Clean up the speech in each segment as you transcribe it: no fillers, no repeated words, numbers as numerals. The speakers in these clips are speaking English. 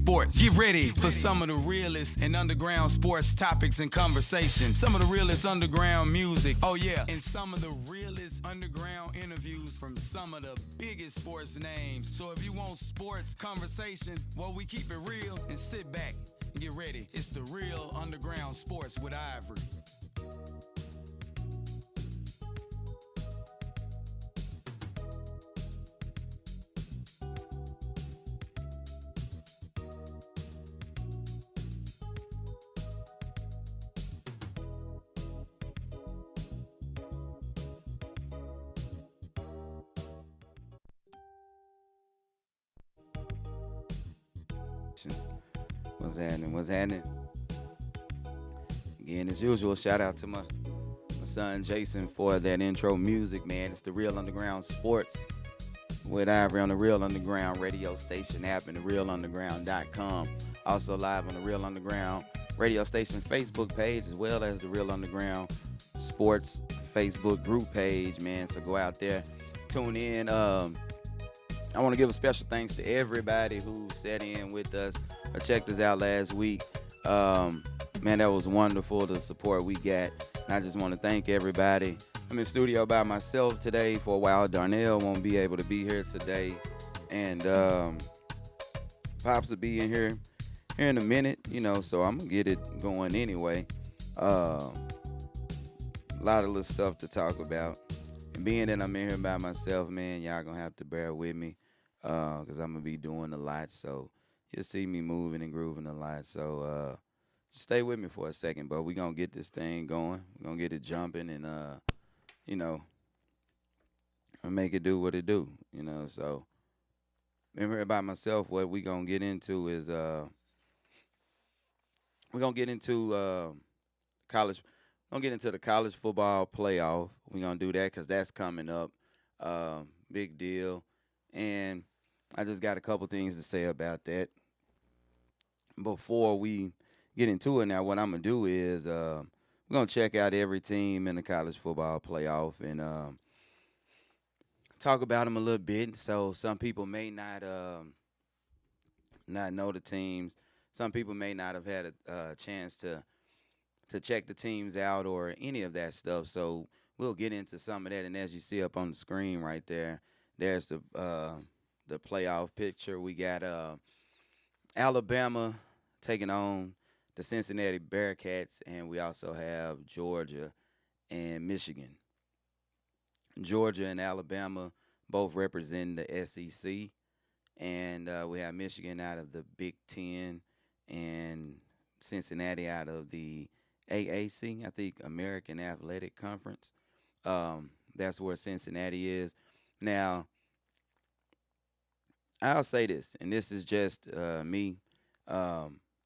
sports. Get ready for some of the realest and underground sports topics and conversation. Some of the realest underground music. Oh yeah, and some of the realest underground interviews from some of the biggest sports names. So if you want sports conversation, well, we keep it real and sit back and get ready. It's the real underground sports with Ivory. What's happening? What's happening? Again, as usual, shout out to my son Jason for that intro music, man. It's the Real Underground Sports with Ivory on the Real Underground radio station app and therealunderground.com. Also live on the Real Underground radio station Facebook page as well as the Real Underground Sports Facebook group page, man. So go out there, tune in. I want to give a special thanks to everybody who sat in with us or checked us out last week. Man, that was wonderful, the support we got. And I just want to thank everybody. I'm in studio by myself today for a while. Darnell won't be able to be here today. And Pops will be in here in a minute, so I'm going to get it going anyway. A lot of little stuff to talk about. And being that I'm in here by myself, man, y'all going to have to bear with me. Because I'm going to be doing a lot, so you'll see me moving and grooving a lot. So just stay with me for a second, but we're going to get this thing going. We're going to get it jumping and, make it do what it do, So remember by myself, what we're going to get into is we're going to get into college. We're going to get into the college football playoff. We're going to do that because that's coming up. Big deal. And I just got a couple things to say about that. Before we get into it now, what I'm going to do is we're going to check out every team in the college football playoff and talk about them a little bit. So some people may not know the teams. Some people may not have had a chance to check the teams out or any of that stuff. So we'll get into some of that. And as you see up on the screen right there, there's the playoff picture. We got Alabama taking on the Cincinnati Bearcats, and we also have Georgia and Michigan. Georgia and Alabama both represent the SEC, and we have Michigan out of the Big Ten and Cincinnati out of the AAC, I think American Athletic Conference. That's where Cincinnati is. Now, I'll say this, and this is just me.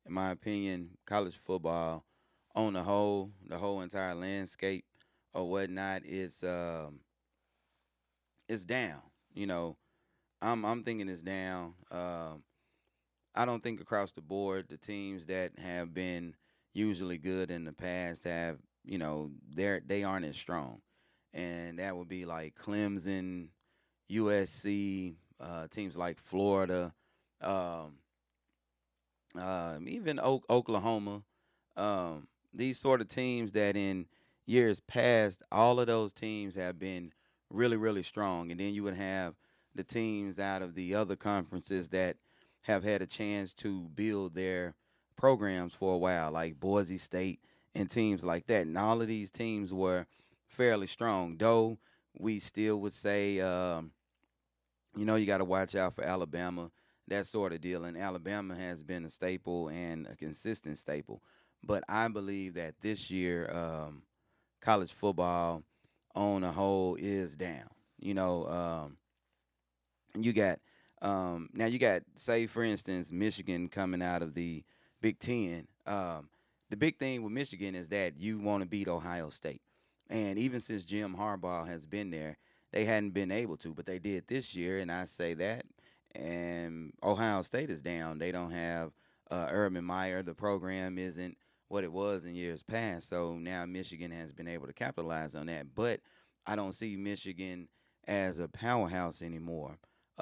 In my opinion, college football on the whole entire landscape or whatnot, it's down. I'm thinking it's down. I don't think across the board the teams that have been usually good in the past have, they aren't as strong, and that would be like Clemson, USC. Teams like Florida, even Oklahoma, these sort of teams that in years past, all of those teams have been really, really strong. And then you would have the teams out of the other conferences that have had a chance to build their programs for a while, like Boise State and teams like that. And all of these teams were fairly strong, though we still would say you got to watch out for Alabama, that sort of deal. And Alabama has been a staple and a consistent staple. But I believe that this year, college football on a whole is down. You got now you got, say, for instance, Michigan coming out of the Big Ten. The big thing with Michigan is that you want to beat Ohio State. And even since Jim Harbaugh has been there, they hadn't been able to, but they did this year, and I say that. And Ohio State is down. They don't have Urban Meyer. The program isn't what it was in years past. So now Michigan has been able to capitalize on that. But I don't see Michigan as a powerhouse anymore.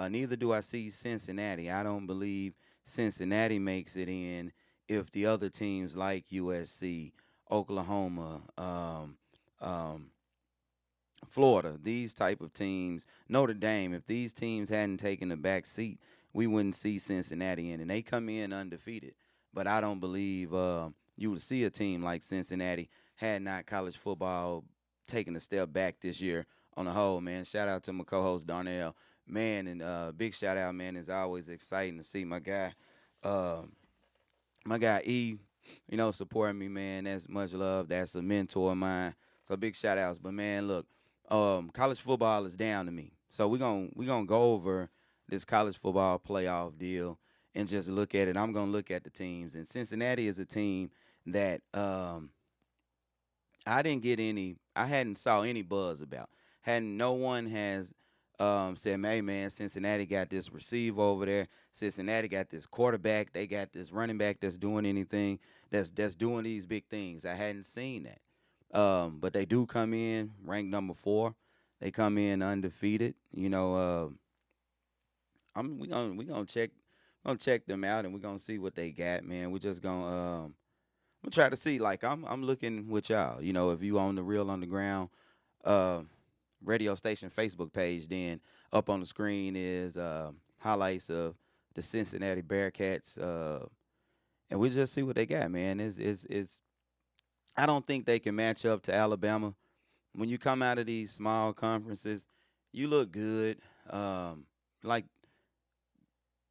Neither do I see Cincinnati. I don't believe Cincinnati makes it in if the other teams like USC, Oklahoma, um, Florida, these type of teams, Notre Dame, if these teams hadn't taken the back seat, we wouldn't see Cincinnati in, and they come in undefeated. But I don't believe you would see a team like Cincinnati had not college football taken a step back this year on the whole. Man, shout out to my co-host Darnell, man, and big shout out, man. It's always exciting to see uh, my guy E, supporting me, man. That's much love. That's a mentor of mine. So big shout outs. But man, look, college football is down to me. So we're gonna go over this college football playoff deal and just look at it. I'm gonna look at the teams. And Cincinnati is a team that I hadn't saw any buzz about. Hadn't no one has said, hey man, Cincinnati got this receiver over there. Cincinnati got this quarterback. They got this running back that's doing anything. That's doing these big things. I hadn't seen that. But they do come in ranked number 4. They come in undefeated. We gonna check them out and we're gonna see what they got, man. We just gonna try to see. Like I'm looking with y'all. If you on the Real Underground uh radio station Facebook page, then up on the screen is highlights of the Cincinnati Bearcats, and we just see what they got, man. It's I don't think they can match up to Alabama. When you come out of these small conferences, you look good. Like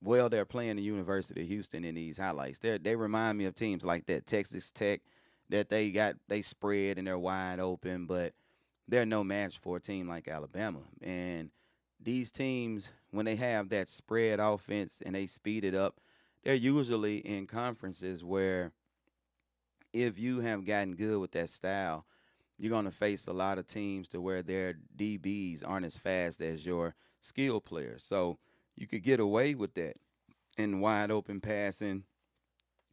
they're playing the University of Houston in these highlights. They remind me of teams like that Texas Tech that they spread and they're wide open, but they're no match for a team like Alabama. And these teams, when they have that spread offense and they speed it up, they're usually in conferences where if you have gotten good with that style, you're going to face a lot of teams to where their DBs aren't as fast as your skill players. So you could get away with that in wide open passing,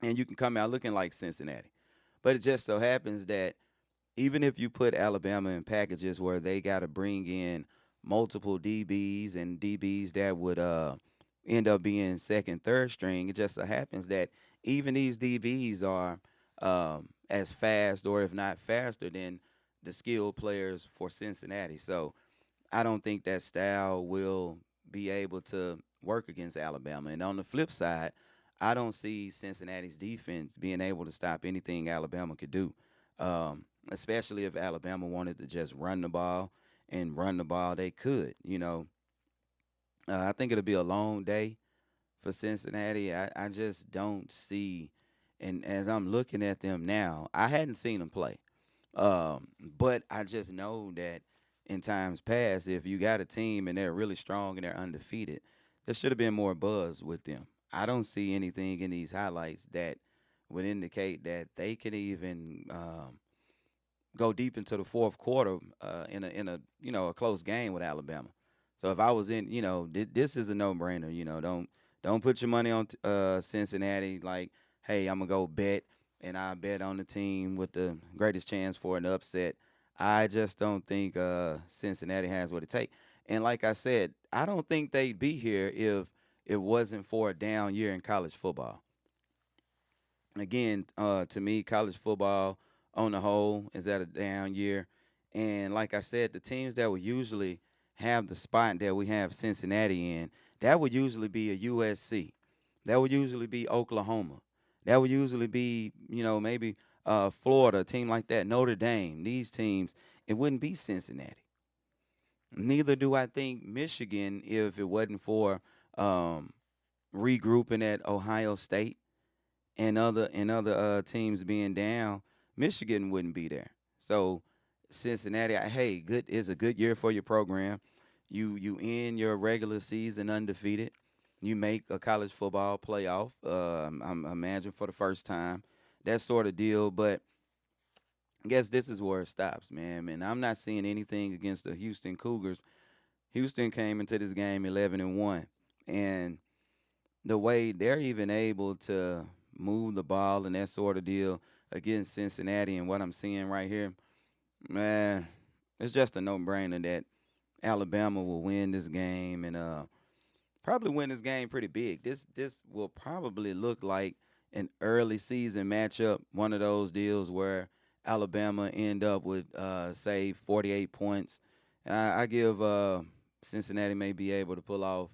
and you can come out looking like Cincinnati. But it just so happens that even if you put Alabama in packages where they got to bring in multiple DBs and DBs that would end up being second, third string, it just so happens that even these DBs are as fast or if not faster than the skilled players for Cincinnati. So I don't think that style will be able to work against Alabama. And on the flip side, I don't see Cincinnati's defense being able to stop anything Alabama could do, especially if Alabama wanted to just run the ball and run the ball. They could, I think it'll be a long day for Cincinnati. I just don't see, and as I'm looking at them now, I hadn't seen them play. But I just know that in times past, if you got a team and they're really strong and they're undefeated, there should have been more buzz with them. I don't see anything in these highlights that would indicate that they can even go deep into the fourth quarter in a close game with Alabama. So if I was in, this is a no brainer. Don't put your money on Cincinnati. Like, hey, I'm gonna go bet and I bet on the team with the greatest chance for an upset. I just don't think Cincinnati has what it takes. And like I said, I don't think they'd be here if it wasn't for a down year in college football. Again, to me, college football on the whole is at a down year. And like I said, the teams that would usually have the spot that we have Cincinnati in, that would usually be a USC. That would usually be Oklahoma. That would usually be, maybe Florida, a team like that, Notre Dame. These teams, it wouldn't be Cincinnati. Neither do I think Michigan if it wasn't for regrouping at Ohio State and other teams being down. Michigan wouldn't be there. So Cincinnati, hey, good is a good year for your program. You end your regular season undefeated. You make a college football playoff. I'm imagine for the first time, that sort of deal. But I guess this is where it stops, man. And I'm not seeing anything against the Houston Cougars. Houston came into this game 11-1, and the way they're even able to move the ball and that sort of deal against Cincinnati and what I'm seeing right here, man, it's just a no-brainer that Alabama will win this game. And probably win this game pretty big. This will probably look like an early season matchup, one of those deals where Alabama end up with say 48 points. I give Cincinnati may be able to pull off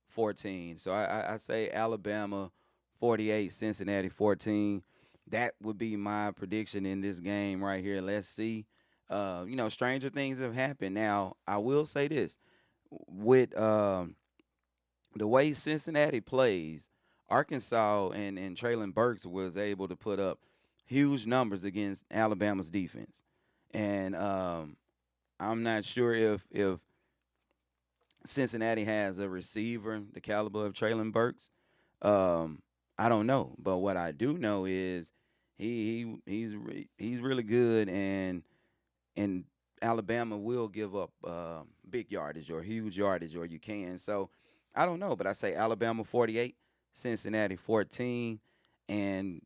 14. So I say Alabama 48, Cincinnati 14. That would be my prediction in this game right here. Let's see. Stranger things have happened. Now, I will say this with the way Cincinnati plays, Arkansas and Traylon Burks was able to put up huge numbers against Alabama's defense. And I'm not sure if Cincinnati has a receiver the caliber of Traylon Burks. I don't know, but what I do know is he's really good, and Alabama will give up big yardage or huge yardage, or you can. So I don't know, but I say Alabama 48, Cincinnati 14, and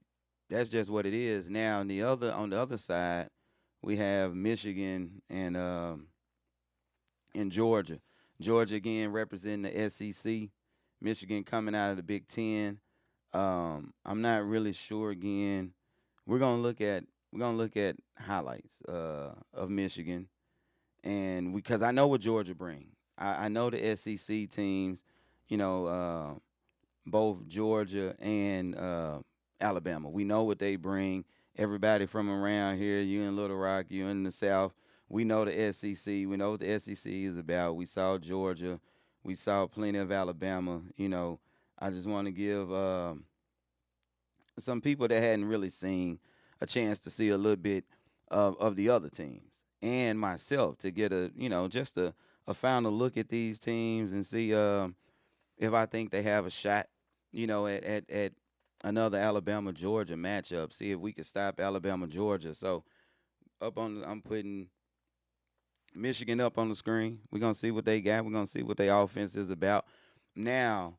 that's just what it is. Now on the other side, we have Michigan and Georgia. Georgia again representing the SEC. Michigan coming out of the Big Ten. I'm not really sure. Again, we're gonna look at highlights of Michigan, and because I know what Georgia bring. I know the SEC teams. You know, both Georgia and Alabama. We know what they bring. Everybody from around here, you in Little Rock, you in the South. We know the SEC. We know what the SEC is about. We saw Georgia. We saw plenty of Alabama. I just want to give some people that hadn't really seen a chance to see a little bit of the other teams, and myself to get just a final look at these teams and see if I think they have a shot, at another Alabama Georgia matchup. See if we can stop Alabama Georgia. So I'm putting Michigan up on the screen. We're gonna see what they got. We're gonna see what their offense is about. Now,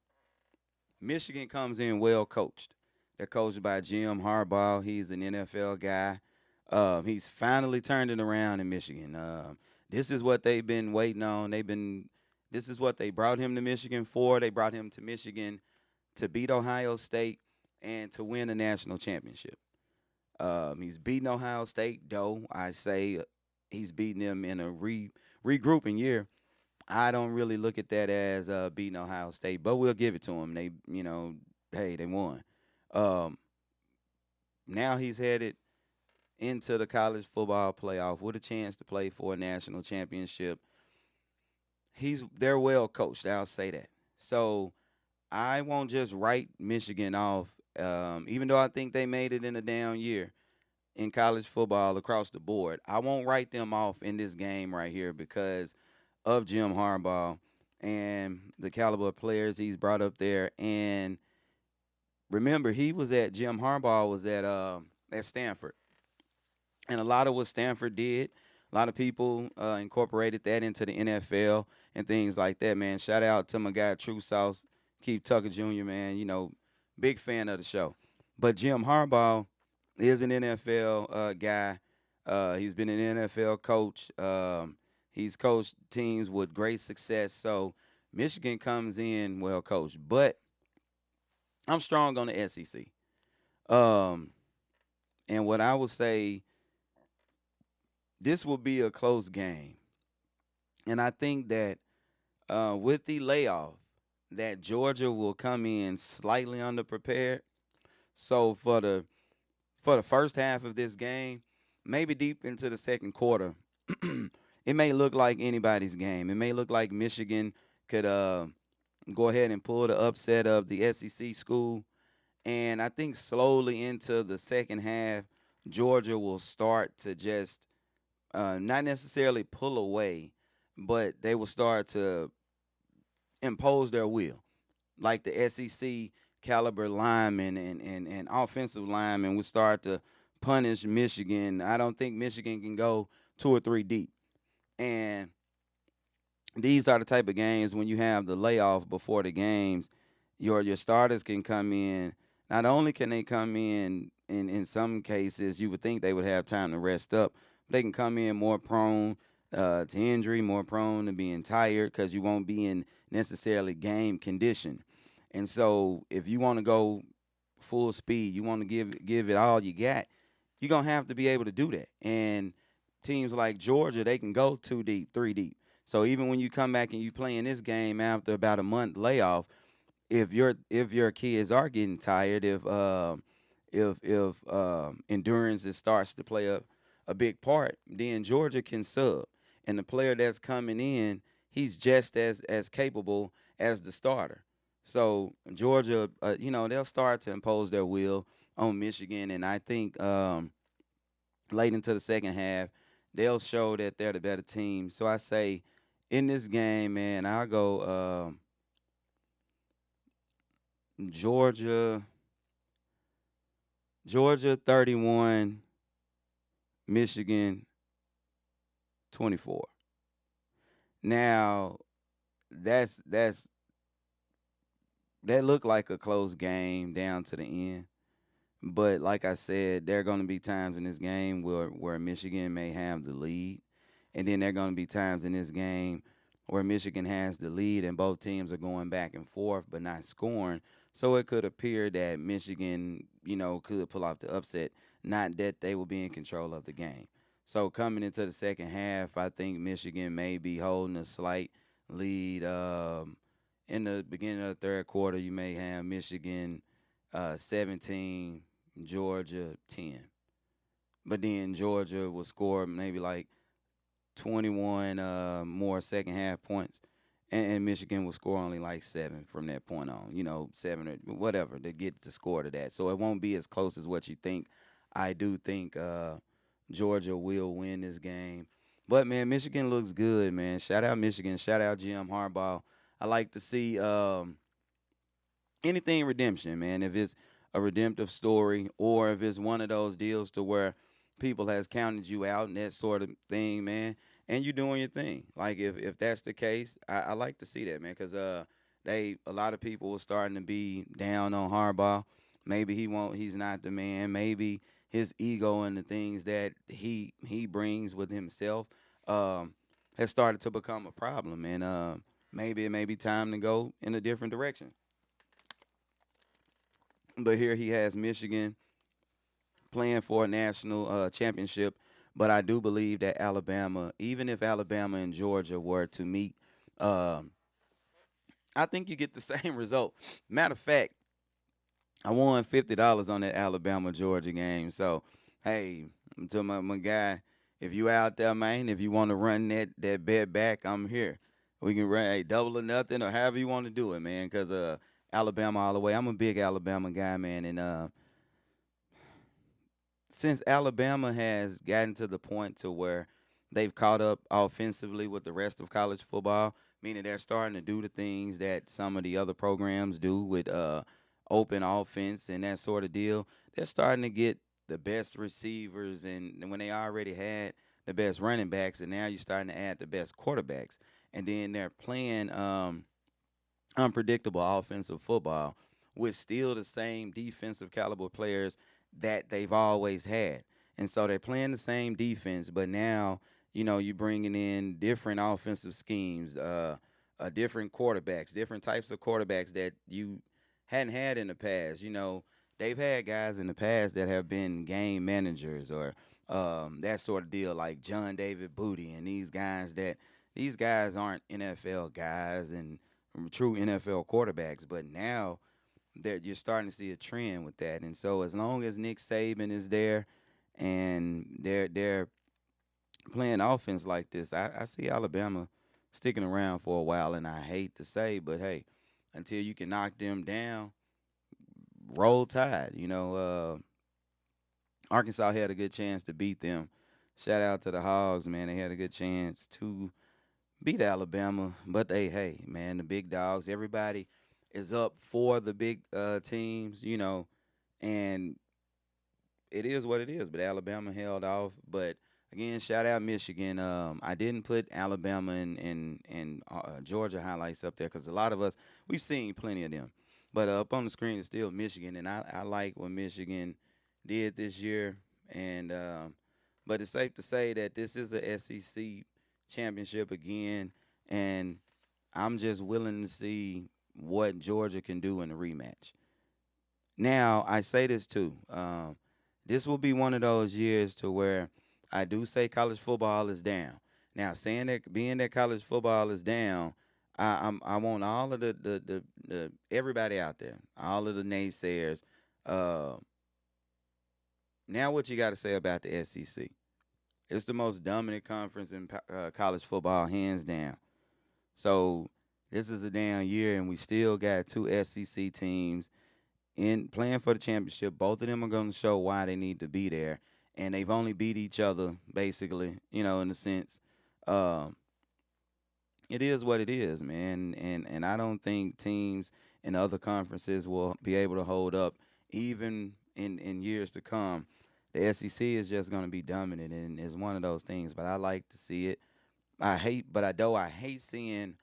Michigan comes in well coached. They're coached by Jim Harbaugh. He's an NFL guy. He's finally turned it around in Michigan. This is what they've been waiting on. This is what they brought him to Michigan for. They brought him to Michigan to beat Ohio State and to win a national championship. He's beaten Ohio State, though I say he's beating them in a regrouping year. I don't really look at that as beating Ohio State, but we'll give it to them. They won. Now he's headed into the college football playoff with a chance to play for a national championship. They're well coached. I'll say that. So I won't just write Michigan off, even though I think they made it in a down year in college football across the board. I won't write them off in this game right here because of Jim Harbaugh and the caliber of players he's brought up there. And remember, Jim Harbaugh was at Stanford, and a lot of what Stanford did, a lot of people incorporated that into the NFL and things like that. Man, shout out to my guy True Sauce, Keith Tucker Jr. Man, big fan of the show. But Jim Harbaugh is an NFL guy. He's been an NFL coach. He's coached teams with great success. So Michigan comes in well coached. But I'm strong on the SEC. And what I would say, this will be a close game. And I think that with the layoff, that Georgia will come in slightly underprepared. So for the first half of this game, maybe deep into the second quarter, it may look like anybody's game. It may look like Michigan could go ahead and pull the upset of the SEC school. And I think slowly into the second half, Georgia will start to just not necessarily pull away, but they will start to impose their will. Like the SEC caliber linemen and offensive linemen will start to punish Michigan. I don't think Michigan can go 2 or 3 deep. And these are the type of games when you have the layoff before the games, your starters can come in. Not only can they come in some cases, you would think they would have time to rest up. They can come in more prone to injury, more prone to being tired because you won't be in necessarily game condition. And so if you want to go full speed, you want to give it all you got, you're gonna have to be able to do that. And teams like Georgia, they can go 2 deep, 3 deep. So even when you come back and you play in this game after about a month layoff, if your kids are getting tired, if endurance starts to play a big part, then Georgia can sub, and the player that's coming in, he's just as capable as the starter. So Georgia, they'll start to impose their will on Michigan, and I think late into the second half, they'll show that they're the better team. So I say, in this game, man, I'll go Georgia, Georgia 31, Michigan 24. Now, that's that looked like a close game down to the end. But like I said, there are going to be times in this game where Michigan may have the lead, and then there are going to be times in this game where Michigan has the lead and both teams are going back and forth but not scoring. So it could appear that Michigan, could pull off the upset, not that they will be in control of the game. So coming into the second half, I think Michigan may be holding a slight lead. In the beginning of the third quarter, you may have Michigan 17, Georgia 10. But then Georgia will score maybe like 21 more second half points, and Michigan will score only like 7 from that point on, 7 or whatever to get the score to that. So it won't be as close as what you think. I do think Georgia will win this game. But, man, Michigan looks good, man. Shout out Michigan. Shout out Jim Harbaugh. I like to see anything redemption, man. If it's a redemptive story or if it's one of those deals to where people has counted you out and that sort of thing, man, and you doing your thing. Like if that's the case, I like to see that, man, because a lot of people were starting to be down on Harbaugh. Maybe he's not the man. Maybe his ego and the things that he brings with himself has started to become a problem, and maybe it may be time to go in a different direction. But here he has Michigan playing for a national championship. But I do believe that Alabama, even if Alabama and Georgia were to meet, um, I think you get the same result. Matter of fact, I won $50 on that Alabama Georgia game. So, hey, to my guy, if you out there, man, if you want to run that bet back, I'm here. We can run a double or nothing or however you want to do it, man. Because Alabama all the way. I'm a big Alabama guy, man, and since Alabama has gotten to the point to where they've caught up offensively with the rest of college football, meaning they're starting to do the things that some of the other programs do with open offense and that sort of deal. They're starting to get the best receivers, and when they already had the best running backs, and now you're starting to add the best quarterbacks, and then they're playing unpredictable offensive football with still the same defensive caliber players that they've always had. And so they're playing the same defense, but now, you're bringing in different offensive schemes, different quarterbacks, different types of quarterbacks that you hadn't had in the past. They've had guys in the past that have been game managers or that sort of deal, like John David Booty and these guys aren't NFL guys and true NFL quarterbacks, but now you're starting to see a trend with that. And so as long as Nick Saban is there and they're playing offense like this, I see Alabama sticking around for a while. And I hate to say, but hey, until you can knock them down, roll tide. Arkansas had a good chance to beat them. Shout out to the Hogs, man. They had a good chance to beat Alabama, but hey, man, the big dogs, everybody is up for the big teams, and it is what it is. But Alabama held off. But again, shout out Michigan. I didn't put Alabama and Georgia highlights up there because a lot of us we've seen plenty of them. But up on the screen is still Michigan, and I like what Michigan did this year. And but it's safe to say that this is a SEC championship again, and I'm just willing to see what Georgia can do in the rematch. Now, I say this too. This will be one of those years to where I do say college football is down. Now, saying that being that college football is down, I want all of the everybody out there, all of the naysayers. Uh, Now, what you got to say about the SEC? It's the most dominant conference in college football, hands down. So this is a down year, and we still got two SEC teams in playing for the championship. Both of them are going to show why they need to be there, and they've only beat each other basically. In a sense, um, it is what it is, man. And I don't think teams in other conferences will be able to hold up even in years to come. The SEC is just going to be dominant, and it's one of those things. But I like to see it. I hate seeing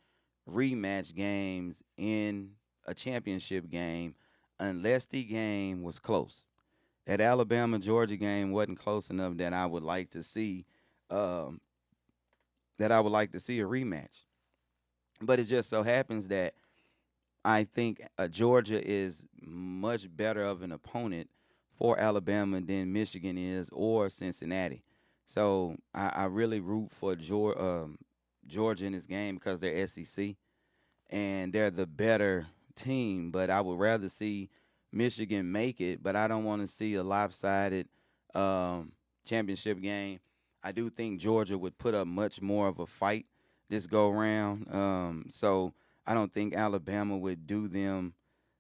rematch games in a championship game unless the game was close. That Alabama Georgia game wasn't close enough that I would like to see um, a rematch. But it just so happens that I think Georgia is much better of an opponent for Alabama than Michigan is or Cincinnati. So I really root for Georgia in this game because they're SEC and they're the better team. But I would rather see Michigan make it, but I don't want to see a lopsided um, championship game. I do think Georgia would put up much more of a fight this go round. So I don't think Alabama would do them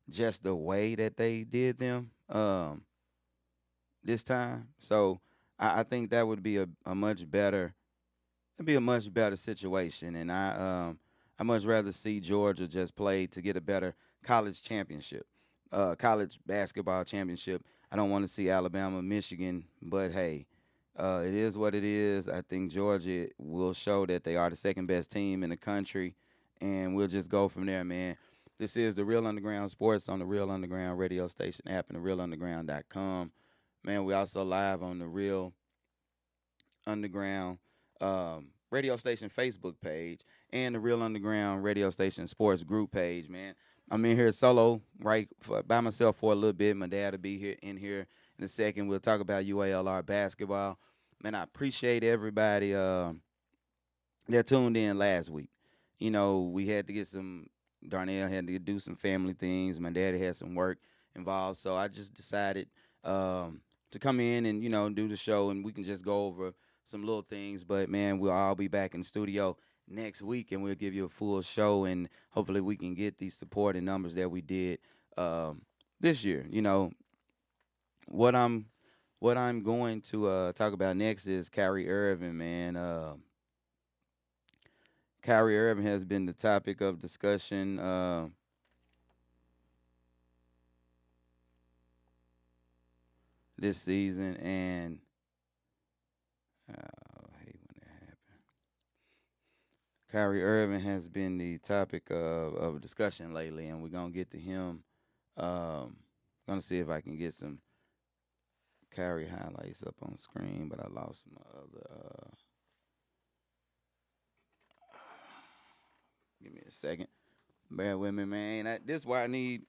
just the way that they did them this time. So I think that would be a much better it'd be a much better situation, and I much rather see Georgia just play to get a better college championship, college basketball championship. I don't want to see Alabama, Michigan, but hey, it is what it is. I think Georgia will show that they are the second best team in the country, and we'll just go from there, man. This is the Real Underground Sports on the Real Underground radio station app and the realunderground.com. Man, we also live on the Real Underground radio station Facebook page and the Real Underground radio station sports group page, man. I'm in here solo, right, by myself for a little bit. My dad will be here in a second. We'll talk about UALR basketball. Man, I appreciate everybody that tuned in last week. We had to get Darnell had to do some family things. My daddy had some work involved, so I just decided to come in and, do the show, and we can just go over some little things. But, man, we'll all be back in the studio next week, and we'll give you a full show, and hopefully we can get these supporting numbers that we did this year. What I'm going to talk about next is Kyrie Irving, man. Kyrie Irving has been the topic of discussion this season, and I hate when that happens. Kyrie Irving has been the topic of discussion lately, and we're gonna get to him. Gonna see if I can get some Kyrie highlights up on screen, but I lost my other. Give me a second. Bear with me, man. This is why I need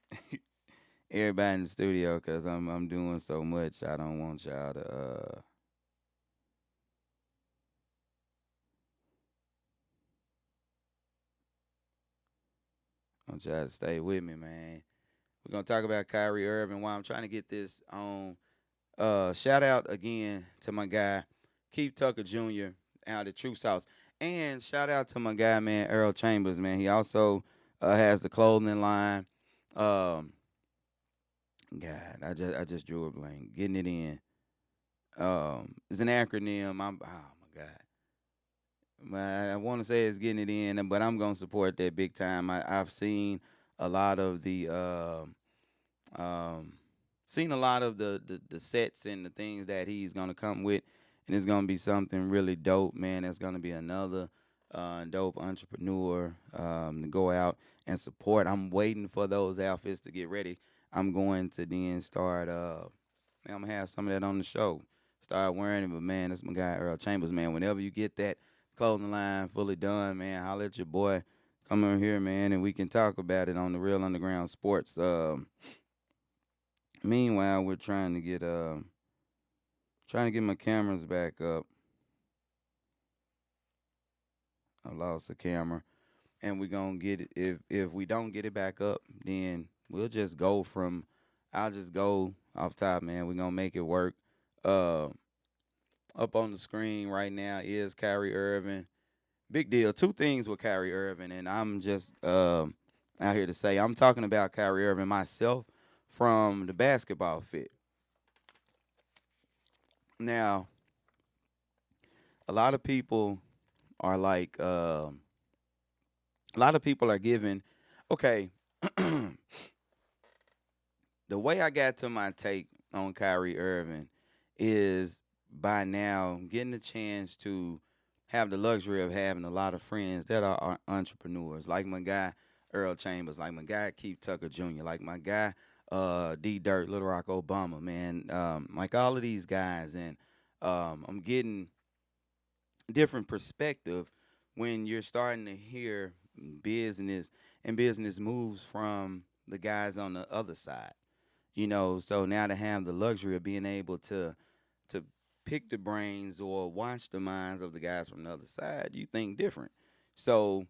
everybody in the studio because I'm doing so much. I don't want y'all to. I want y'all to stay with me, man. We're gonna talk about Kyrie Irving. While I'm trying to get this on. Shout out again to my guy Keith Tucker Jr. out at True Sauce. And shout out to my guy, man, Earl Chambers, man. He also has the clothing line. God, I just drew a blank. Getting it in. It's an acronym. Oh my God. I want to say it's getting it in, but I'm gonna support that big time. I've seen a lot of the sets and the things that he's gonna come with, and it's gonna be something really dope, man. It's gonna be another dope entrepreneur to go out and support. I'm waiting for those outfits to get ready. I'm going to then start. Man, I'm gonna have some of that on the show. Start wearing it, but man, that's my guy Earl Chambers, man. Whenever you get that Clothing line, fully done, man. Holla at your boy. Come over here, man, and we can talk about it on the Real Underground Sports. Meanwhile, we're trying to get my cameras back up. I lost the camera, and we're gonna get it. If we don't get it back up, then we'll just go from. I'll just go off top, man. We're gonna make it work. Uh, Up on the screen right now is Kyrie Irving. Big deal. Two things with Kyrie Irving, and I'm just out here to say I'm talking about Kyrie Irving myself from the basketball fit. Now, a lot of people are like, a lot of people are giving. Okay, the way I got to my take on Kyrie Irving is by now getting the chance to have the luxury of having a lot of friends that are entrepreneurs, like my guy Earl Chambers, like my guy Keith Tucker Jr., like my guy D Dirt, Little Rock Obama, man, like all of these guys, and I'm getting different perspective when you're starting to hear business and business moves from the guys on the other side. So now to have the luxury of being able to pick the brains or watch the minds of the guys from the other side, you think different. So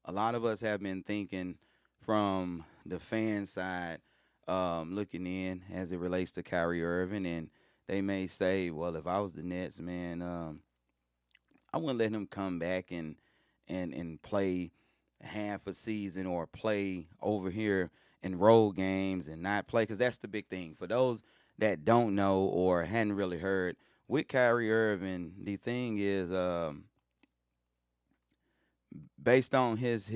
a lot of us have been thinking from the fan side, looking in as it relates to Kyrie Irving, and they may say, well, if I was the Nets, man, I wouldn't let him come back and play half a season or play over here in road games and not play, because that's the big thing. For those that don't know or hadn't really heard, with Kyrie Irving, the thing is, based on his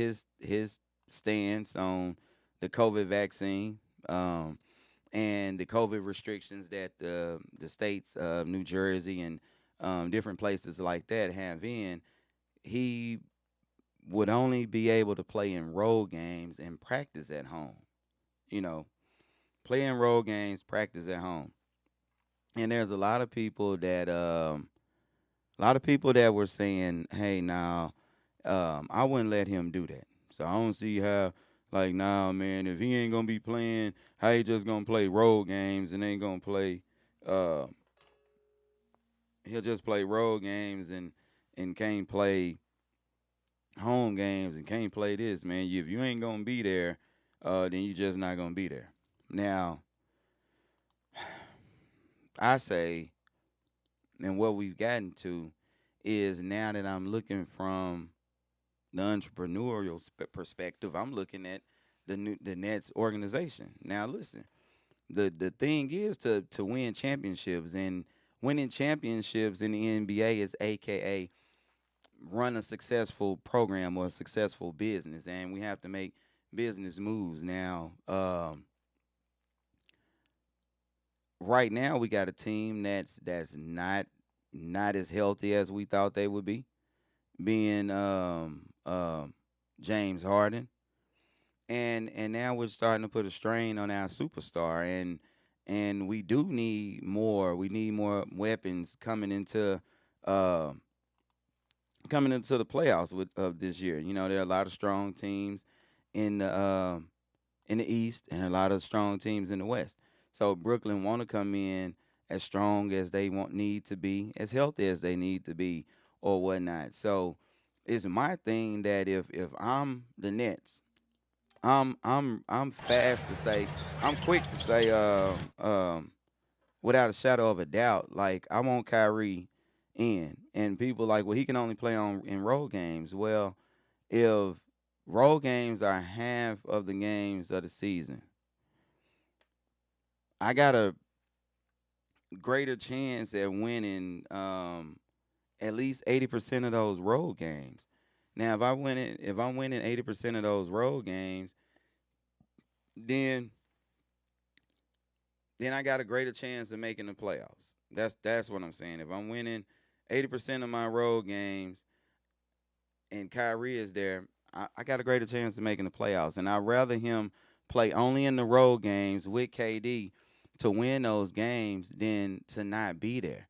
stance on the COVID vaccine, and the COVID restrictions that the states of New Jersey and different places like that have in, he would only be able to play in road games and practice at home. You know, play in road games, practice at home. And there's a lot of people that were saying, "Hey, now, I wouldn't let him do that." So I don't see how, like, nah, man, if he ain't gonna be playing, how he just gonna play road games and ain't gonna play? Uh, he'll just play road games and can't play home games and can't play this, man. If you ain't gonna be there, then you just not gonna be there. Now, I say, and what we've gotten to is now that I'm looking from the entrepreneurial perspective, I'm looking at the Nets organization. Now, listen, the thing is to win championships, and winning championships in the NBA is AKA run a successful program or a successful business, and we have to make business moves. Now, right now we got a team that's not as healthy as we thought they would be, being James Harden, and now we're starting to put a strain on our superstar, and we do need more. We need more weapons uh, coming into the playoffs of this year. There are a lot of strong teams in the East and a lot of strong teams in the West. So Brooklyn want to come in as strong as they need to be, as healthy as they need to be, or whatnot. So it's my thing that if I'm the Nets, I'm fast to say, I'm quick to say, without a shadow of a doubt, like I want Kyrie in, and people like, well, he can only play in road games. Well, if road games are half of the games of the season, I got a greater chance at winning at least 80% of those road games. Now, if I'm winning 80% of those road games, then I got a greater chance of making the playoffs. That's what I'm saying. If I'm winning 80% of my road games and Kyrie is there, I got a greater chance of making the playoffs. And I'd rather him play only in the road games with KD to win those games than to not be there.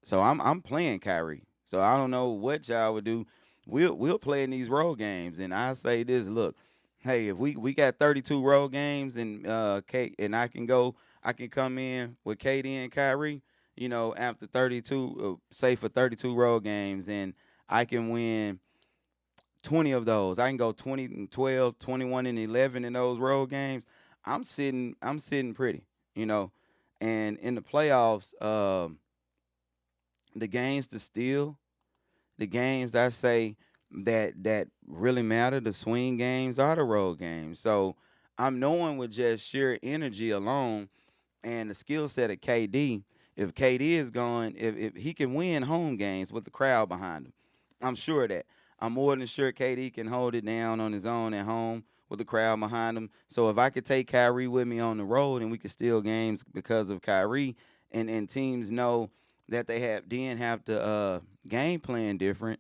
So I'm playing Kyrie. So I don't know what y'all would do. We'll play in these road games, and I say this: look, hey, if we got 32 road games, and I can come in with KD and Kyrie, after 32, say for 32 road games, and I can win 20 of those. I can go 20 and 12, 21 and 11 in those road games. I'm sitting pretty, you know. And in the playoffs, the games to steal, the games that I say that really matter, the swing games are the road games. So I'm knowing with just sheer energy alone and the skill set of KD, if KD is going, if he can win home games with the crowd behind him, I'm sure of that. I'm more than sure KD can hold it down on his own at home with the crowd behind him. So if I could take Kyrie with me on the road and we could steal games because of Kyrie, and teams know that they have to game plan different,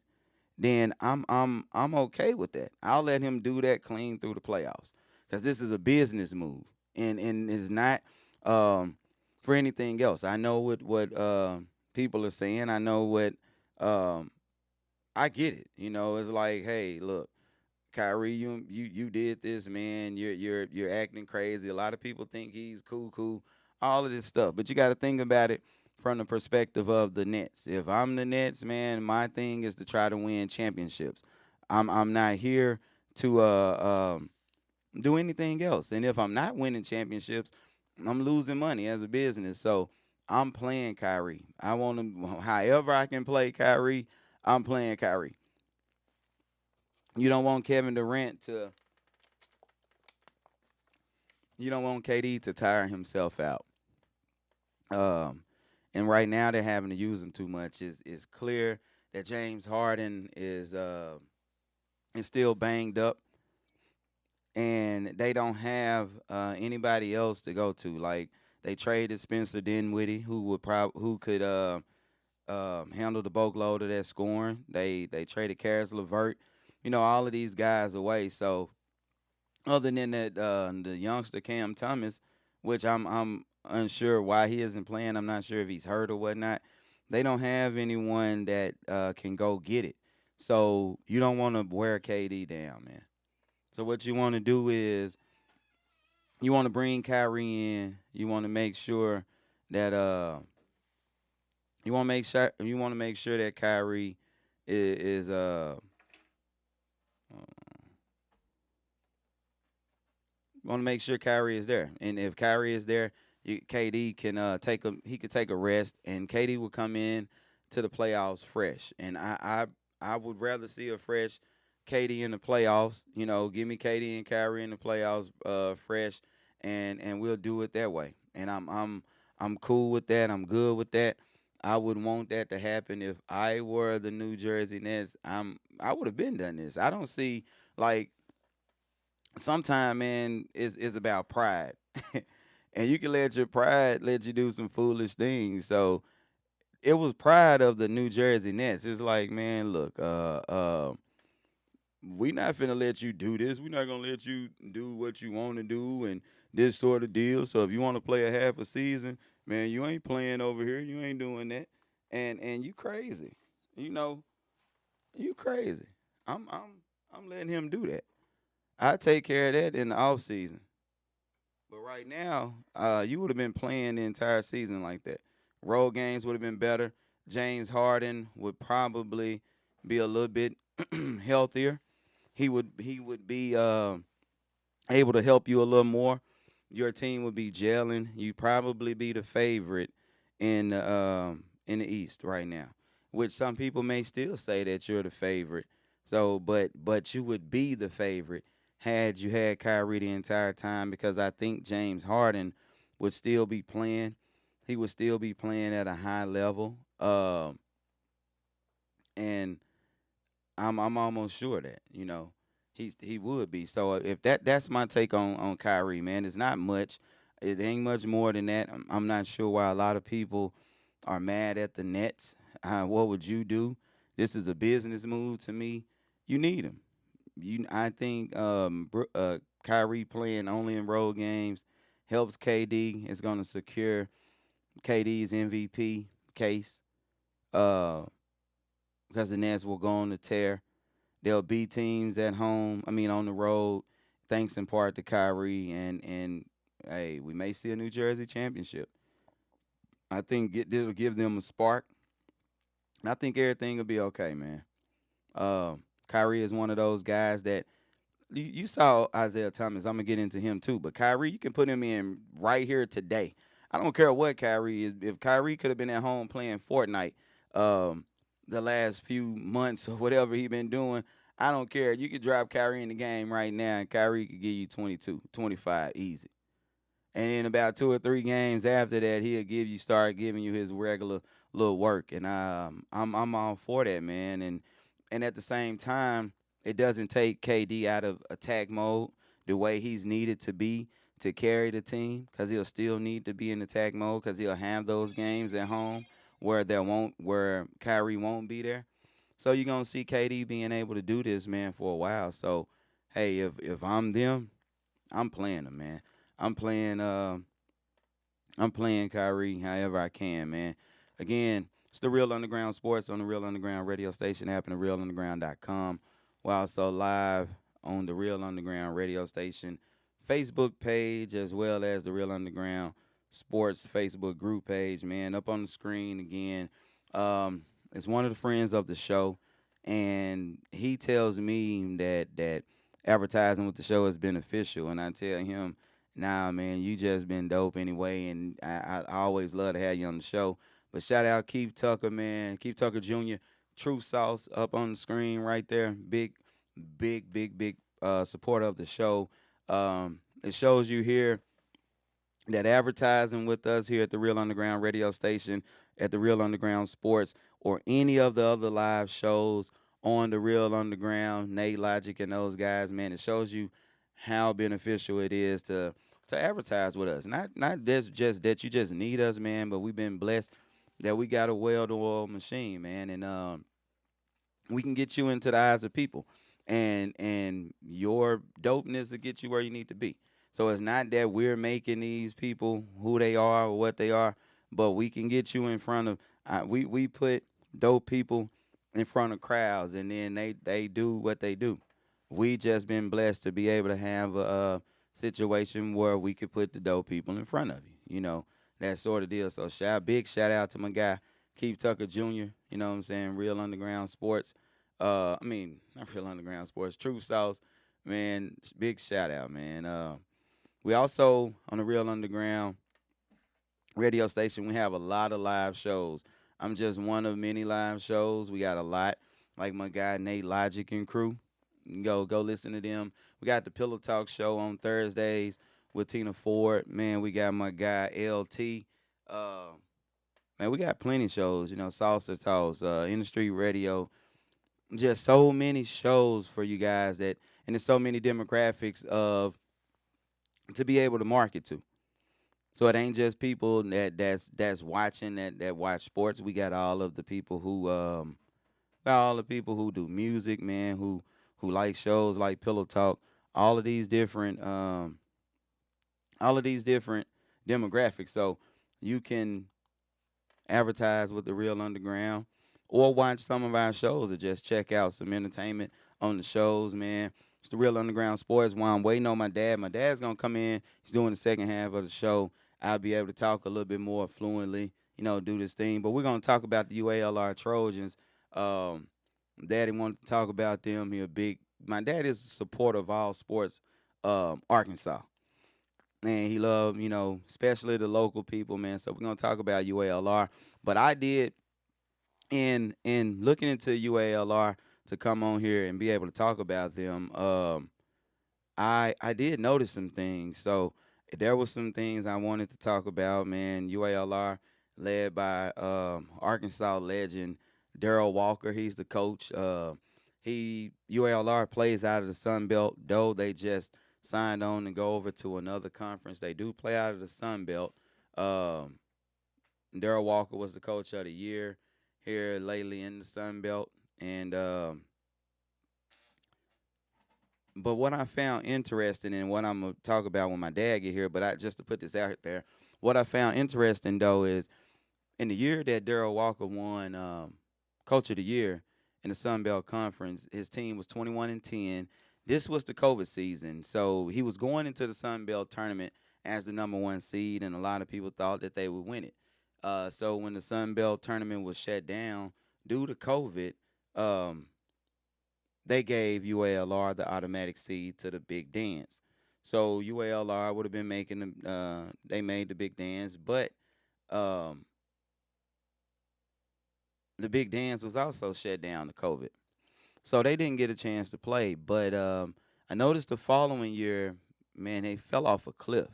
then I'm okay with that. I'll let him do that clean through the playoffs because this is a business move and is not for anything else. I know what people are saying. I know what um, I get it. It's like, hey, look, Kyrie, you did this, man. You're acting crazy. A lot of people think he's cool, all of this stuff. But you got to think about it from the perspective of the Nets. If I'm the Nets, man, my thing is to try to win championships. I'm not here to do anything else. And if I'm not winning championships, I'm losing money as a business. So I'm playing Kyrie. I want to, however I can play Kyrie, I'm playing Kyrie. You don't want Kevin Durant to you don't want KD to tire himself out. Um, and right now they're having to use him too much. It's clear that James Harden is still banged up, and they don't have anybody else to go to. Like they traded Spencer Dinwiddie, who could handle the boatload of that scoring. They traded Karis LeVert, all of these guys away. So other than that, the youngster Cam Thomas, which I'm unsure why he isn't playing. I'm not sure if he's hurt or whatnot. They don't have anyone that can go get it. So you don't want to wear KD down, man. So what you want to do is you want to bring Kyrie in. You want to make sure that you want to make sure that Kyrie is you want to make sure Kyrie is there. And if Kyrie is there, KD can take a rest, and KD will come in to the playoffs fresh. And I would rather see a fresh KD in the playoffs. Give me KD and Kyrie in the playoffs fresh, and we'll do it that way. And I'm cool with that. I'm good with that. I would want that to happen if I were the New Jersey Nets. I would have been done this. I don't see like sometimes, man, is about pride. And you can let your pride let you do some foolish things. So it was pride of the New Jersey Nets. It's like, man, look, we not finna let you do this. We're not gonna let you do what you want to do and this sort of deal. So if you want to play a half a season, man, you ain't playing over here. You ain't doing that. And you crazy. You know, you crazy. I'm letting him do that. I take care of that in the off season. But right now, you would have been playing the entire season like that. Road games would have been better. James Harden would probably be a little bit healthier. He would be able to help you a little more. Your team would be gelling. You'd probably be the favorite in the East right now, which some people may still say that you're the favorite. So, but you would be the favorite had you had Kyrie the entire time because I think James Harden would still be playing. He would still be playing at a high level. And I'm almost sure that he would be. So if that's my take on Kyrie, man. It's not much. It ain't much more than that. I'm not sure why a lot of people are mad at the Nets. What would you do? This is a business move to me. You need him. I think Kyrie playing only in road games helps KD. It's going to secure KD's MVP case. Uh, because the Nets will go on the tear. They'll beat teams at home. I mean, on the road. Thanks in part to Kyrie and hey, we may see a New Jersey championship. I think it'll give them a spark. And I think everything will be okay, man. Uh, Kyrie is one of those guys that you saw Isaiah Thomas. I'm gonna get into him too, but Kyrie, you can put him in right here today. I don't care what Kyrie is. If Kyrie could have been at home playing Fortnite, um, the last few months or whatever he been doing, I don't care. You could drop Kyrie in the game right now, and Kyrie could give you 22, 25 easy. And in about 2 or 3 games after that, he'll start giving you his regular little work, and I'm all for that, man. And at the same time, it doesn't take KD out of attack mode the way he's needed to be to carry the team, because he'll still need to be in attack mode because he'll have those games at home where Kyrie won't be there. So you're gonna see KD being able to do this, man, for a while. So hey, if I'm them, I'm playing them, man. I'm playing. I'm playing Kyrie however I can, man. Again, it's the Real Underground Sports on the Real Underground radio station app and the realunderground.com. We're also live on the Real Underground radio station Facebook page, as well as the Real Underground Sports Facebook group page, man. Up on the screen again. It's one of the friends of the show, and he tells me that advertising with the show is beneficial, and I tell him, nah, man, you just been dope anyway, and I always love to have you on the show. But shout out Keith Tucker, man. Keith Tucker Jr., True Sauce up on the screen right there. Big supporter of the show. It shows you here that advertising with us here at the Real Underground radio station, at the Real Underground Sports, or any of the other live shows on the Real Underground, Nate Logic and those guys, man, it shows you how beneficial it is to advertise with us. Not just that you just need us, man, but we've been blessed that we got a well-oiled machine, man, and we can get you into the eyes of people, and your dopeness will get you where you need to be. So it's not that we're making these people who they are or what they are, but we can get you in front of. We put dope people in front of crowds, and then they do what they do. We just been blessed to be able to have a situation where we could put the dope people in front of you. That sort of deal. So big shout out to my guy Keith Tucker Jr. You know what I'm saying? Real Underground Sports. Not Real Underground Sports. True Sauce, man. Big shout out, man. We also on the Real Underground radio station. We have a lot of live shows. I'm just one of many live shows. We got a lot, like my guy Nate Logic and crew. Go listen to them. We got the Pillow Talk show on Thursdays with Tina Ford. Man, we got my guy LT. Man, we got plenty of shows. Salsa Talks, Industry Radio. Just so many shows for you guys and there's so many demographics to be able to market to. So it ain't just people that's watching that watch sports. We got all of the people who do music, man, who like shows like Pillow Talk, all of these different demographics. So you can advertise with the Real Underground or watch some of our shows or just check out some entertainment on the shows, man. It's the Real Underground Sports. While I'm waiting on my dad, my dad's going to come in. He's doing the second half of the show. I'll be able to talk a little bit more fluently, do this thing. But we're going to talk about the UALR Trojans. Daddy wanted to talk about them. My dad is a supporter of all sports, Arkansas. And he loved, especially the local people, man. So we're going to talk about UALR. But I did, in looking into UALR to come on here and be able to talk about them, I did notice some things. So there was some things I wanted to talk about, man. UALR led by Arkansas legend Darrell Walker. He's the coach. UALR plays out of the Sun Belt, though they just signed on to go over to another conference. They do play out of the Sun Belt. Darrell Walker was the coach of the year here lately in the Sun Belt. And but what I found interesting, and what I'm going to talk about when my dad get here, but just to put this out there, what I found interesting, though, is in the year that Darrell Walker won Coach of the Year, in the Sun Belt Conference. His team was 21-10. This was the COVID season, so he was going into the Sun Belt tournament as the number one seed, and a lot of people thought that they would win it. So when the Sun Belt tournament was shut down due to COVID, um, they gave UALR the automatic seed to the Big Dance. So UALR would have been making them. They made the Big Dance, but um, the Big Dance was also shut down to COVID, so they didn't get a chance to play. But I noticed the following year, man, they fell off a cliff.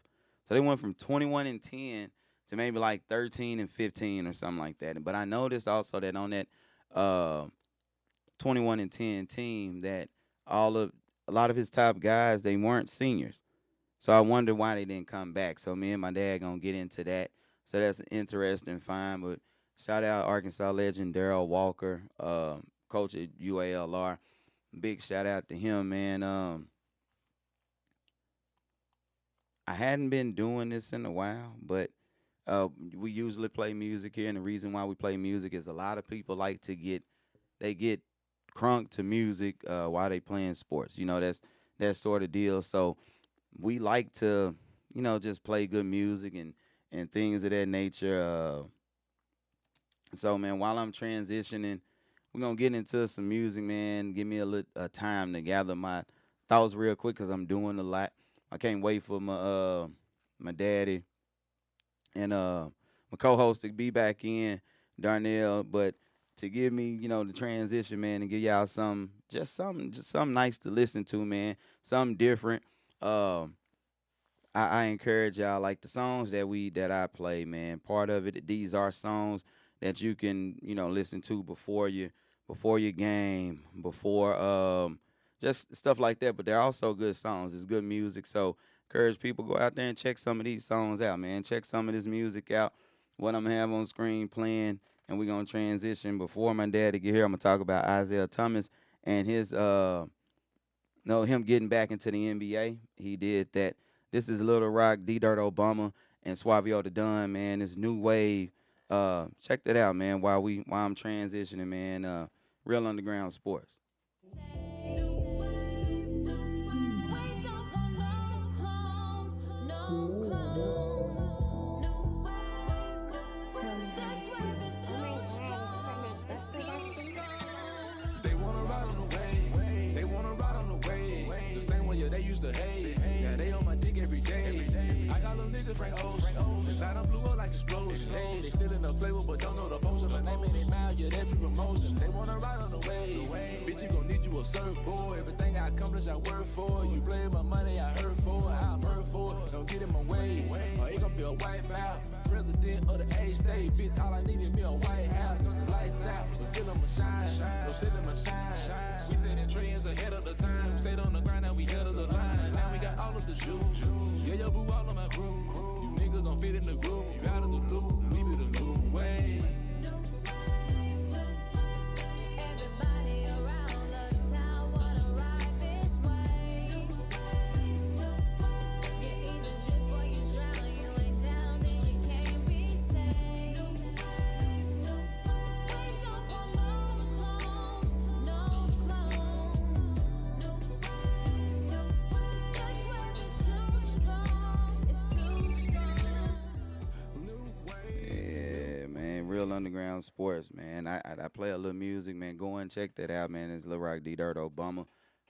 So they went from 21-10 to maybe like 13-15 or something like that. But I noticed also that on that uh, 21-10 team, that a lot of his top guys, they weren't seniors. So I wonder why they didn't come back. So me and my dad gonna get into that. So that's an interesting find. But shout out Arkansas legend Darrell Walker, coach at UALR. Big shout out to him, man. I hadn't been doing this in a while, but we usually play music here, and the reason why we play music is a lot of people like to get crunk to music while they playing sports. That's that sort of deal. So we like to, just play good music and things of that nature. So man, while I'm transitioning, we're gonna get into some music, man. Give me a little time to gather my thoughts real quick because I'm doing a lot. I can't wait for my daddy and my co-host to be back in, Darnell, but to give me, the transition, man, and give y'all something nice to listen to, man, something different. Um, I encourage y'all, like the songs that I play, man. Part of it, these are songs that you can, listen to before your game, before just stuff like that. But they're also good songs. It's good music. So encourage people, go out there and check some of these songs out, man. Check some of this music out. What I'm gonna have on screen playing, and we're gonna transition. Before my daddy get here, I'm gonna talk about Isaiah Thomas and his no, him getting back into the NBA. He did that. This is Little Rock, D Dirt Obama, and Suavio the Dunn, man. This new wave. Check that out, man. While I'm transitioning, man. Real underground sports. They wanna ride on the wave. They wanna ride on the wave. The same way they used to hate. Yeah, they on my dick every day. I got them niggas Frank Ocean. Inside them blew up like explosion. Hey, they still in the flavor but don't know the potion. My name in their mouth, yeah, that's promotion. They wanna ride on the wave. Bitch, you gon' need you a surfboard. Everything I accomplish, I work for. You play my money, I hurt for. I'm hurt for. Don't get in my way. Or it gon' be a wipe out. President of the A-State, bitch, all I need is me a White House. Turn the lights out, but still I'ma shine. No, still I'ma shine. We setting trends ahead of the time. We stayed on the grind, now we head of the line. Now we got all of the shoes. Yeah, yo, boo, all of my crew. You niggas don't fit in the group. You out of the loop, we be the new way. Everybody around the town wanna ride this way. You either drip or you drown. You ain't down, then you can't be saved. We don't want no clones, no clones. This wave is too strong, it's too strong. Yeah, man. Real underground sports, man. I play a little music, man. Go and check that out, man. It's Lil Rock D Dirt Obama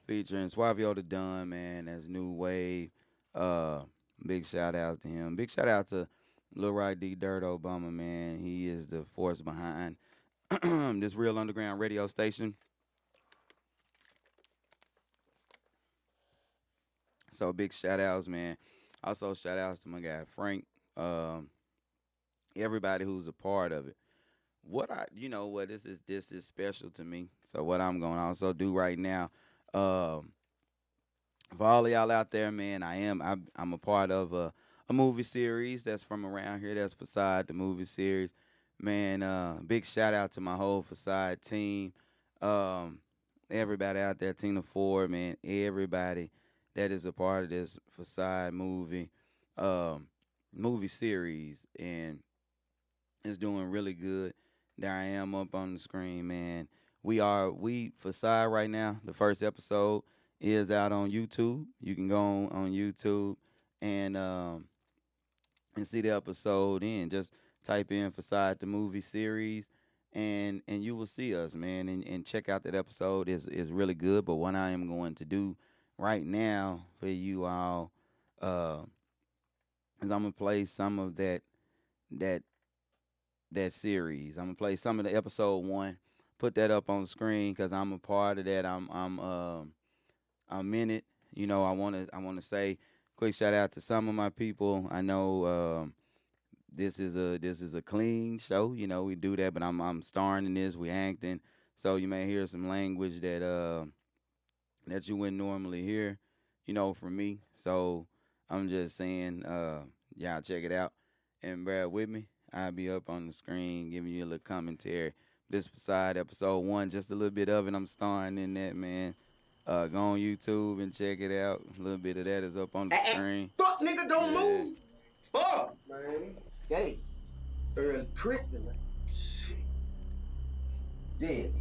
featuring Suavio the Dunn, man. That's New Wave. Uh, Big shout out to him. Big shout out to Lil Rock D Dirt Obama, man. He is the force behind this real underground radio station. So big shout outs, man. Also shout outs to my guy Frank. Um, Everybody who's a part of it. This is special to me. So what I'm gonna also do right now, um, for all of y'all out there, man, I'm a part of a movie series that's from around here. That's Facade, the movie series. Man, big shout out to my whole Facade team. Um, Everybody out there, Tina Ford, man, everybody that is a part of this Facade um, movie series, and it's doing really good. There I am up on the screen, man, we Facade right now. The first episode is out on YouTube. You can go on YouTube and see the episode in. Just type in Facade the movie series and you will see us, man. And check out that episode. Is really good. But what I am going to do right now for you all uh, is I'm gonna play some of that that series. I'm gonna play some of the episode one. Put that up on the screen because I'm a part of that. I'm in it. You know, I wanna say quick shout out to some of my people. I know this is a clean show. You know, we do that, but I'm starring in this. We acting, so you may hear some language that you wouldn't normally hear. You know, from me. So I'm just saying, y'all check it out and bear with me. I'll be up on the screen giving you a little commentary. This beside episode one, just a little bit of it. I'm starring in that, man. Go on YouTube and check it out. A little bit of that is up on the screen. Fuck nigga, don't Yeah. move. Fuck, man. Hey, early Christmas, man. Shit. Dead.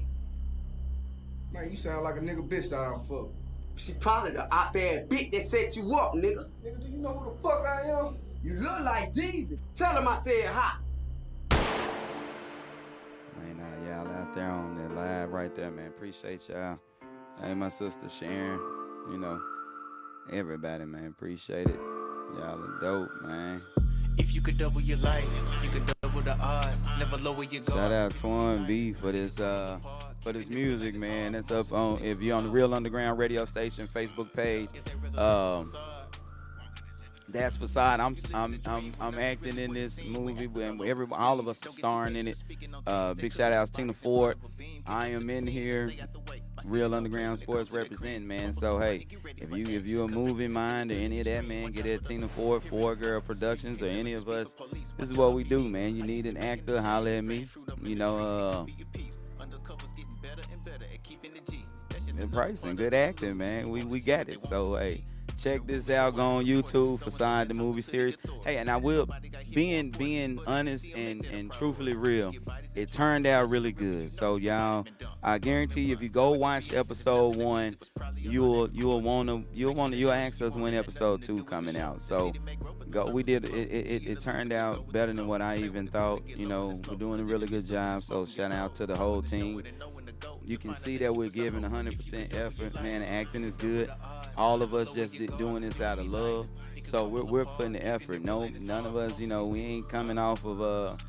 Man, you sound like a nigga bitch that I don't fuck. She probably the op-ass bitch that set you up, nigga. Nigga, do you know who the fuck I am? You look like Jesus. Tell him I said hi. Man, y'all out there on that live right there, man. Appreciate y'all. Hey, my sister Sharon, you know, everybody, man. Appreciate it. Y'all are dope, man. If you could double your life, you could double the odds. Never lower your guard. Shout out Twan B for this music, man. That's up on if you're on the Real Underground radio station Facebook page. That's Facade. I'm acting in this movie and all of us are starring in it. Big shout outs Tina Ford. I am in here. Real Underground Sports representing, man. So hey, if you a movie mind or any of that, man, get at Tina Ford, Four Girl Productions, or any of us. This is what we do, man. You need an actor, holler at me. You know, good pricing, good acting, man. We got it. So hey, check this out. Go on YouTube, Facade the movie series. Hey, and I will being honest and truthfully real. It turned out really good. So y'all, I guarantee you, if you go watch episode one, you'll ask us when episode two coming out. So go. We did it turned out better than what I even thought. You know, we're doing a really good job. So shout out to the whole team. You can see that we're giving 100% effort. Man, the acting is good. All of us just doing this out of love. So we're putting the effort. No, none of us, you know, we ain't coming off of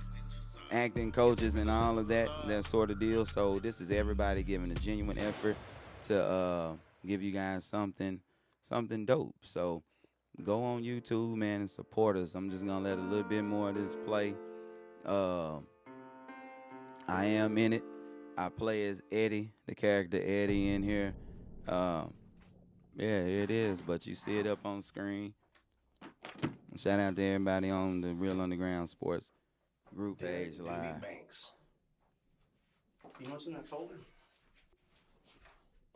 acting coaches and all of that sort of deal. So this is everybody giving a genuine effort to give you guys something dope. So go on YouTube, man, and support us. I'm just gonna let a little bit more of this play. I am in it. I play as Eddie, the character Eddie in here. Yeah, it is, but you see it up on screen. Shout out to everybody on the Real Underground Sports group page live. Banks. You know what's in that folder?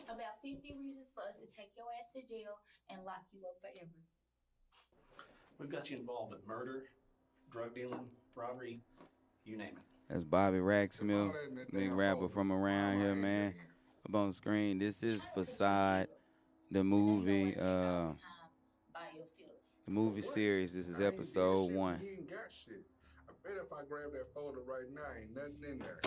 About 50 reasons for us to take your ass to jail and lock you up forever. We've got you involved with murder, drug dealing, robbery, you name it. That's Bobby Racksmith, big rapper from around here, man. Up on the screen, this is Facade, the movie, By yourself. the movie series. This is episode one. You ain't got shit. I bet if I grab that folder right now, ain't nothing in there.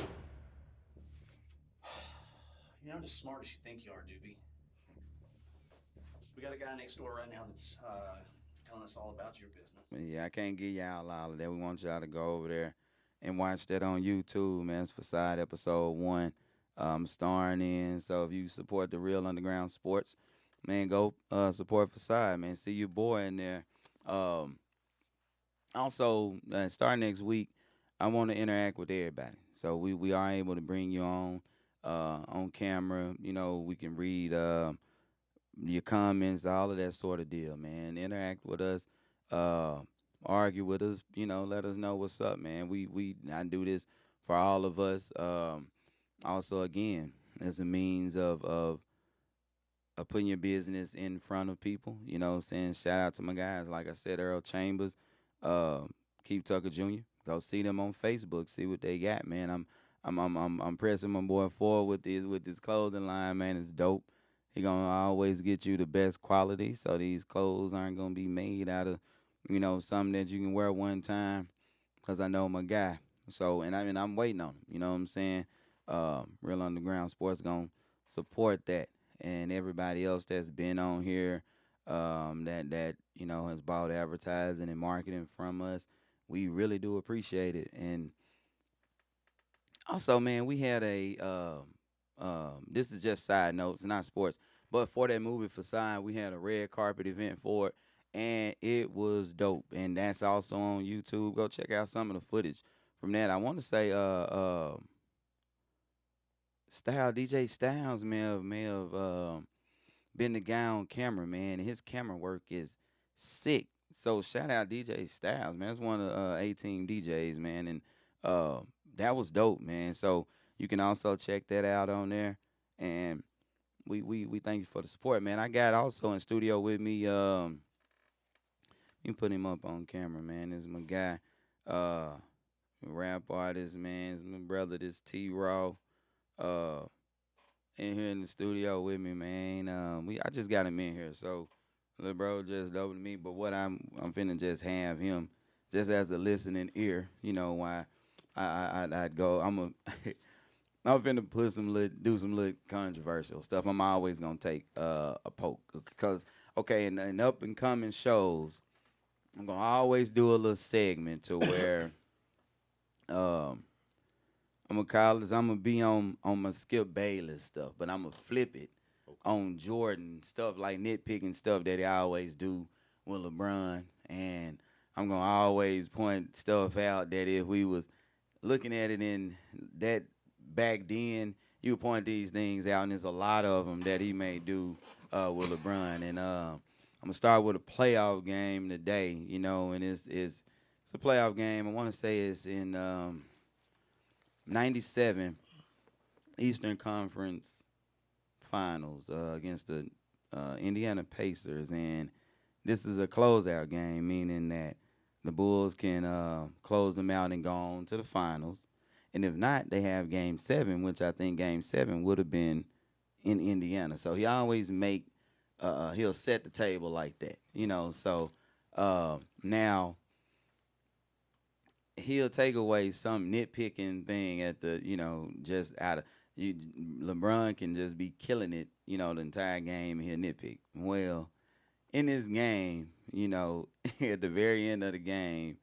You're not as smart as you think you are, Doobie. We got a guy next door right now that's telling us all about your business. But yeah, I can't give y'all all of that. We want y'all to go over there and watch that on YouTube, man. It's Facade episode one. Starring in. So if you support the Real Underground Sports, man, go support Facade, man. See your boy in there. Also, starting next week, I want to interact with everybody. So we are able to bring you on camera. You know, we can read your comments, all of that sort of deal, man. Interact with us, argue with us. You know, let us know what's up, man. I do this for all of us. Also, again, as a means of putting your business in front of people. You know what I'm saying? Shout out to my guys, like I said, Earl Chambers, Keith Tucker Jr. Go see them on Facebook, see what they got, man. I'm pressing my boy forward with his clothing line, man. It's dope. He gonna always get you the best quality, so these clothes aren't gonna be made out of, something that you can wear one time. Cause I know my guy. So I'm waiting on him. You know what I'm saying? Real Underground Sports gonna support that, and everybody else that's been on here, that has bought advertising and marketing from us. We really do appreciate it. And also, man, we had this is just side notes, not sports, but for that movie Facade, we had a red carpet event for it, and it was dope. And that's also on YouTube. Go check out some of the footage from that. I want to say, DJ Styles may have been the guy on camera, man. And his camera work is sick. So shout out DJ Styles, man. That's one of the A-Team DJs, man. And that was dope, man. So you can also check that out on there. And we thank you for the support, man. I got also in studio with me, you can put him up on camera, man. This is my guy, rap artist, man. It's my brother, this T-Raw, in here in the studio with me, man. I just got him in here, so little bro just dope to me. But what I'm finna just have him just as a listening ear, why I'd go. I'm finna do some little controversial stuff. I'm always gonna take a poke because in up and coming shows, I'm gonna always do a little segment to where I'm gonna call this. I'm gonna be on my Skip Bayless stuff, but I'm gonna flip it on Jordan stuff, like nitpicking stuff that he always do with LeBron, and I'm gonna always point stuff out that if we was looking at it in that back then, you would point these things out, and there's a lot of them that he may do with LeBron. And I'm gonna start with a playoff game today, and it's a playoff game. I want to say it's in '97 Eastern Conference Finals against the Indiana Pacers, and this is a closeout game, meaning that the Bulls can close them out and go on to the finals. And if not, they have Game 7, which I think Game 7 would have been in Indiana. So he always he'll set the table like that, So now he'll take away some nitpicking thing at the, just out of LeBron can just be killing it, the entire game, and he'll nitpick. Well, in this game, at the very end of the game,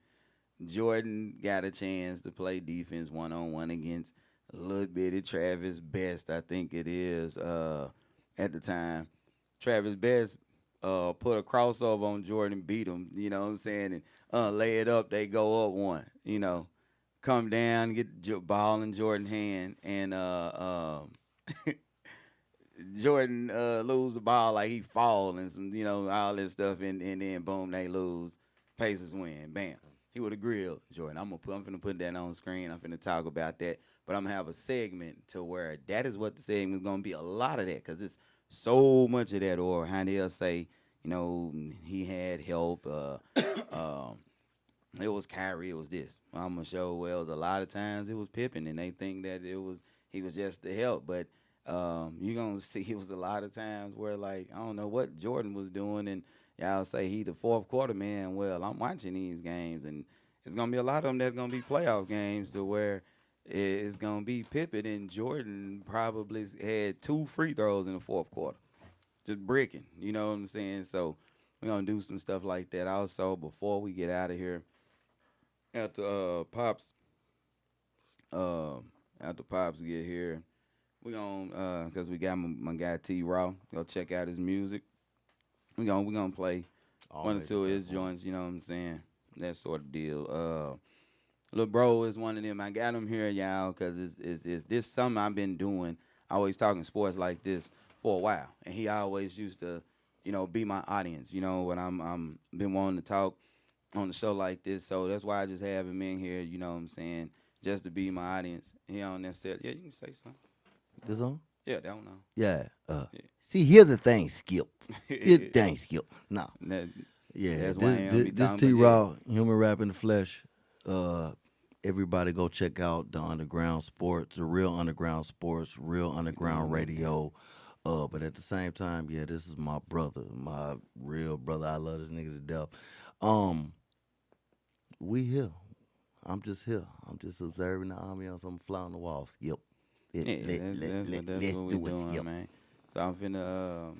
Jordan got a chance to play defense one-on-one against a little bitty Travis Best, I think it is, at the time. Travis Best put a crossover on Jordan, beat him, you know what I'm saying, and lay it up, they go up one, come down, get the ball in Jordan's hand, and Jordan lose the ball like he fall and some, all this stuff, and then boom, they lose. Pacers win. Bam. He would have grilled Jordan. I'm finna put that on screen. I'm finna talk about that. But I'm gonna have a segment to where that is what the segment is gonna be. A lot of that, because it's so much of that. Or how they'll say, he had help. It was Kyrie. It was this. I'm gonna show Wells. A lot of times it was Pippen, and they think that he was just the help. But you're gonna see it was a lot of times where, like, I don't know what Jordan was doing, and y'all say he the fourth quarter man. Well, I'm watching these games, and it's going to be a lot of them that's going to be playoff games to where it's going to be Pippen, and Jordan probably had 2 free throws in the fourth quarter. Just bricking, you know what I'm saying? So we're going to do some stuff like that. Also, before we get out of here, after Pops get here, we're going to, because we got my guy T-Raw, go check out his music. We're gonna play one or two of his joints, you know what I'm saying? That sort of deal. Lil Bro is one of them. I got him here, y'all, because it's this something I've been doing. I always talking sports like this for a while. And he always used to, be my audience, when I'm been wanting to talk on the show like this. So that's why I just have him in here, you know what I'm saying, just to be my audience. He don't necessarily, yeah, you can say something. This on? Yeah, that one on. Yeah. See, here's the thing, Skip. Here's the thing, Skip. No. That, Yeah, that's why I am be this talking T about Raw, human rap in the flesh. everybody go check out the Underground Sports, the Real Underground Sports, Real Underground Radio. But at the same time, yeah, this is my brother, my real brother. I love this nigga to death. We here. I'm just here. I'm just observing the ambiance. I'm fly on the walls. Yep. That's what we doing, Yep. man. So I'm finna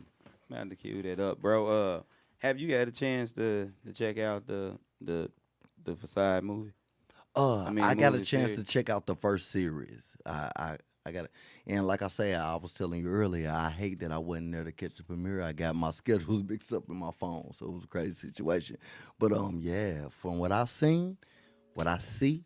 I'm about to cue that up, bro. Have you had a chance to check out the Facade movie? I got a movie chance series. to check out the first series. I got it. And like I say, I was telling you earlier, I hate that I wasn't there to catch the premiere. I got my schedules mixed up in my phone, so it was a crazy situation. But yeah, from what I seen, what I see,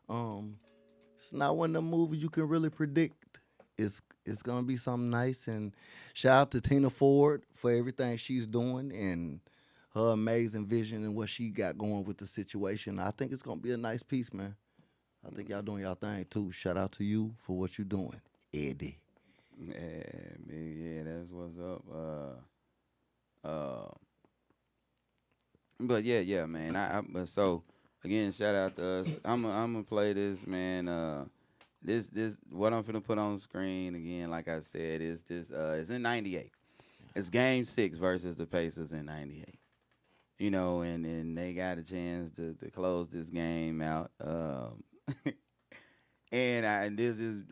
it's not one of them movies you can really predict. It's gonna be something nice. And shout out to Tina Ford for everything she's doing and her amazing vision and what she got going with the situation. I think it's gonna be a nice piece, man. I think y'all doing y'all thing too. Shout out to you for what you doing, Eddie. Yeah, that's what's up. But yeah, man. But so again, shout out to us. I'm gonna play this, man. This what I'm finna put on the screen again. Like I said, is this it's in '98. It's Game 6 versus the Pacers in '98. You know, and they got a chance to close this game out. And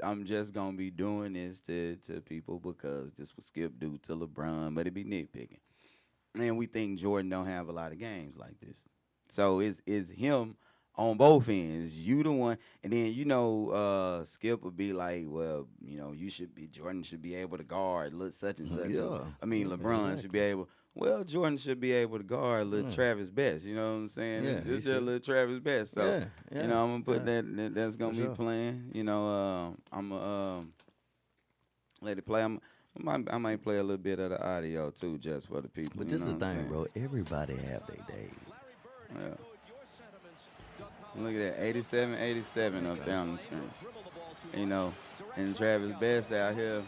I'm just gonna be doing this to people because this was Skip due to LeBron, but it be nitpicking. And we think Jordan don't have a lot of games like this. So it's him on both ends. You the one, and then Skip would be like, well, Jordan should be able to guard such and such. Yeah. I mean, LeBron should be able. Well, Jordan should be able to guard little Travis Best. You know what I'm saying? Yeah, It's just little Travis Best. So, Yeah, I'm going to put that's going to be playing. I'm going to let it play. I might play a little bit of the audio, too, just for the people. But this is the thing, bro. Everybody have their days. Yeah. Look at that, 87 up there on the screen. And Travis Best out here,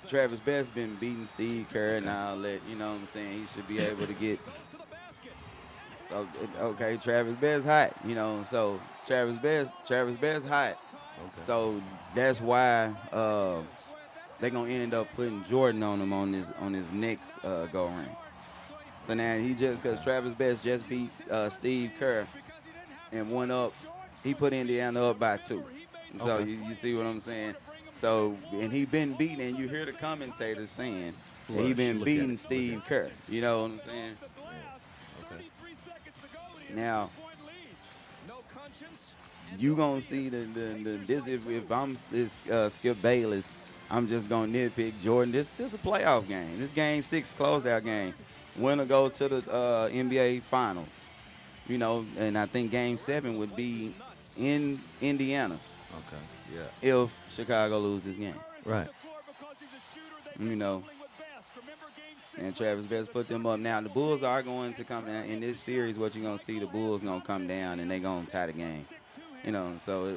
Travis Best been beating Steve Kerr and all that, you know what I'm saying? He should be able to get, so, okay, Travis Best hot, so Travis Best hot. Okay. So that's why they're going to end up putting Jordan on him on his next go-ring. So now because Travis Best just beat Steve Kerr and went up, he put Indiana up by 2. So you see what I'm saying? So, and he been beating, and you hear the commentators saying that he been beating Steve Kerr. You know what I'm saying? Yeah. Okay. Now, you gonna see this if I'm this Skip Bayless, I'm just gonna nitpick Jordan. This a playoff game. This Game 6 closeout game. Winner go to the NBA Finals. And I think Game 7 would be in Indiana. Okay. Yeah. If Chicago lose this game. Right. And Travis Best put them up. Now, the Bulls are going to come down. In this series, what you're going to see, the Bulls going to come down, and they're going to tie the game. So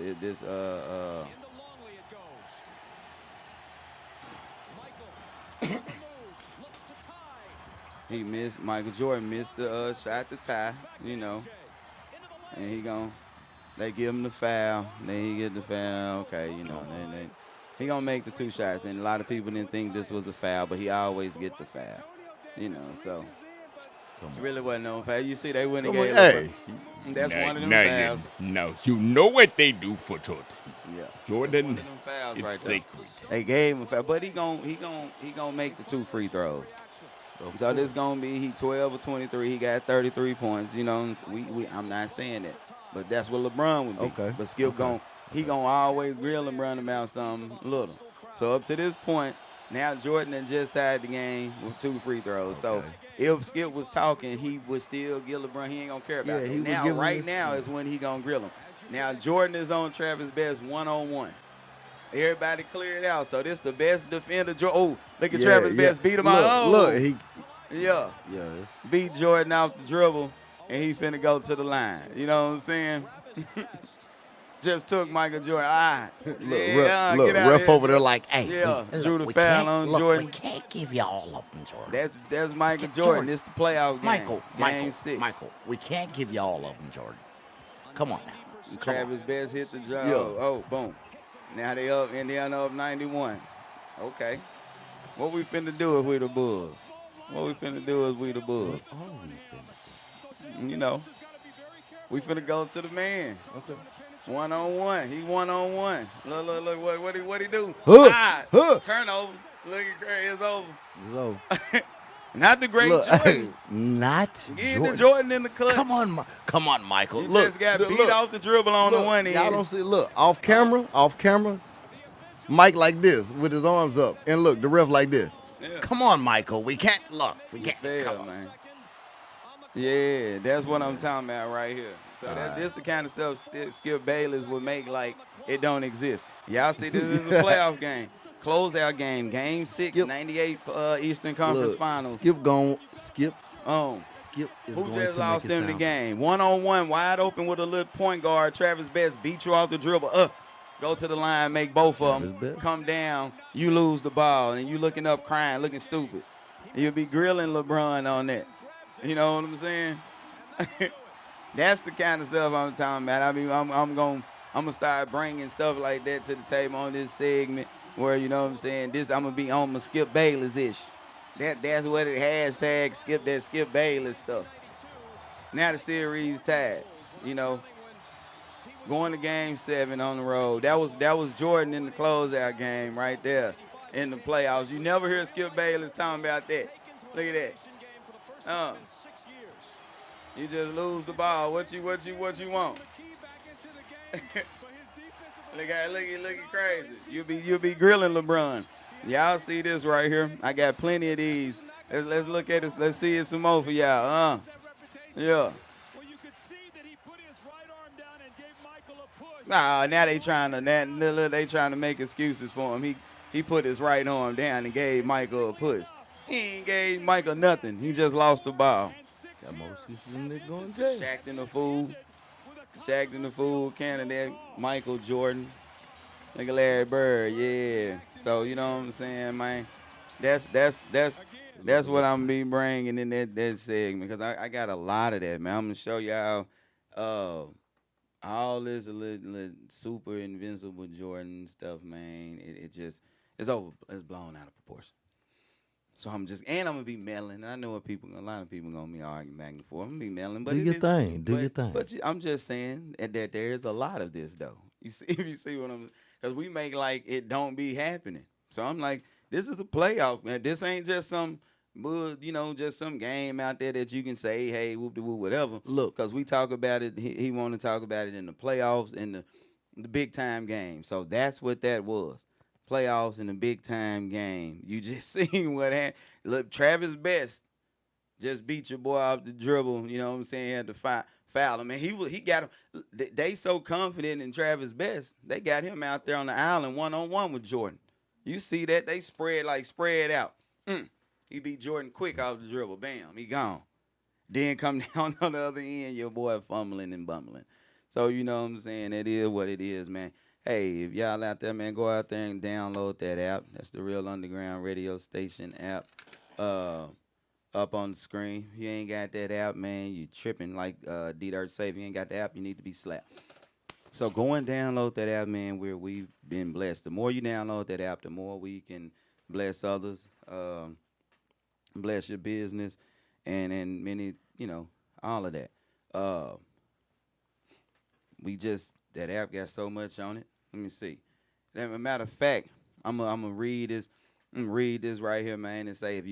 he missed, Michael Jordan missed the shot to tie, and they give him the foul. Then he get the foul. Okay, he gonna make the 2 shots. And a lot of people didn't think this was a foul, but he always get the foul. So it really wasn't no foul. You see, they wouldn't have gave Hey, that's one of them now fouls. you know what they do for Jordan. Yeah, Jordan, one of them fouls it's right there. sacred. They gave him a foul, but he gonna make the 2 free throws. So this gonna be he 12 or 23. He got 33 points. I'm not saying that, but that's what LeBron would be. Okay. But Skip gonna always grill LeBron about something little. So up to this point, now Jordan had just tied the game with 2 free throws. So if Skip was talking, he would still give LeBron. He ain't gonna care about it. Now right now is when he gonna grill him. Now Jordan is on Travis Best 1-on-1. Everybody cleared out. So this the best defender. Oh, look at Travis Best beat him out. Look, he. Yeah. Yeah. Beat Jordan off the dribble, and he finna go to the line. You know what I'm saying? just took Michael Jordan. All right. Look, Yeah, look, get out ref here, over there Jordan. like, hey, Yeah, look, drew the we foul can't- on look, Jordan. We can't give you all of them, Jordan. That's Michael Jordan. Jordan. It's the playoff game. Game 6. Michael, we can't give you all of them, Jordan. Come on now. Come on. Travis Best hit the jump. Yeah. Oh, boom. Now they up, Indiana up 91. Okay. What we finna do if we the Bulls? What we finna do is we the Bulls. Oh, we finna. You know, we finna go to the man. Okay. One-on-one. He one-on-one. Look, what he do? Huh. Huh. Turnover. Look at Curry, it's over. So, Not the great look, Jordan. not Get Jordan. the Jordan in the clutch. Come on, Michael. He look, just got look, beat look. off the dribble on the Look, one y'all end. don't see. Look, off camera, Mike like this with his arms up, and look, the ref like this. Yeah. Come on, Michael. We can't look. We You can't. fail, Come on. man. Yeah, that's what I'm talking about right here. So right. this the kind of stuff Skip Bayless would make like it don't exist. Y'all see, this is a playoff game. Closeout game. Game 6, Skip. 98 Eastern Conference Look, Finals. Skip is Who going just to lost make it them the sound- game? One-on-one, wide open with a little point guard. Travis Best beat you off the dribble. Go to the line, make both of Travis them Best. come down. You lose the ball, and you looking up crying, looking stupid. You'll be grilling LeBron on that. You know what I'm saying? That's the kind of stuff I'm talking about. I mean, I'm gonna start bringing stuff like that to the table on this segment where, you know what I'm saying, I'm gonna be on my Skip Bayless-ish. That's what it hashtag Skip Bayless stuff. Now the series tied, you know. Going to game 7 on the road. That was Jordan in the closeout game right there in the playoffs. You never hear Skip Bayless talking about that. Look at that. You just lose the ball. What you want? look at crazy. You'll be grilling LeBron. Y'all see this right here? I got plenty of these. Let's look at this. Let's see it some more for y'all. Yeah. Nah, now they trying to make excuses for him. He put his right arm down and gave Michael a push. He ain't gave Michael nothing. He just lost the ball. Got more excuses than they going to jail. Shaq in the fool candidate, Michael Jordan. Look at Larry Bird, yeah. So you know what I'm saying, man. That's what I'm be bringing in that segment, because I got a lot of that, man. I'm gonna show y'all all this little super invincible Jordan stuff, man. It's blown out of proportion. So I'm gonna be meddling. I know a lot of people gonna be arguing back and forth. I'm gonna be meddling, but Do your thing. But I'm just saying that there is a lot of this though. You see, if you see what I'm, because we make like it don't be happening. So I'm like, this is a playoff, man. This ain't just some, just some game out there that you can say, hey, whoop de whoop, whatever. Look, because we talk about it. He want to talk about it in the playoffs and the big time game. So that's what that was. Playoffs in the big time game. You just seen what happened. Look, Travis Best just beat your boy off the dribble. You know what I'm saying? He had to foul him. And he got him. They so confident in Travis Best, they got him out there on the island one-on-one with Jordan. You see that? They spread out. He beat Jordan quick off the dribble. Bam, he gone. Then come down on the other end, your boy fumbling and bumbling. So you know what I'm saying? It is what it is, man. Hey, if y'all out there, man, go out there and download that app. That's the Real Underground Radio Station app. Up on the screen. If you ain't got that app, man, you tripping like D-Dirt say. If you ain't got the app, you need to be slapped. So go and download that app, man, where we've been blessed. The more you download that app, the more we can bless others, bless your business, and many, all of that. That app got so much on it. Let me see. As a matter of fact, I'm gonna read this. I'm gonna read this right here, man, and say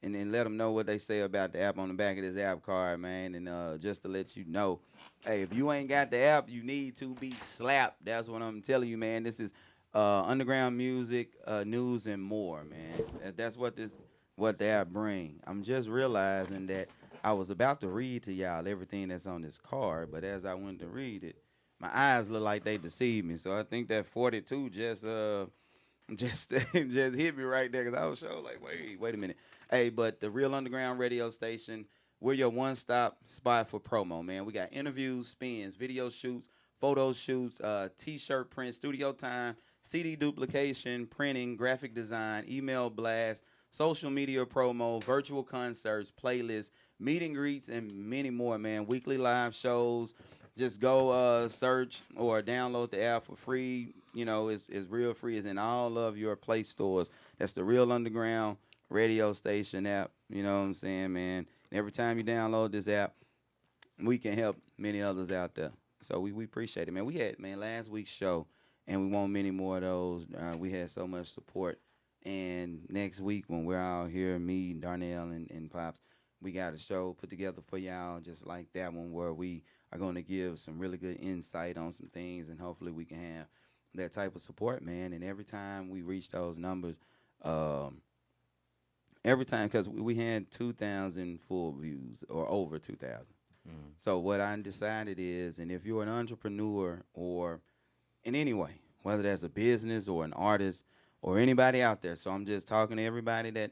and then let them know what they say about the app on the back of this app card, man, and just to let you know, hey, if you ain't got the app, you need to be slapped. That's what I'm telling you, man. This is underground music, news, and more, man. That's what the app bring. I'm just realizing that I was about to read to y'all everything that's on this card, but as I went to read it, my eyes look like they deceived me. So I think that 42 just hit me right there, because I was so like, wait a minute. Hey, but the Real Underground Radio Station, we're your one-stop spot for promo, man. We got interviews, spins, video shoots, photo shoots, T-shirt print, studio time, CD duplication, printing, graphic design, email blast, social media promo, virtual concerts, playlists, meet and greets, and many more, man. Weekly live shows. Just go search or download the app for free. You know, it's real free. It's in all of your Play stores. That's the Real Underground radio station app. You know what I'm saying, man? And every time you download this app, we can help many others out there. So we appreciate it, man. We had, man, last week's show, and we want many more of those. We had so much support. And next week when we're out here, me, Darnell, and Pops, we got a show put together for y'all just like that one where we are going to give some really good insight on some things, and hopefully we can have that type of support, man. And every time we reach those numbers, every time, because we had 2,000 full views or over 2,000. So what I decided is, and if you're an entrepreneur or in any way, whether that's a business or an artist or anybody out there, so I'm just talking to everybody that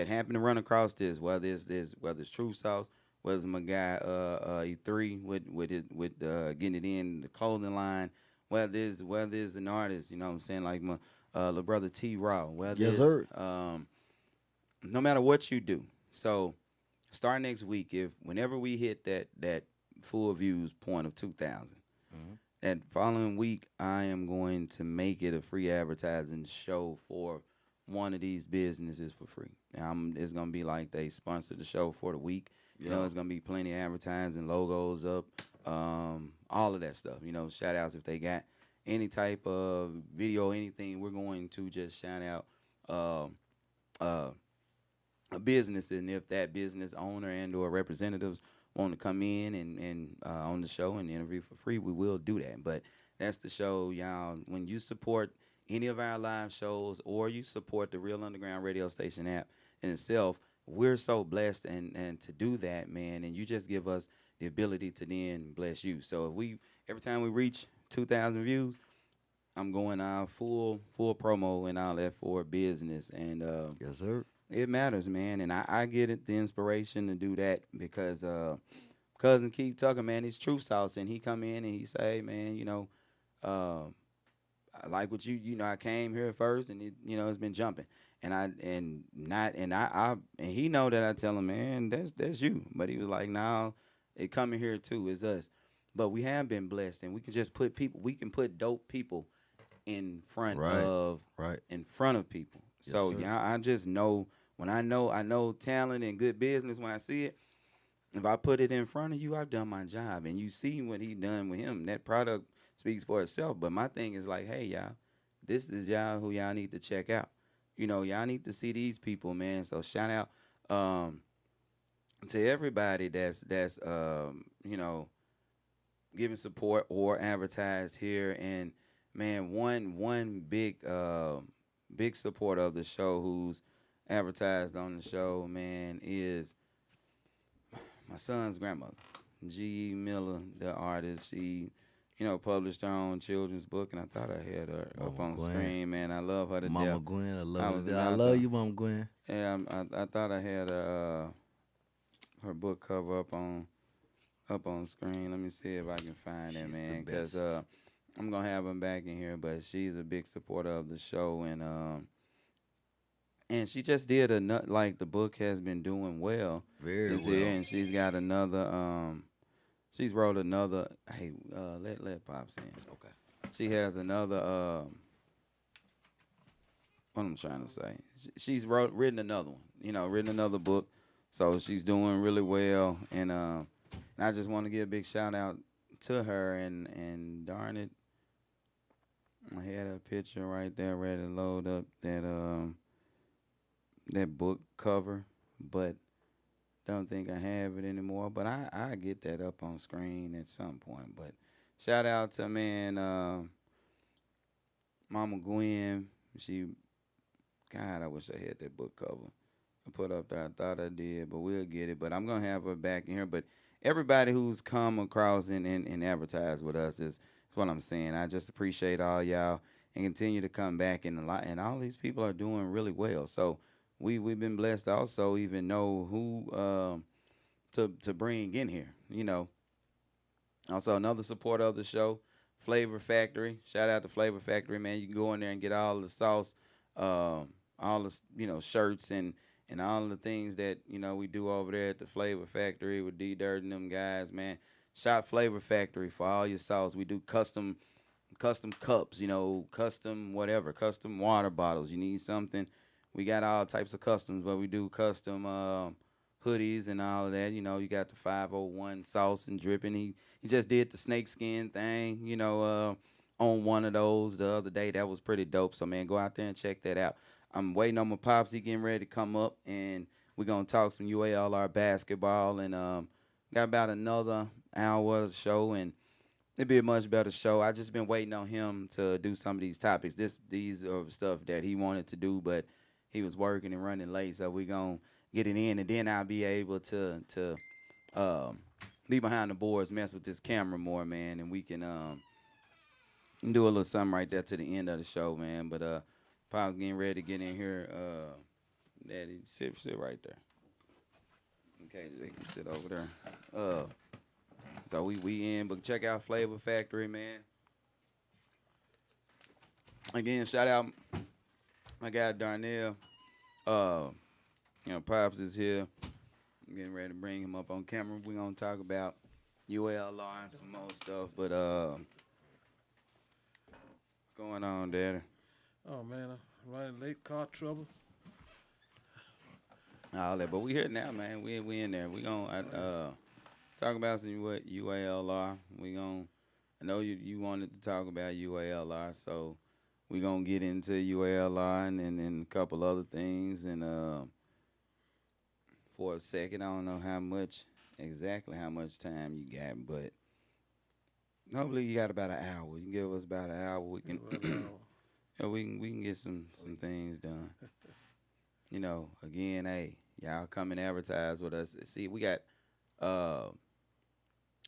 happened to run across this, whether it's True Sauce, whether it's my guy E3 with getting it in the clothing line, whether it's an artist, you know what I'm saying, like my little brother T Raw, whether Yes, it's, sir. no matter what you do. So start next week, whenever we hit that full views point of 2,000, that following week I am going to make it a free advertising show for one of these businesses for free. Now it's gonna be like they sponsor the show for the week. You know, it's gonna be plenty of advertising, logos up, all of that stuff. You know, shout outs if they got any type of video, anything. We're going to just shout out a business, and if that business owner and or representatives want to come in and on the show and interview for free, we will do that. But that's the show, y'all. When you support any of our live shows or you support the Real Underground radio station app in itself, we're so blessed and to do that, man. And you just give us the ability to then bless you. So if every time we reach 2,000 views, I'm going full promo and all that for business. And Yes, sir. it matters, man. And I get it, the inspiration to do that because cousin Keith Tucker, man, he's Truth Sauce, and he come in and he say, man, you know, I like what you know, I came here first, and it's been jumping, and he know that I tell him, man, that's you, but he was like, no, it coming here too, it's us, but we have been blessed, and we can just we can put dope people in front of people. Yes, So sir. yeah, I just know when I know talent and good business when I see it. If I put it in front of you, I've done my job, and you see what he done with him. That product speaks for itself. But my thing is like, hey, y'all, this is y'all who y'all need to check out. You know, y'all need to see these people, man. So shout out to everybody that's giving support or advertised here. And man, one big supporter of the show who's advertised on the show, man, is my son's grandmother, G. Miller, the artist. She, published her own children's book, and I thought I had her up on Gwen. screen, man. I love her to Mama death. Gwen, I love I you. was I about love to- you, Mama Gwen. Yeah, I thought I had her book cover up on screen. Let me see if I can find it, She's man, the because best. I'm gonna have him back in here. But she's a big supporter of the show, and she just did like the book has been doing well. Very It's well. here, and she's got another. She's wrote another. Hey, let Pops in. Okay. She has another. What I'm trying to say, she's written another one. Written another book, so she's doing really well. And I just want to give a big shout out to her. And darn it, I had a picture right there ready to load up that book cover, but don't think I have it anymore. But I get that up on screen at some point. But shout out to Mama Gwen. God, I wish I had that book cover I put up there. I thought I did, but we'll get it. But I'm gonna have her back in here. But everybody who's come across and advertised with us is what I'm saying. I just appreciate all y'all and continue to come back and all these people are doing really well. So we've been blessed to also even know who to bring in here. Also another supporter of the show Flavor Factory. Shout out to Flavor Factory, man. You can go in there and get all the sauce, all the shirts and all the things that we do over there at the Flavor Factory with D Dirt and them guys, man. Shop Flavor Factory for all your sauce. We do custom cups, custom whatever, custom water bottles. You need something, we got all types of customs, but we do custom hoodies and all of that. You got the 501 sauce and dripping. He just did the snakeskin thing, on one of those the other day. That was pretty dope. So man, go out there and check that out. I'm waiting on my pops. He getting ready to come up, and we're gonna talk some UALR basketball, and got about another hour of the show, and it'd be a much better show. I just been waiting on him to do some of these topics. These are stuff that he wanted to do, but he was working and running late, so we gonna get it in, and then I'll be able to be behind the boards, mess with this camera more, man, and we can do a little something right there to the end of the show, man. But Pop's getting ready to get in here. Daddy, sit right there. Okay, they can sit over there. So we in, but check out Flavor Factory, man. Again, shout out my guy Darnell. Pops is here. I'm getting ready to bring him up on camera. We're gonna talk about UALR and some more stuff, but going on, Daddy? Oh man, I'm running late, car trouble. All that, but we here now, man. We in there. We gonna talk about some UALR. I know you wanted to talk about UALR, so we gonna get into UALR and then a couple other things. And for a second, I don't know exactly how much time you got, but hopefully you got about an hour. You can give us about an hour. We can we can get some things done. Again, hey, y'all come and advertise with us. See, we got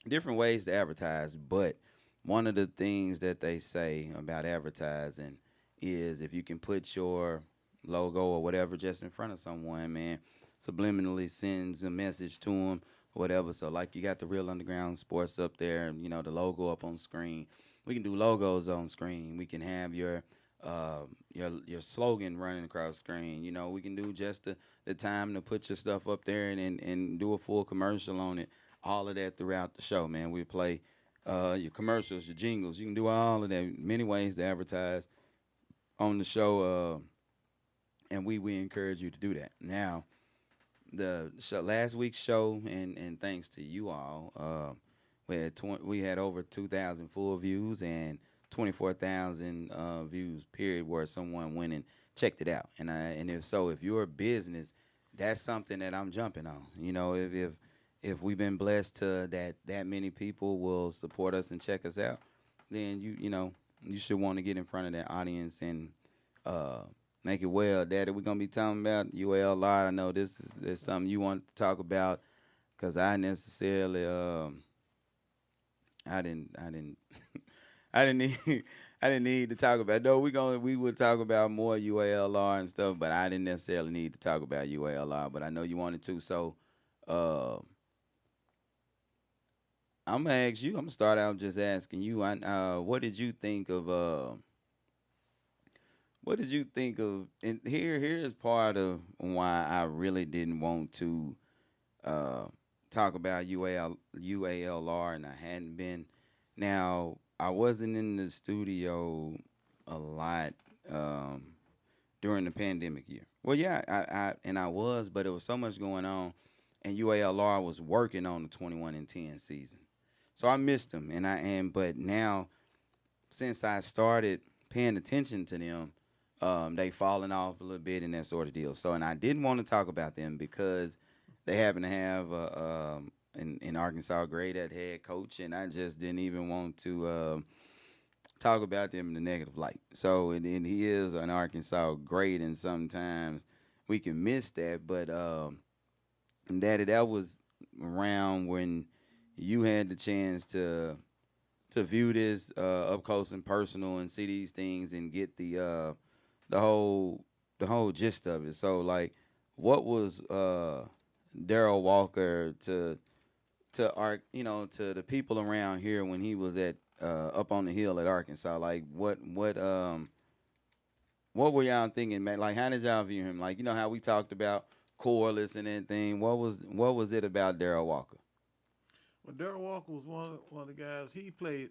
different ways to advertise, but one of the things that they say about advertising is if you can put your logo or whatever just in front of someone, man, subliminally sends a message to them or whatever. So like you got the Real Underground Sports up there, and the logo up on screen. We can do logos on screen. We can have your slogan running across the screen. We can do just the time to put your stuff up there and do a full commercial on it. All of that throughout the show, man. We play your commercials, your jingles. You can do all of that. Many ways to advertise on the show, and we encourage you to do that. Now, the show, last week's show, and thanks to you all, we had over 2,000 full views and 24,000 views, period, where someone went and checked it out. And if so, if you're a business, that's something that I'm jumping on. If we've been blessed to that many people will support us and check us out, then you should want to get in front of that audience and make it well. Daddy, we're gonna be talking about UALR. I know this is something you want to talk about, because I necessarily I didn't need to talk about. No, we would talk about more UALR and stuff, but I didn't necessarily need to talk about UALR. But I know you wanted to, so I'm gonna ask you. I'm gonna start out just asking you. What did you think of? What did you think of? And here's part of why I really didn't want to talk about UALR, and I hadn't been. Now, I wasn't in the studio a lot during the pandemic year. Well, yeah, I was, but there was so much going on, and UALR was working on the 21-10 season, so I missed them. But now, since I started paying attention to them, they fallen off a little bit and that sort of deal. So, and I didn't want to talk about them because they happen to have in Arkansas great at head coach, and I just didn't even want to talk about them in a negative light. So, and he is an Arkansas great, and sometimes we can miss that. But Daddy, that was around when you had the chance to view this up close and personal and see these things and get the whole gist of it. So, like, what was Darryl Walker to to the people around here when he was at up on the hill at Arkansas? Like what were y'all thinking, man? Like how did y'all view him? Like how we talked about Corliss and everything. What was it about Darrell Walker? Well, Darrell Walker was one of the guys. He played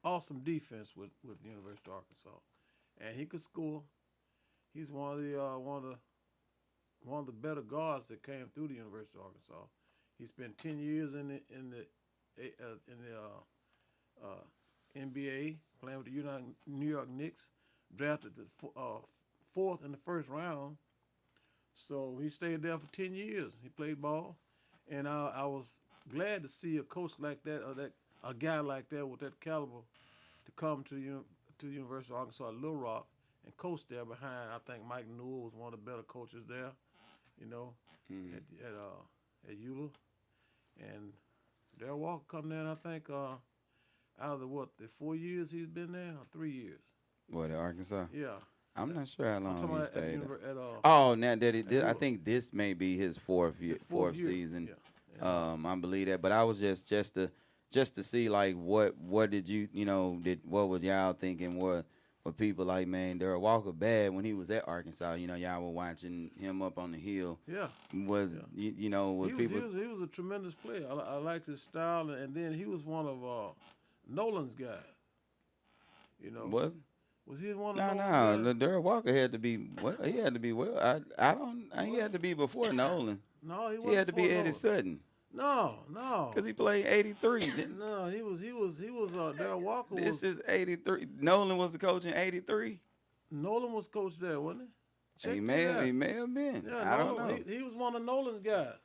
awesome defense with the University of Arkansas, and he could score. He's one of the better guards that came through the University of Arkansas. He spent 10 years in the NBA playing with the New York Knicks. Drafted the fourth in the first round, so he stayed there for 10 years. He played ball, and I was glad to see a coach like that, or a guy like that with that caliber, to come to the University of Arkansas Little Rock and coach there behind. I think Mike Newell was one of the better coaches there, at Eula, and Darrell Walker come there. And I think out of the 4 years he's been there, or 3 years. What, at Arkansas? Yeah. I'm not sure how long he stayed. Now that I think this may be his fourth season. Yeah. I believe that, but I was just to see like what did you what was y'all thinking? What people like, man, Darrell Walker bad when he was at Arkansas? Y'all were watching him up on the hill. Yeah. Was he was a tremendous player. I liked his style, and then he was one of Nolan's guys. Was he one of Nolan's guys? Darrell Walker had to be well. He had to be well. He had to be before Nolan. No, he wasn't. He had to be before Eddie Nolan. Sutton. No. Because he played 83. No, he was Darrell Walker. This is 83. Nolan was the coach in 83. Nolan was coach there, wasn't he? He may have been. Yeah, I don't know. He was one of Nolan's guys.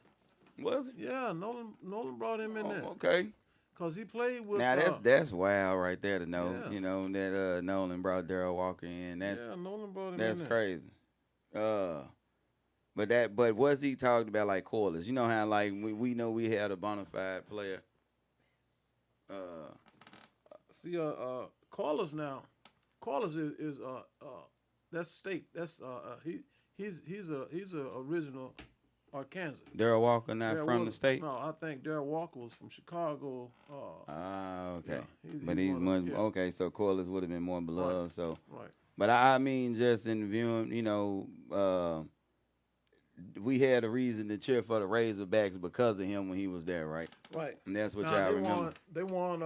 Was he? Yeah, Nolan brought him in there. Okay. Because he played with. Now that's wild right there to know. Yeah. That Nolan brought Darrell Walker in. Nolan brought him in That's there. crazy. But was he talked about like Corliss? You know how like we know we had a bona fide player. See, Corliss now. Corliss is that's state. That's he's a original Arkansas. Darrell Walker not from the state? No, I think Darrell Walker was from Chicago. Okay. Yeah, But he's much okay. So Corliss would have been more beloved. Right. So, Right. but I mean, just in viewing, we had a reason to cheer for the Razorbacks because of him when he was there, right? Right. And that's what Now, y'all remember. They won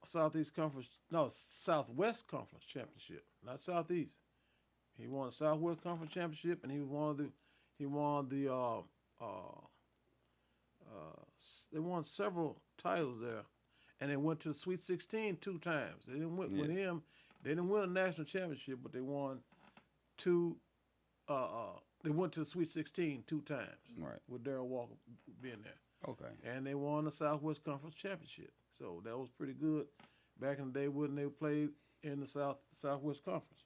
Southwest Conference championship, not Southeast. He won the Southwest Conference championship, and they won several titles there, and they went to the Sweet 16 2 times. They didn't win with him. They didn't win a national championship, but they won two. They went to the Sweet 16 2 times. Right. With Darrell Walker being there. Okay. And they won the Southwest Conference championship. So that was pretty good back in the day when they played in the Southwest Conference.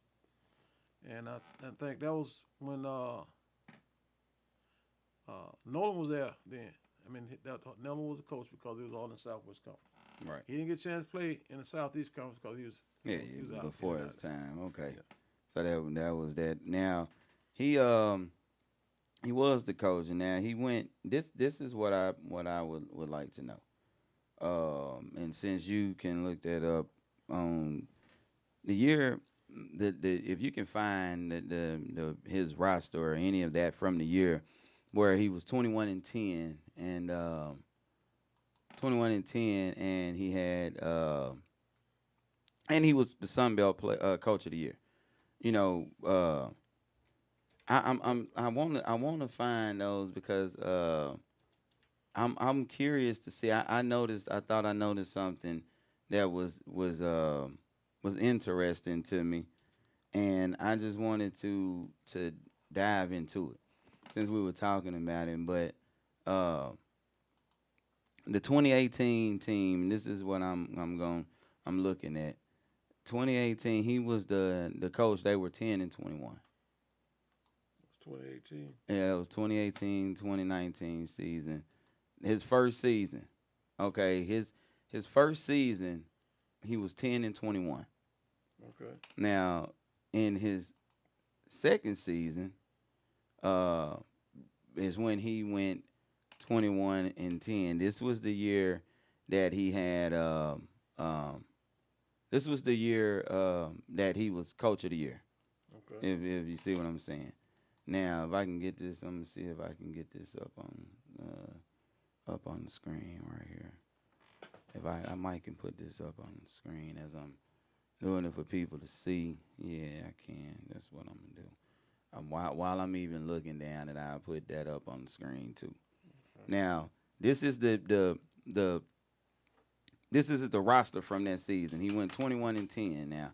And I think that was when Nolan was there then. I mean, Nolan was the coach because he was all in the Southwest Conference. Right. He didn't get a chance to play in the Southeast Conference because he was out before there. his time. Okay. Yeah. So that was that. Now he was the coach, and now he went. This is what I would like to know. And since you can look that up on the year, if you can find his roster or any of that from the year where he was 21-10 and 21-10, and he had and he was the Sun Belt coach of the year. I want to find those because I'm curious to see. I thought I noticed something that was interesting to me, and I just wanted to dive into it since we were talking about it. But the 2018 team, this is what I'm looking at. 2018, he was the coach. They were 10-21. 2018. Yeah, it was 2018-2019 season. His first season. Okay, his first season, he was 10-21. Okay. Now, in his second season, is when he went 21-10. This was the year that he had. This was the year that he was coach of the year. Okay. If you see what I'm saying. Now, if I can get this, I'm gonna see if I can get this up on the screen right here. If I might can put this up on the screen as I'm doing it for people to see. Yeah, I can. That's what I'm gonna do. While I'm even looking down, and I'll put that up on the screen too. Okay. Now, this is the roster from that season. He went 21-10. Now,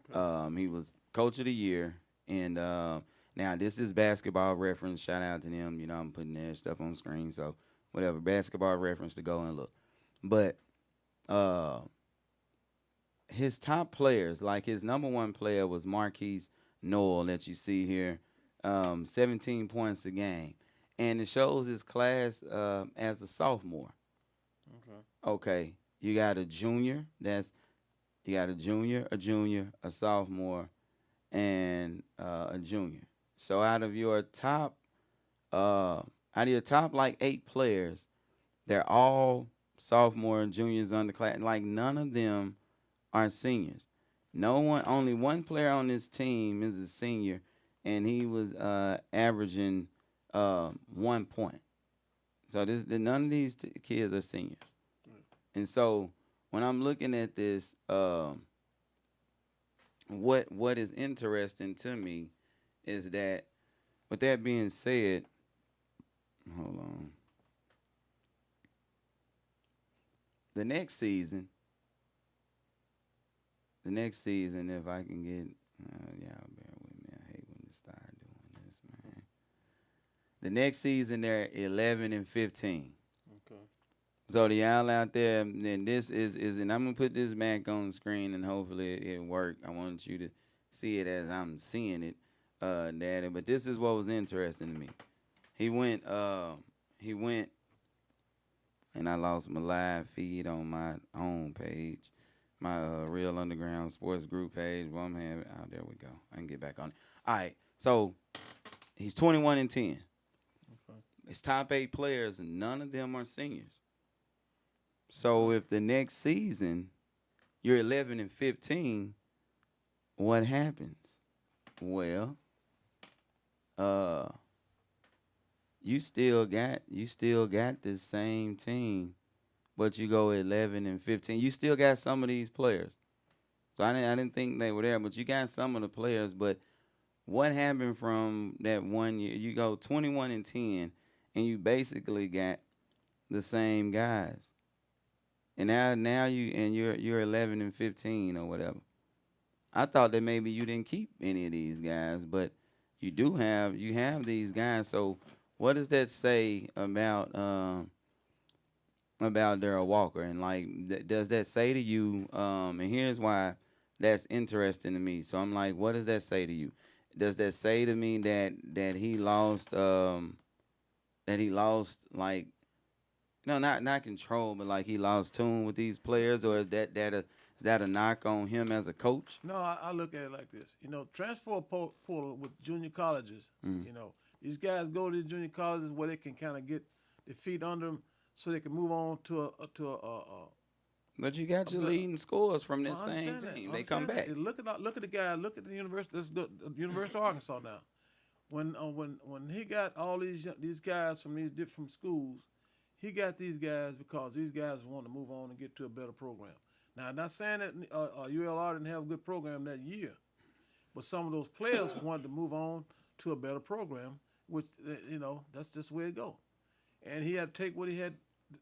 okay. He was coach of the year, and now this is Basketball Reference. Shout out to them. You know, I'm putting their stuff on screen, so whatever. Basketball Reference to go and look. But his top players, like his number one player was Marquise Noel that you see here, 17 points a game, and it shows his class as a sophomore. Okay. You got a junior. You got a junior, a sophomore, and a junior. So out of your top like 8 players, they're all sophomore and juniors underclass. Like none of them are seniors. Only one player on this team is a senior, and he was averaging 1 point. So none of these kids are seniors. And so when I'm looking at this, what is interesting to me is that, with that being said, hold on. The next season, if I can get, y'all bear with me. I hate when they start doing this, man. The next season, they're 11-15. So the y'all out there, and this is, and I'm gonna put this back on the screen, and hopefully it work. I want you to see it as I'm seeing it, Daddy. But this is what was interesting to me. He went, and I lost my live feed on my own page, my Real Underground Sports Group page. Well, I'm having, there we go. I can get back on it. All right, so he's 21-10. Okay. His top 8 players, and none of them are seniors. So if the next season you're 11-15, what happens? Well, you still got the same team, but you go 11-15. You still got some of these players. So I didn't think they were there, but you got some of the players. But what happened from that one year? You go 21-10, and you basically got the same guys. And now you're 11-15 or whatever. I thought that maybe you didn't keep any of these guys, but you have these guys. So what does that say about Darrell Walker? And like, does that say to you? And here's why that's interesting to me. So I'm like, what does that say to you? Does that say to me that he lost like? No, not control, but like he lost tune with these players, or is that a knock on him as a coach? No, I look at it like this. You know, transfer portal with junior colleges. You know, these guys go to the junior colleges where they can kind of get their feet under them, so they can move on to a. But you got your leading scores from this same team. They come back. Look at the guy. Look at the university. Let's go, University of Arkansas now. When he got all these guys from these different schools. He got these guys because these guys want to move on and get to a better program. Now, I'm not saying that ULR didn't have a good program that year, but some of those players wanted to move on to a better program, which, that's just where it goes. And he had to take what he had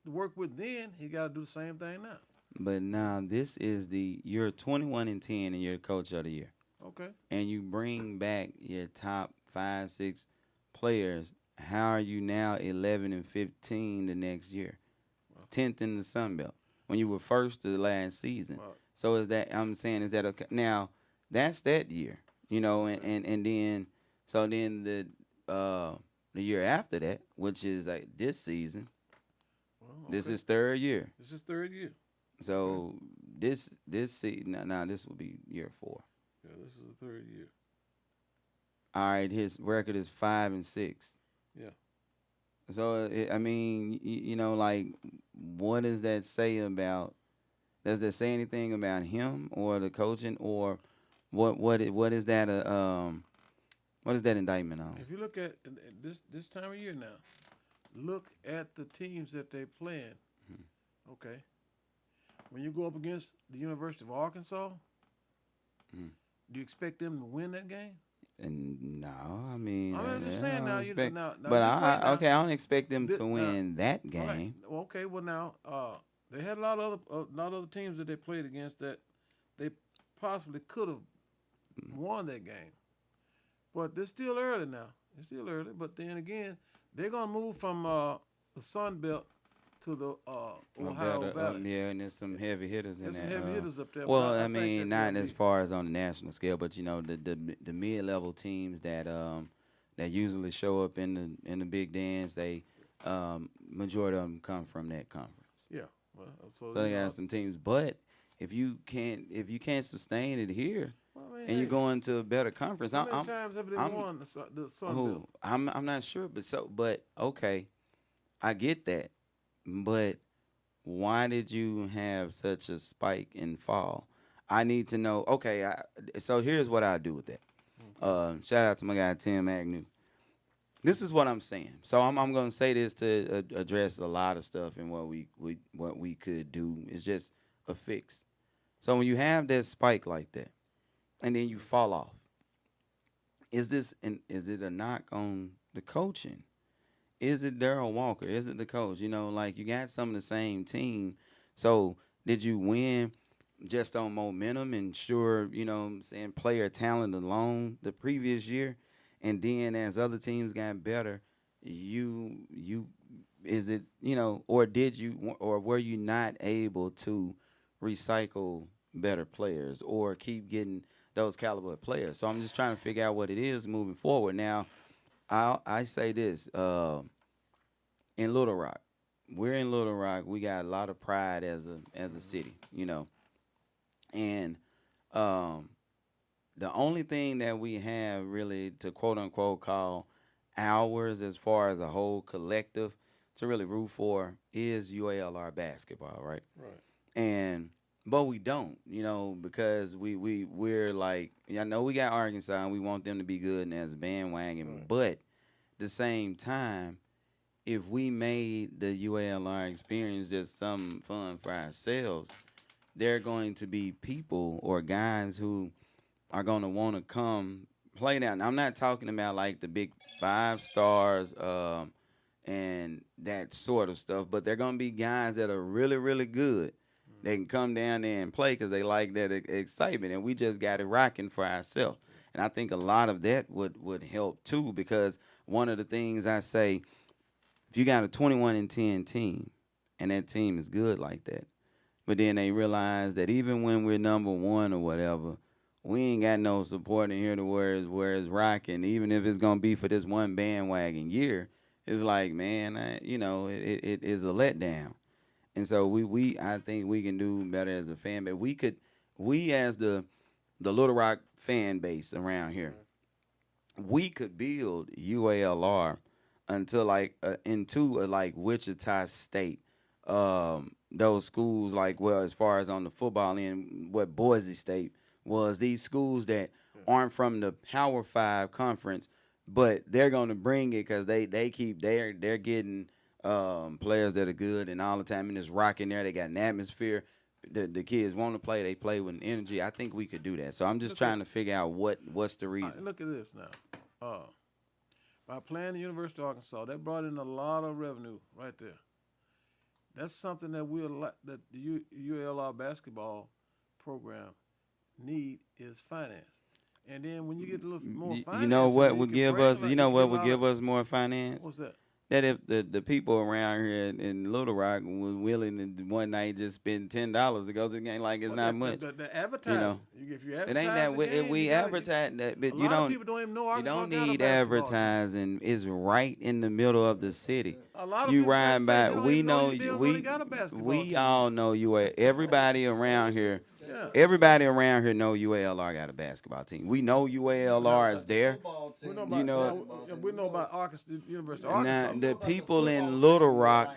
to work with then. He got to do the same thing now. But now this is you're 21-10 and you're coach of the year. Okay. And you bring back your top 5-6 players. How are you now 11-15 the next year? 10th in the Sun Belt when you were first the last season. So is that okay? Now that's that year, and then the year after that, which is like this season, this is third year. This is third year. So this season now this will be year 4. Yeah, this is the third year. All right, his record is 5-6. Yeah. So I mean, you know, like, what does that say about? Does that say anything about him or the coaching, or what is that what is that indictment on? If you look at this time of year now, look at the teams that they playing. Okay. When you go up against the University of Arkansas, do you expect them to win that game? And no, I mean, I'm just I saying don't now, expect, now but just wait now. okay, I don't expect them Thi- to now- win that Right. game. Well, okay. Well, now they had a lot of other teams that they played against that they possibly could have won that game, but it's still early now. It's still early, but then again, they're gonna move from the Sun Belt to the Ohio Valley. Yeah, and there's some heavy hitters in There's that. some heavy hitters up there. Well, but I think mean, that not they'll as be- far as on the national scale, but you know, the mid level teams that that usually show up in the big dance, they majority of them come from that conference. Yeah. Well, so So they you know, got some teams, but if you can't sustain it here, well, I mean, and you hey, go into a better conference, how many times have they won the Sun Belt? I'm not sure, but okay, I get that, but why did you have such a spike in fall? I need to know. Okay, so here's what I do with that. Shout out to my guy Tim Agnew. This is what I'm saying. So I'm going to say this to address a lot of stuff and what we could do. It's just a fix. So when you have that spike like that, and then you fall off, is it a knock on the coaching? Is it Darryl Walker? Is it the coach? You know, like, you got some of the same team. So did you win just on momentum and sure, you know what I'm saying, player talent alone the previous year? And then as other teams got better, is it, you know, or were you not able to recycle better players or keep getting those caliber players? So I'm just trying to figure out what it is moving forward. Now, I say this, in Little Rock, we're in Little Rock. We got a lot of pride as a city, you know, and the only thing that we have really to quote unquote call ours as far as a whole collective to really root for is UALR basketball, right? Right. But we don't, you know, because we're like, I know we got Arkansas and we want them to be good and as a bandwagon, Right. but at the same time, if we made the UALR experience just some fun for ourselves, there are going to be people or guys who are going to want to come play now. And I'm not talking about like the big 5 stars and that sort of stuff, but they're going to be guys that are really, really good. They can come down there and play because they like that excitement, and we just got it rocking for ourselves. And I think a lot of that would help too, because one of the things I say, if you got a 21-10 team, and that team is good like that, but then they realize that even when we're number one or whatever, we ain't got no support in here to where it's rocking. Even if it's gonna be for this one bandwagon year, it's like, man, you know, it is a letdown. And so I think we can do better as a fan base. We as the Little Rock fan base around here, we could build UALR until into like Wichita State, those schools, like, well, as far as on the football end, what Boise State was, these schools that aren't from the Power 5 conference, but they're going to bring it because they're getting players that are good and all the time, and it's rocking there. They got an atmosphere. The kids want to play. They play with energy. I think we could do that. So I'm just trying to figure out what's the reason. Look at this now. By playing the University of Arkansas, that brought in a lot of revenue right there. That's something that that the ULR basketball program need is finance. And then when you get a little more finance, you know what would can give bring, us? like, You know can what give would out give us more finance? What's that? That if the people around here in Little Rock was willing to one night just spend $10 to go to the game, like, it's Well, not much. The advertising. You know, If you it advertise ain't that the we, game, we you gotta advertise that, but a you lot don't. of people don't even know You Arkansas don't got a need basketball team. advertising. It's right in the middle of the city. A lot of You people ride say by. they don't We even know know they don't we really got a basketball we team. all know you. Everybody around here Yeah. Everybody around here know UALR got a basketball team. We know UALR is there. We know about, You know, we know about Arkansas, University of now Arkansas. the people in Little Rock.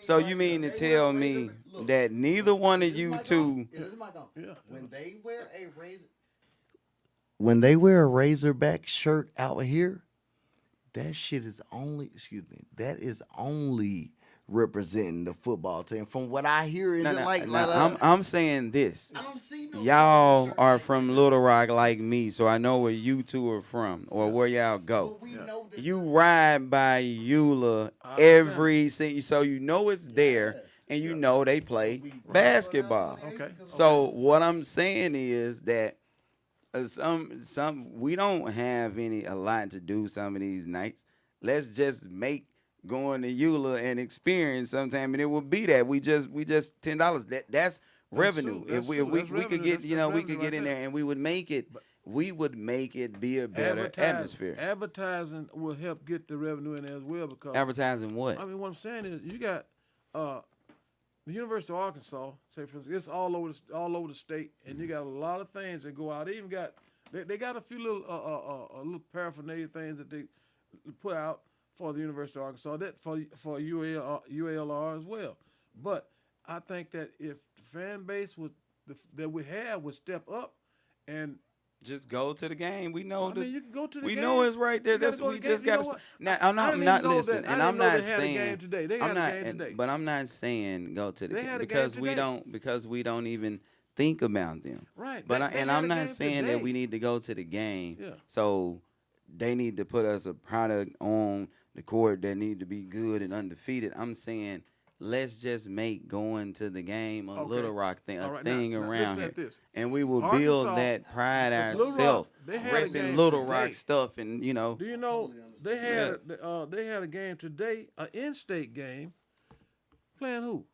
So you mean to tell me that neither one of you two? Yeah. When they wear a Razorback shirt out here, that shit is only, that is only representing the football team. From what I hear, I'm saying this. I don't see no Y'all are from Little Rock like me, so I know where you two are from or where y'all go. You ride by Eula every single, so you know it's there, and you know they play basketball. Okay. So what I'm saying is that we don't have a lot to do some of these nights. Let's just make going to Eula and experience sometime, and it will be that we just $10. That's revenue. True. If we could get we could get in there and we would make it be a better atmosphere. Advertising will help get the revenue in there as well because Advertising what? I mean, what I'm saying is you got the University of Arkansas. Say for instance, it's all over the state, and you got a lot of things that go out. They even got they got a few little paraphernalia things that they put out for the University of Arkansas, that for UALR as well. But I think that if the fan base that we have would step up and just go to the game. We know you can go to the we game. know it's right there. That's we just got to. Now I'm not listening, and I'm not saying but I'm not saying go to the game because we don't even think about them. Right. But I'm not saying that we need to go to the game. Yeah. So they need to put us a product on the court that need to be good and undefeated. I'm saying let's just make going to the game a Little Rock thing, thing around here. And we will build that pride ourselves, repping Little Rock stuff, and you know. Do you know they had a game today, an in-state game, playing who?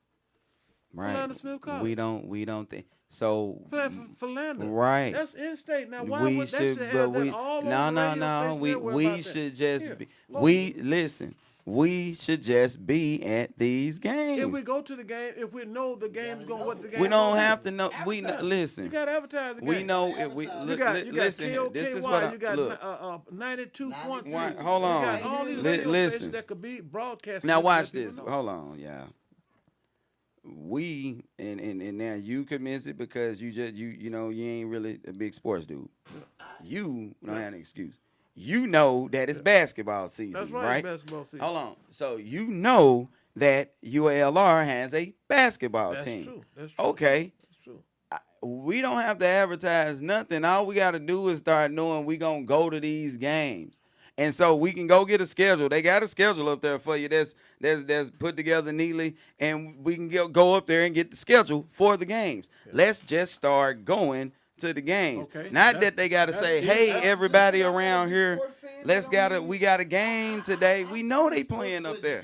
Right. Philander Smith College. We don't think so. Playing for Philander. Right. That's in-state. Now why we would should, that but we all over no. We should just listen. We should just be at these games. If we go to the game, if we know the game's going, what the game. We don't have to know. We listen. You got to advertise the game. We know if we listen. KOKY, This is what you got look. 92 points. Hold on. You got all these Listen. that could be broadcast. Now watch this. Hold on, y'all. We and now you could miss it because you ain't really a big sports dude. You don't have an excuse. You know that it's basketball season, That's right? Basketball season. Hold on. So you know that UALR has a basketball That's team. True. That's true. Okay. That's true. We don't have to advertise nothing. All we got to do is start knowing we going to go to these games. And so we can go get a schedule. They got a schedule up there for you that's put together neatly, and we can go up there and get the schedule for the games. Yeah. Let's just start going to the games. Okay. Not that they got to say, hey, everybody around here, we got a game today. We know they playing up there.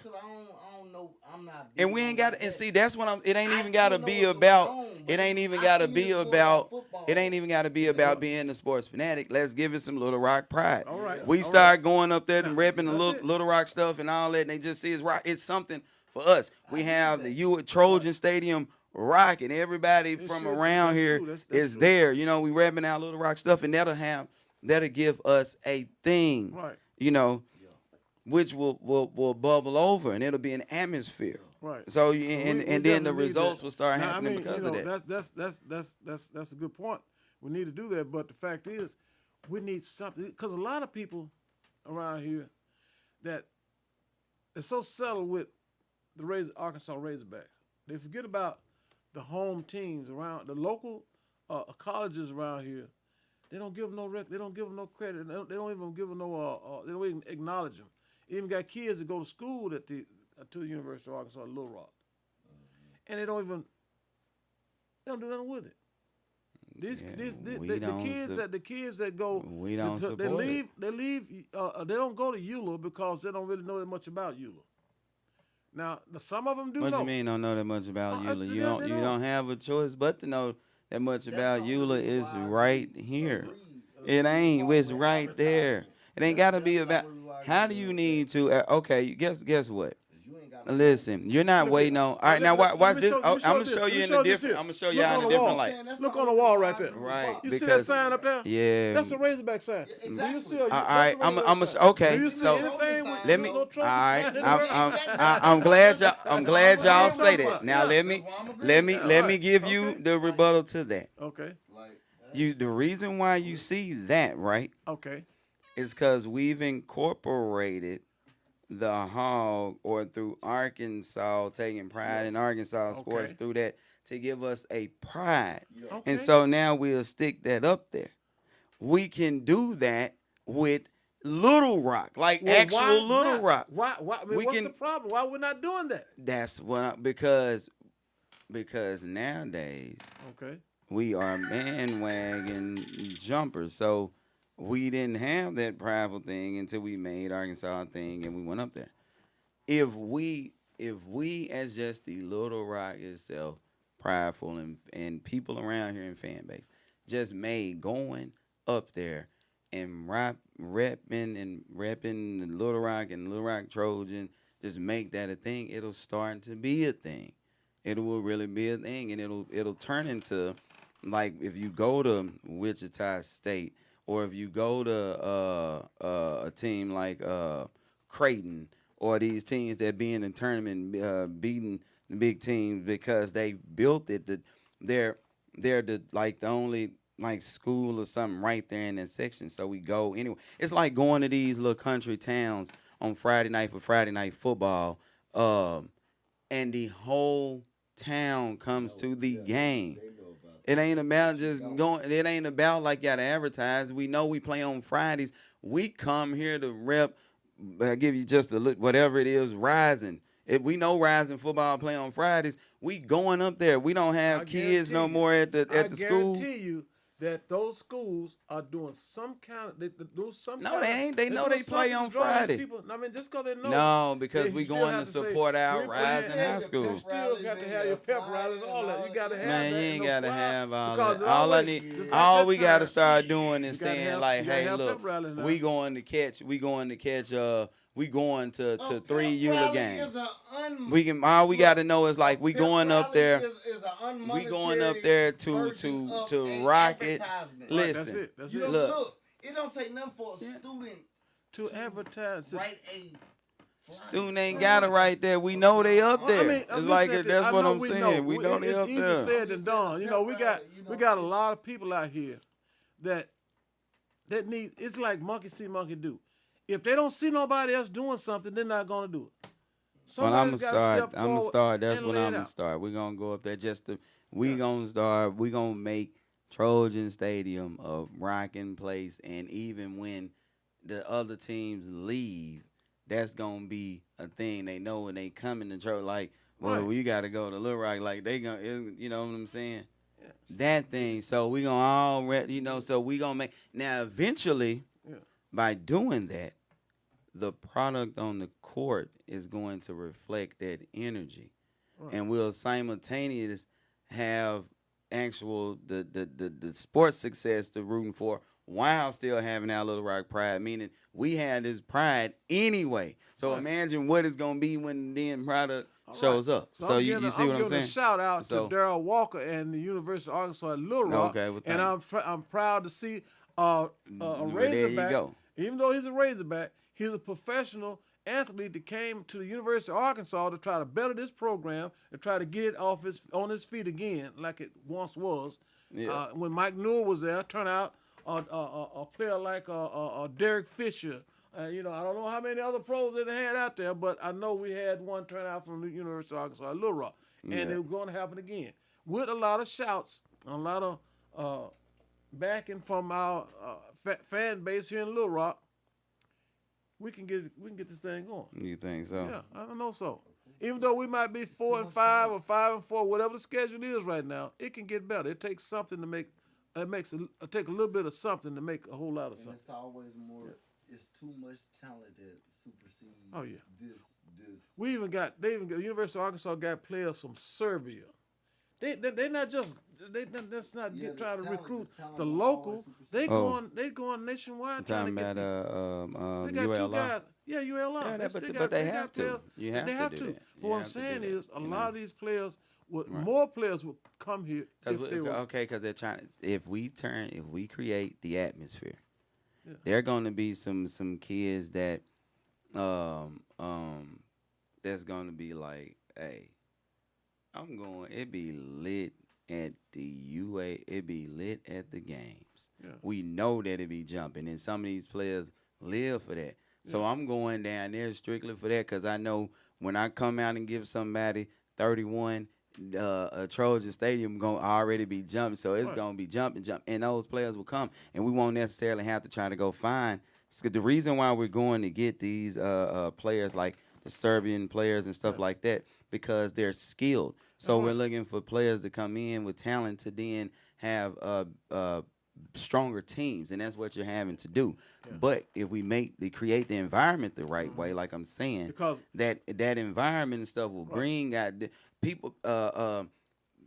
And we ain't got to, and see, that's what it ain't even got to be about. It ain't even got to be about. It ain't even got to be about being a sports fanatic. Let's give it some Little Rock pride. All right. We start going up there and repping the Little Rock stuff and all that, and they just see it's rock. It's something for us. We have the Trojan Stadium rocking. Everybody from around here is there. You know, we repping our Little Rock stuff, and that'll give us a thing. Right. You know, which will bubble over, and it'll be an atmosphere. Right. So and then the results will start happening because of that. That's a good point. We need to do that, but the fact is, we need something because a lot of people around here that are so settled with the Arkansas Razorbacks, they forget about the home teams around the local colleges around here. They don't give them no They don't give them no credit. They don't even give them no. They don't even acknowledge them. Even got kids that go to school to the University of Arkansas, Little Rock, and they don't do nothing with it. The kids that go, we don't support they leave. They don't go to Eula because they don't really know that much about Eula. Now, some of them do. What you mean don't know that much about Eula? You don't have a choice but to know that much about Eula. Is right here. It ain't. It's right there. It ain't got to be about. How do you need to? Okay, guess what? Listen, you're not waiting on. All right, now watch this. I'm gonna show you in a different. I'm gonna show you out in a different light. Look on the wall right there. Right, You see that because sign up there? yeah. That's a Razorback sign. Do you see? All right, okay. Do you see So anything with let me. no All trophy right, sign in I'm glad y'all. I'm glad y'all say that. Now let me give you the rebuttal to that. Okay. The reason why you see that, right, Okay. is because we've incorporated the hog, or through Arkansas, taking pride in Arkansas sports through that to give us a pride. Okay. And so now we'll stick that up there. We can do that with Little Rock, like Well, actual why Little not? Rock. Why? I mean, We what's can- the problem? Why we're not doing that? That's what because nowadays Okay. we are bandwagon jumpers. So we didn't have that prideful thing until we made Arkansas a thing and we went up there. If we as just the Little Rock itself, prideful and people around here in fan base, just made going up there and repping the Little Rock and Little Rock Trojan, just make that a thing, it'll start to be a thing. It will really be a thing, and it'll turn into, like, if you go to Wichita State, or if you go to a team like Creighton, or these teams that be in the tournament beating the big teams because they built it. They're the only like school or something right there in that section. So we go anyway. It's like going to these little country towns on Friday night for Friday night football, and the whole town comes to the game. It ain't about just going. It ain't about like you gotta advertise. We know we play on Fridays. We come here to rep. I give you just whatever it is, Rising. If we know Rising football play on Fridays, we going up there. We don't have kids no more at the school. I guarantee you that those schools are doing some kind of. They do some. No, they ain't. They know they play on Friday. People, I mean, just because they know. No, because they we still going have to say, support our we're Rising playing- high school. You still got to have your pep rallies, all that. You got to have Man, that. you ain't gotta have all because that. it All I always- need, just like all that we time, gotta start doing is you gotta saying have- like, you gotta hey, have look, pep rallies now. we going to catch, we going to 3 Eula games. We can, all we gotta know is like we going up there. We going up there to rock it. Listen, That's You it. don't Look. It don't take nothing for a student To advertise. write a student ain't got it right there. We know they up there. I mean, It's like listen, that's I what know I'm we saying. know. We know they It's up easier there. said than done. You know, we got a lot of people out here that need. It's like monkey see, monkey do. If they don't see nobody else doing something, they're not gonna do it. Well, I'm gonna Somebody's gotta start. step I'm gonna forward start. That's and when lay it I'm gonna out. start. We're gonna go up there just to. We gonna start. We gonna make Trojan Stadium a rocking place, and even when the other teams leave, that's gonna be a thing. They know when they come in the church, like, well, Right. we gotta go to Little Rock. Like they gonna, you know what I'm saying? That thing. So we gonna all, so we gonna make now eventually. By doing that, the product on the court is going to reflect that energy, and we'll simultaneously have actual the sports success to rooting for while still having our Little Rock pride. Meaning we had this pride anyway. So imagine what it's gonna be when the end product shows up. So I'm you giving see what I'm giving saying? a shout out So- to Darryl Walker and the University of Arkansas at Little Rock. Okay, well, and I'm proud to see a Well, Razorback. there you go. Even though he's a Razorback, he's a professional athlete that came to the University of Arkansas to try to better this program and try to get it on his feet again like it once was. Yeah. When Mike Newell was there, turn out a player like Derek Fisher. I don't know how many other pros that they had out there, but I know we had one turn out from the University of Arkansas, Little Rock, and it was going to happen again with a lot of shouts, a lot of backing from our fan base here in Little Rock. We can get this thing going. You think so? Yeah, I don't know so. Even though we might be 4-5 or 5-4, whatever the schedule is right now, it can get better. It takes something to make. It take a little bit of something to make a whole lot of something. It's always more. It's too much talent that supersedes. Oh, yeah. This. The University of Arkansas got players from Serbia, They're not just that's not Yeah, the trying to talent- recruit the talent the will local. always They Oh. going nationwide I'm trying talking to get about people. They got two ULR. guys. Yeah, ULR. Yeah, That's- but they they got have to. players, You but have they to have do to. that. But You what I'm have to do saying that, is, a you lot know. of these players would Right. more players would come here if they were. Okay, because they're trying. If we create the atmosphere, Yeah. there are going to be some kids that that's going to be like, hey, it be lit at the UA, it be lit at the games. Yeah. We know that it be jumping, and some of these players live for that. So I'm going down there strictly for that because I know when I come out and give somebody 31, a Trojan Stadium gonna already be jumping, so it's Right. gonna be jumping, and those players will come, and we won't necessarily have to try to go find. The reason why we're going to get these players like the Serbian players and stuff like that because they're skilled. So we're looking for players to come in with talent to then have stronger teams, and that's what you're having to do. But if we create the environment the right way, like I'm saying, Because- that environment and stuff will bring out people.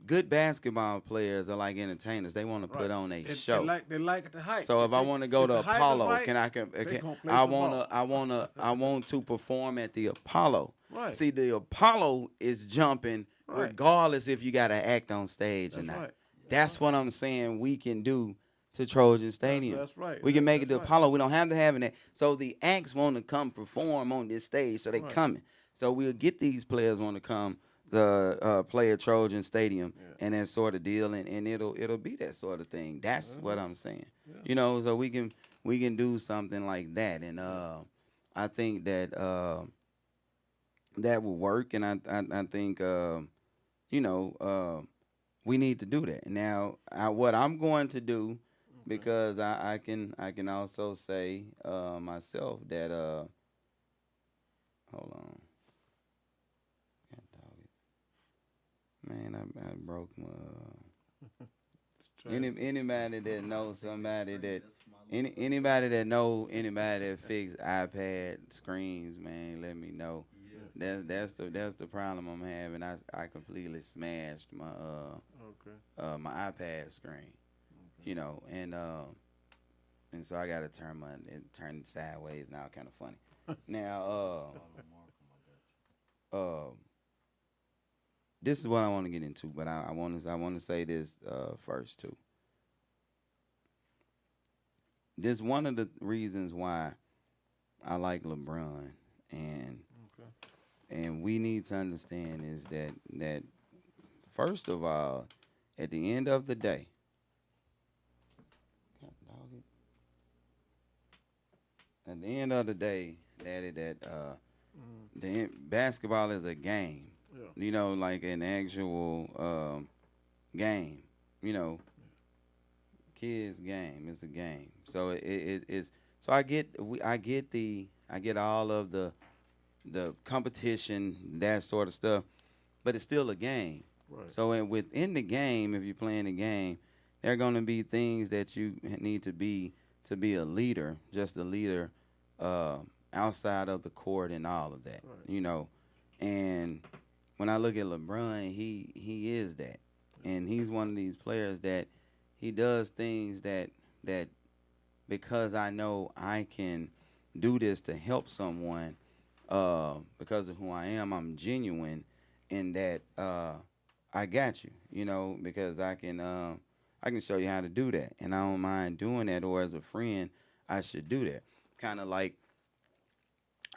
Good basketball players are like entertainers. They want to put on a show. They like the hype. So if I want to go to the hype is Apollo, right, can they gonna play I some want to perform at the Apollo. Right. See, the Apollo is jumping Right. regardless if you got to act on stage or That's not. right. That's what I'm saying we can do to Trojan Stadium. That's right. We can make it to That's right. Apollo. We don't have to have it. So the acts want to come perform on this stage, so they Right. coming. So we'll get these players want to come play at Trojan Stadium and that sort of deal, and it'll be that sort of thing. That's what I'm saying. You know, so we can do something like that, and I think that that will work, and I think we need to do that. Now, what I'm going to do, because I can also say myself that hold on. Man, I broke my. Anybody that knows somebody that anybody that fix iPad screens, man, let me know. That's the problem I'm having. I completely smashed my my iPad screen, you know, and so I gotta turn it sideways now, kind of funny. Now this is what I want to get into, but I want to say this first too. This one of the reasons why I like LeBron, and we need to understand is that first of all, at the end of the day, basketball is a game. You know, like an actual game. You know, kids' game. It's a game. So it's. So I get all of the competition, that sort of stuff, but it's still a game. Right. So within the game, if you're playing the game, there are going to be things that you need to be a leader, just a leader outside of the court and all of that. Right. You know, and when I look at LeBron, he is that, and he's one of these players that he does things that because I know I can do this to help someone because of who I am. I'm genuine in that I got you, you know, because I can show you how to do that, and I don't mind doing that. Or as a friend, I should do that. Kind of like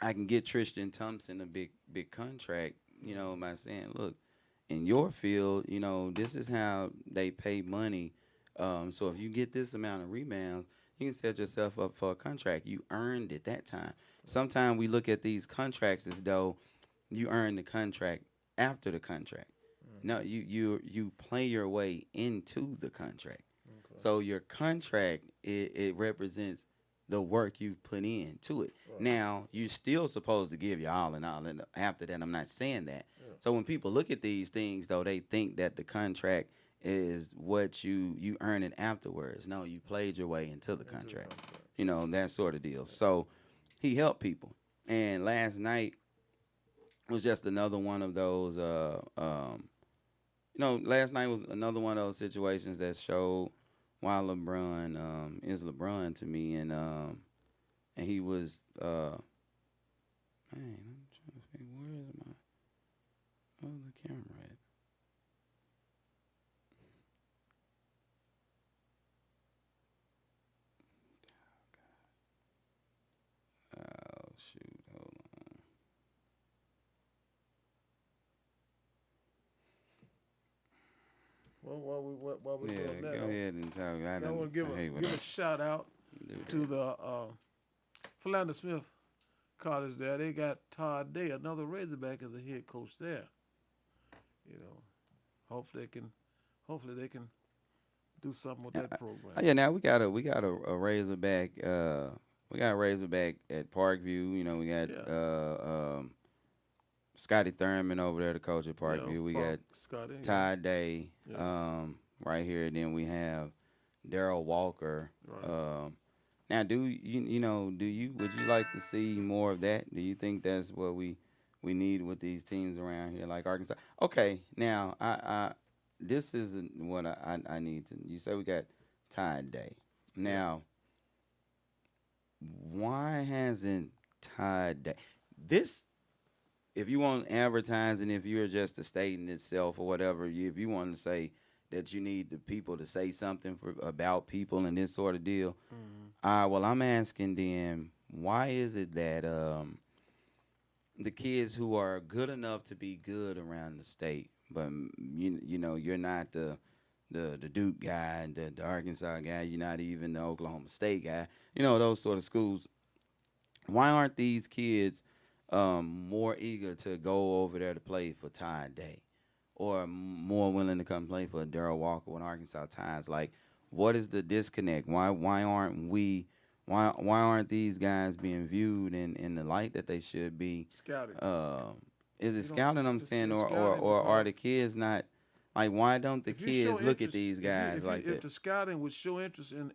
I can get Tristan Thompson a big contract, you know, by saying, look, in your field, you know, this is how they pay money. So if you get this amount of rebounds, you can set yourself up for a contract. You earned it that time. Sometimes we look at these contracts as though you earn the contract after the contract. No, you play your way into the contract. Okay. So your contract, it represents the work you've put into it. Right. Now, you're still supposed to give your all and all. And after that, I'm not saying that. Yeah. So when people look at these things, though, they think that the contract is what you earn it afterwards. No, you played your way into the contract. You know, that sort of deal. So he helped people. And last night was just another one of those, last night was another one of those situations that showed why LeBron is LeBron to me, and he was man. I'm trying to think, where is my other camera at? Oh shoot! Hold on. Well, while we Yeah, doing that, go ahead and talk. I want to give a shout out to the Philander Smith College there. They got Todd Day, another Razorback, as a head coach there. Hopefully they can do something with that program. Yeah, now we got a Razorback. We got a Razorback at Parkview. We got Scotty Thurman over there, the coach at Parkview. We got Scotty, Todd Day right here. Then we have Daryl Walker. Right. Now, would you like to see more of that? Do you think that's what we need with these teams around here, like Arkansas? Okay, now this isn't what I need to. You say we got Todd Day. Now, why hasn't Todd Day this? If you want advertising, if you're just a state in itself or whatever, if you want to say that you need the people to say something about people and this sort of deal, well, I'm asking them, why is it that the kids who are good enough to be good around the state, but you're not the Duke guy, the Arkansas guy, you're not even the Oklahoma State guy, those sort of schools, why aren't these kids more eager to go over there to play for Todd Day, or more willing to come play for Daryl Walker with Arkansas Ties? Like, what is the disconnect? Why aren't these guys being viewed in the light that they should be? Scouted. Is it scouting? I'm saying, or are the kids not? Like, why don't the kids look at these guys like that? If the scouting would show interest in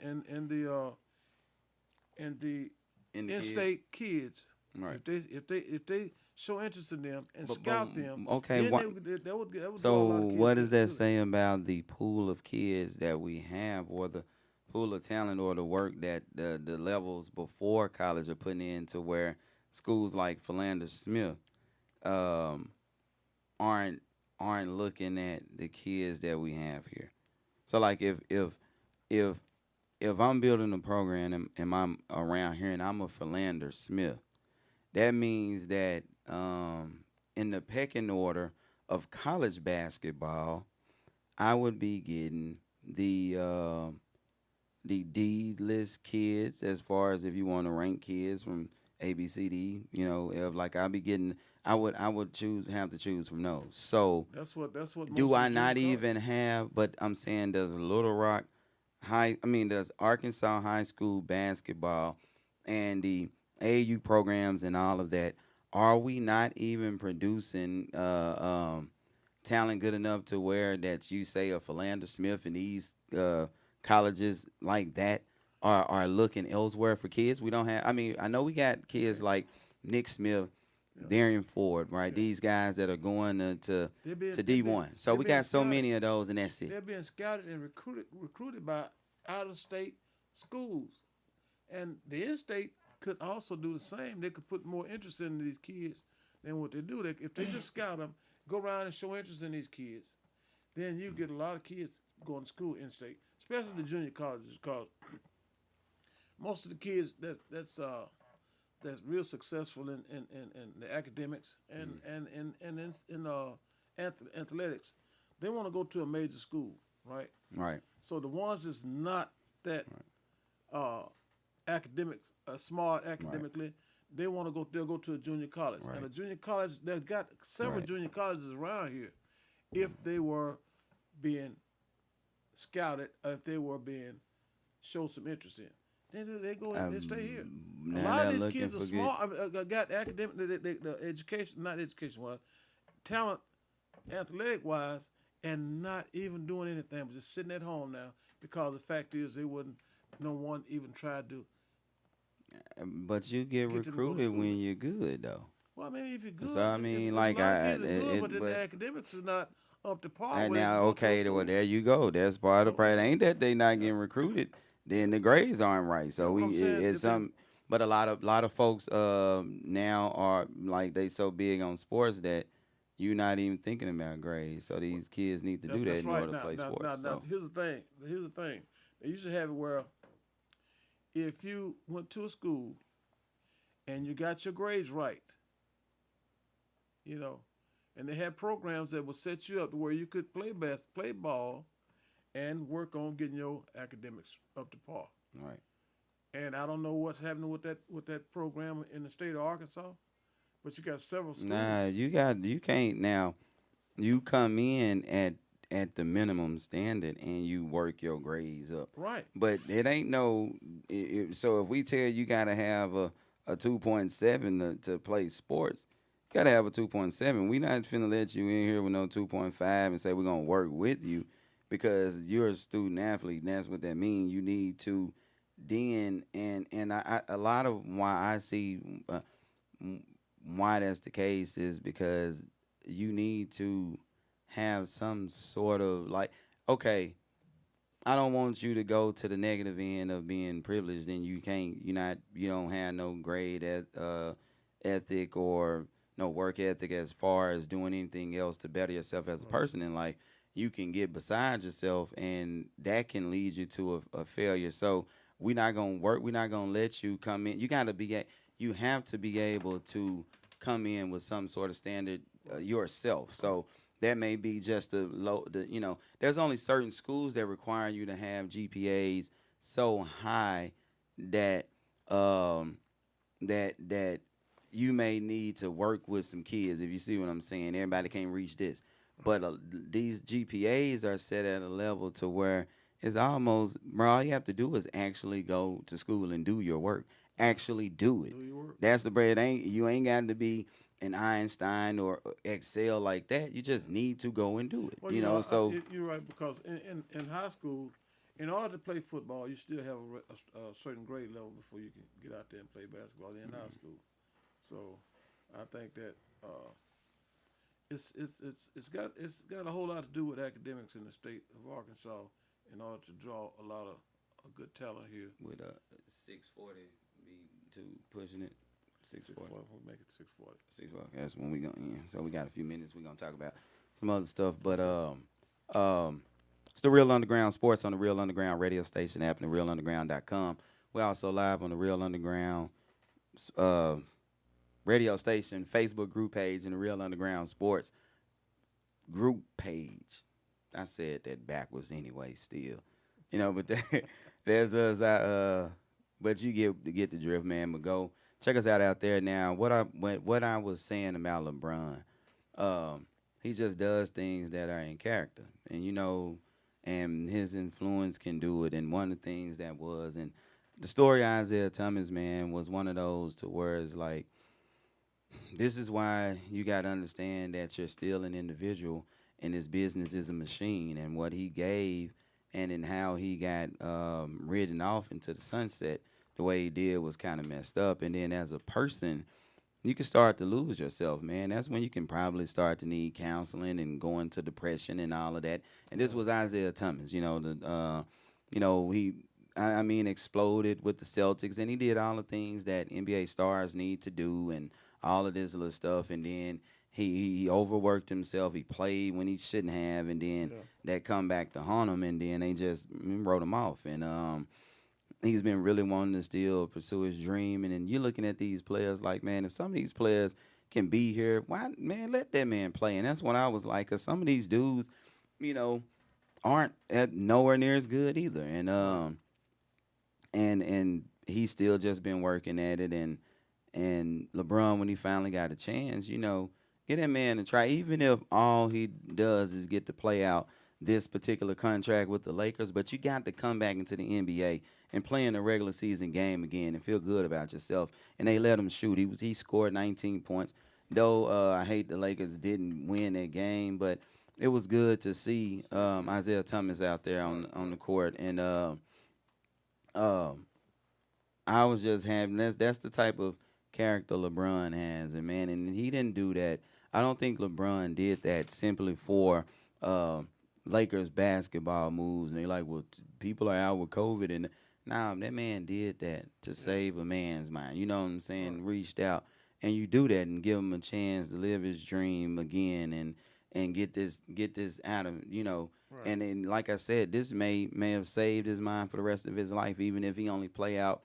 the in-state kids, right? If they show interest in them and scout them, okay. That would so draw a lot of kids what does that to it. say about the pool of kids that we have, or the pool of talent, or the work that the levels before college are putting in, to where schools like Philander Smith aren't looking at the kids that we have here? So, like, if I'm building a program and I'm around here and I'm a Philander Smith, that means that in the pecking order of college basketball, I would be getting the D-list kids, as far as if you want to rank kids from A, B, C, D. I'll be getting. I would have to choose from those. So that's what. Do I not even have? But I'm saying, does Little Rock does Arkansas high school basketball and the AAU programs and all of that, are we not even producing talent good enough to where that you say a Philander Smith and these colleges like that are looking elsewhere for kids? We don't have. I know we got kids like Nick Smith, Darian Ford, right? Yeah. These guys that are going to D1. So we got so many of those, and that's it. They're being scouted and recruited by out-of-state schools, and the in-state could also do the same. They could put more interest in these kids than what they do. If they just scout them, go around and show interest in these kids, then you get a lot of kids going to school in-state, especially the junior colleges, because most of the kids that's real successful in the academics and in athletics, they want to go to a major school, right? Right. So the ones that's not that academic, smart academically, right, they'll go to a junior college. Right. And a junior college, they've got several junior colleges around here. If they were being scouted, or if they were being showed some interest in, then they go and they stay here. A lot of these kids are smart. Got academic, the education, not education-wise, talent, athletic-wise, and not even doing anything, but just sitting at home now, because the fact is no one even tried to. But you get recruited when you're good, though. Well, I mean, if you're good. So, I mean, but the academics is not up to par. And with now, going to a okay, well, school. there you go. That's part of the problem. Ain't that they not getting recruited? Then the grades aren't right. So That's what I'm saying. it's If they- some. But a lot of folks now are like they so big on sports that you're not even thinking about grades. So these kids need to do that That's in right. order to play sports. Now, So. here's the thing. Here's the thing. They used to have it where if you went to a school and you got your grades right, and they had programs that would set you up to where you could play ball, and work on getting your academics up to par. Right. And I don't know what's happening with that program in the state of Arkansas, but you got several schools. Nah, you can't now. You come in at the minimum standard and you work your grades up. Right. But it ain't no. So if we tell you gotta have a 2.7 to play sports, you gotta have a 2.7. We not finna let you in here with no 2.5 and say we're gonna work with you because you're a student athlete. And that's what that means. You need to then and I a lot of why I see why that's the case is because you need to have some sort of like, okay, I don't want you to go to the negative end of being privileged. Then you don't have no grade ethic or no work ethic as far as doing anything else to better yourself as a person in life. You can get beside yourself, and that can lead you to a failure. So we're not gonna work. We're not gonna let you come in. You have to be able to come in with some sort of standard yourself. So that may be just there's only certain schools that require you to have GPAs so high that that you may need to work with some kids, if you see what I'm saying. Everybody can't reach this. But these GPAs are set at a level to where it's almost, bro, all you have to do is actually go to school and do your work. Actually do it. That's the bread. You ain't got to be an Einstein or excel like that. You just need to go and do it. Well, you're right, because in high school, in order to play football, you still have a certain grade level before you can get out there and play basketball in high school. So I think that it's got a whole lot to do with academics in the state of Arkansas in order to draw a lot of good talent here. With 640 be too pushing it. 640. We'll make it 640. 640. That's when we go in. So we got a few minutes. We're gonna talk about some other stuff, but it's the Real Underground Sports on the Real Underground radio station app and realunderground.com. We're also live on the Real Underground radio station Facebook group page and the Real Underground Sports group page. I said that backwards anyway, still, but there's us. But you get the drift, man. But go check us out there now. What I was saying about LeBron, he just does things that are in character, and his influence can do it. And one of the things that was, and the story Isaiah Thomas, man, was one of those to where it's like, this is why you got to understand that you're still an individual and this business is a machine. And what he gave and in how he got ridden off into the sunset, the way he did was kind of messed up. And then as a person, you can start to lose yourself, man. That's when you can probably start to need counseling and go into depression and all of that. And this was Isaiah Thomas, he exploded with the Celtics, and he did all the things that NBA stars need to do and all of this little stuff. And then he overworked himself. He played when he shouldn't have, and then that come back to haunt him, and then they just wrote him off. And he's been really wanting to still pursue his dream. And then you're looking at these players like, man, if some of these players can be here, why, man, let that man play. And that's what I was like, because some of these dudes, aren't nowhere near as good either. And he's still just been working at it. And LeBron, when he finally got a chance, get that man to try, even if all he does is get to play out this particular contract with the Lakers, but you got to come back into the NBA and play in a regular season game again and feel good about yourself. And they let him shoot. He scored 19 points. Though I hate the Lakers didn't win that game, but it was good to see Isaiah Thomas out there on the court. And I was just having, that's the type of character LeBron has, and man, and he didn't do that. I don't think LeBron did that simply for Lakers basketball moves, and they like, well, people are out with COVID, and nah, that man did that to save a man's mind. You know what I'm saying? Reached out, and you do that and give him a chance to live his dream again, and get this out of And then, like I said, this may have saved his mind for the rest of his life, even if he only play out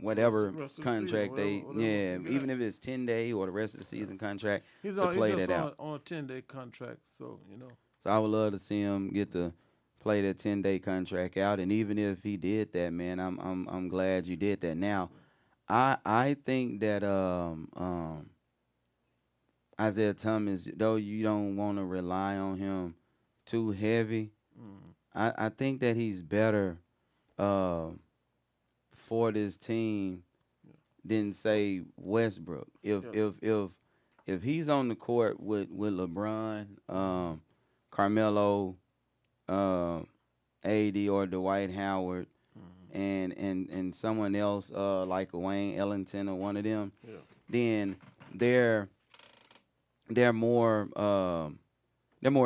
whatever rest of the contract season, whatever even if it's 10-day or the rest of the season contract He's to play just that out. on a 10-day contract, so So I would love to see him get to play that 10-day contract out, and even if he did that, man, I'm glad you did that. Now, I think that Isaiah Thomas, though you don't want to rely on him too heavy, I think that he's better for this team than say Westbrook. If he's on the court with LeBron, Carmelo, AD or Dwight Howard, and someone else like Wayne Ellington or one of them, then they're more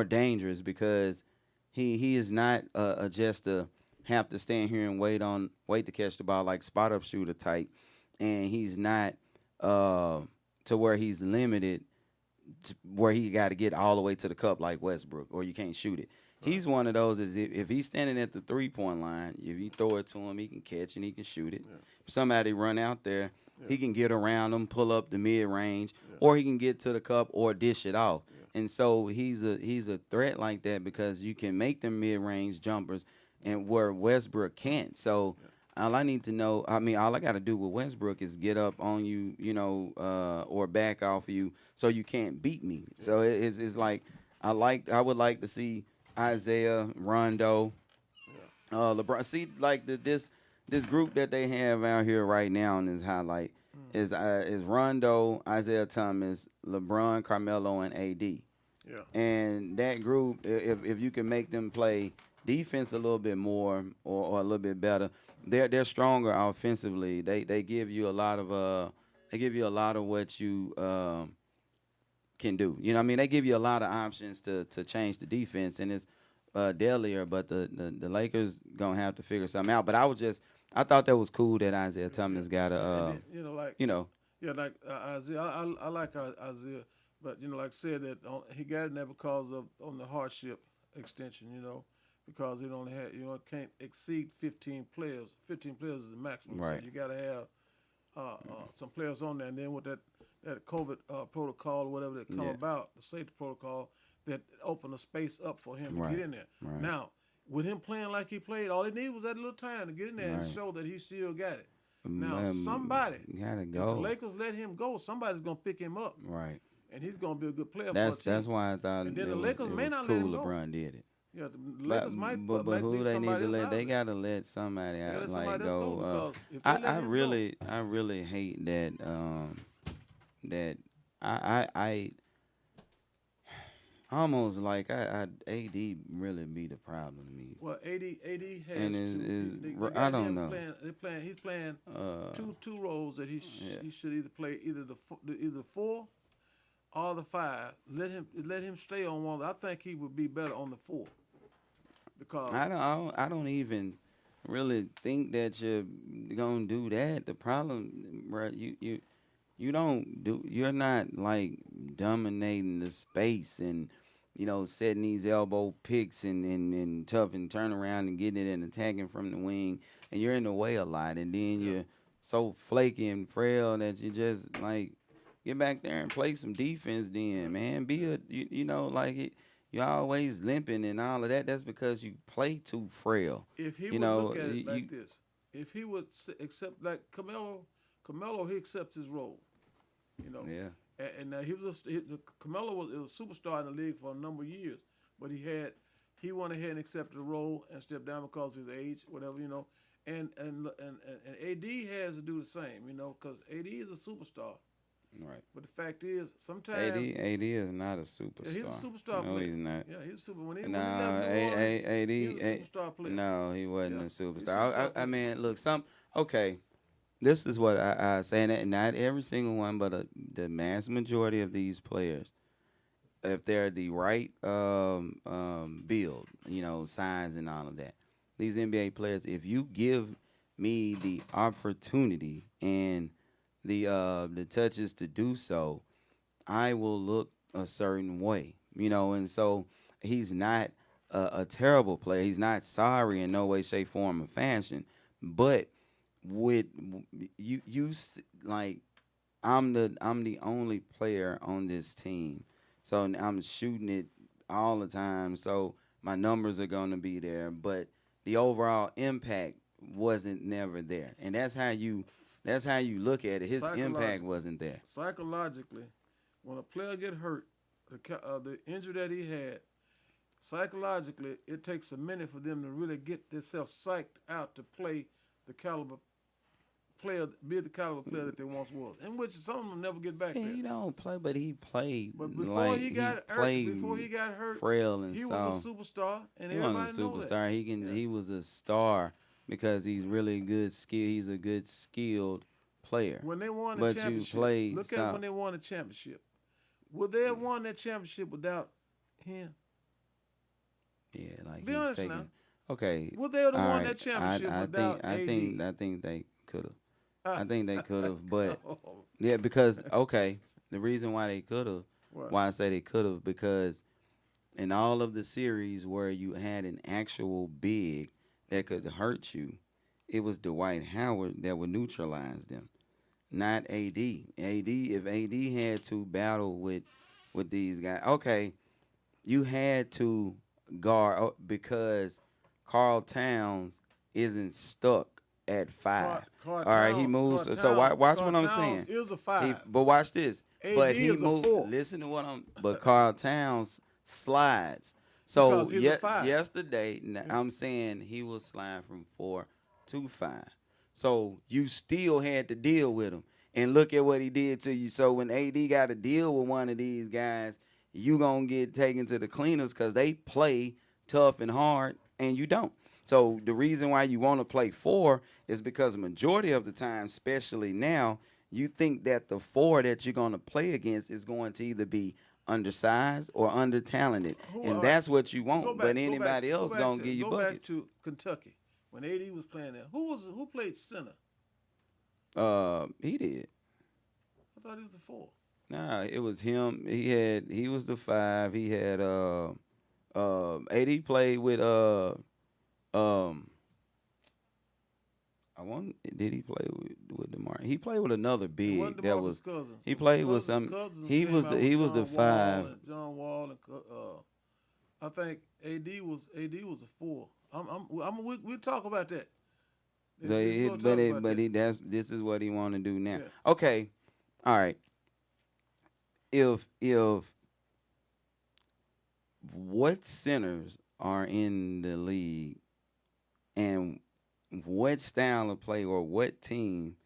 dangerous because he is not just a have to stand here and wait to catch the ball like spot up shooter type, and he's not to where he's limited to where he got to get all the way to the cup like Westbrook or you can't shoot it. He's one of those is if he's standing at the 3-point line, if you throw it to him, he can catch and he can shoot it. If somebody run out there, he can get around them, pull up the mid range, or he can get to the cup or dish it off. And so he's a threat like that because you can make them mid range jumpers, and where Westbrook can't. So all I need to know, all I got to do with Westbrook is get up on you, or back off you, so you can't beat me. So it's like I would like to see Isaiah, Rondo, LeBron. See, like this group that they have out here right now in this highlight is Rondo, Isaiah Thomas, LeBron, Carmelo, and AD. Yeah. And that group, if you can make them play defense a little bit more or a little bit better, they're stronger offensively. They give you a lot of what you can do. You know what I mean? They give you a lot of options to change the defense, and it's deadlier, but the Lakers gonna have to figure something out. But I thought that was cool that Isaiah Thomas got a Isaiah. I like Isaiah, but like I said, that he got in there because of on the hardship extension, because it only had it can't exceed 15 players. 15 players is the maximum. Right. So you got to have some players on there, and then with that COVID protocol or whatever that come about, the safety protocol that opened a space up for him to get in there. Right. Now, with him playing like he played, all he needed was that little time to get in there and show that he still got it. Now, somebody, gotta if go. the Lakers let him go, somebody's gonna pick him up. Right. And he's gonna be a good player. That's why I thought and then the it Lakers was may not cool let him go. LeBron did it. Yeah, the Lakers might, but who leave they need somebody to else let? out They there. gotta let somebody out. let Like somebody else go. go, because if they let I him really hate that. That I almost like I AD really be the problem to me. Well, AD has and I don't know. He's playing two roles that he should either play either the 4 or the 5. Let him stay on one. I think he would be better on the 4 because I don't even really think that you're gonna do that. The problem, bro, you're not like dominating the space and setting these elbow picks and tough and turn around and getting it and attacking from the wing, and you're in the way a lot, and then you're so flaky and frail that you just like get back there and play some defense. Then, man, be you're always limping and all of that. That's because you play too frail. If he would look at it like this, if he would accept like Carmelo, he accepts his role. Yeah. And Carmelo was a superstar in the league for a number of years, but he went ahead and accepted the role and stepped down because of his age, whatever, and AD has to do the same, because AD is a superstar. Right. But the fact is, sometimes AD is not a superstar. Yeah, he's a superstar player. No, he's not. Yeah, he's a super. When he No, left New Orleans, he was a superstar player. No, he wasn't a He's a superstar. superstar I mean, look, okay. This is what I say, and not every single one, but the mass majority of these players, if they're the right build, size and all of that. These NBA players, if you give me the opportunity and the touches to do so, I will look a certain way, and so he's not a terrible player. He's not sorry in no way, shape, form, or fashion. But with like, I'm the only player on this team, so I'm shooting it all the time. So my numbers are gonna be there, but the overall impact wasn't never there, and that's how you look at it. His impact wasn't there. Psychologically, when a player get hurt, the injury that he had, psychologically, it takes a minute for them to really get themselves psyched out to play the caliber player, be the caliber player that they once was, in which some of them never get back there. He don't play, but he played. But before he got hurt, frail and he soft. was a superstar, and He everybody wasn't a know that. superstar. He was a star because he's really good skill. He's a good skilled player. When they won the But championship, you played look at soft. when they won the championship. Would they have won that championship without him? Yeah, like Be he's honest taking. now. Okay. Would they have all won right, that championship without I AD? think they could have. I think they could have, but Oh, yeah, because the reason why they could have, What? why I say they could have, because in all of the series where you had an actual big that could hurt you, it was Dwight Howard that would neutralize them, not AD. If AD had to battle with these guys, you had to guard because Karl Towns isn't stuck at 5. Karl All right, he Towns- moves. Karl So Towns- watch Karl what I'm Towns saying. is a 5. But watch this. AD But he is a moved. 4. Listen to what I'm. But Karl Towns slides. So Because he's a 5. yesterday, I'm saying he will slide from 4 to 5. So you still had to deal with him, and look at what he did to you. So when AD got to deal with one of these guys, you gonna get taken to the cleaners because they play tough and hard, and you don't. So the reason why you want to play 4 is because majority of the time, especially now, you think that the 4 that you're going to play against is going to either be undersized or under-talented, and that's what you want. But anybody else going to give you buckets. Go back to Kentucky when AD was playing there. Who played center? He did. I thought he was a 4. Nah, it was him. He was the 5. He had AD played with did he play with DeMar? He played with another big that was. Cousins. He played with some. He was the 5. John Wall and I think AD was a 4. We'll talk about that. This is what he want to do now. Yeah. Okay, all right. If what centers are in the league and what style of play or what team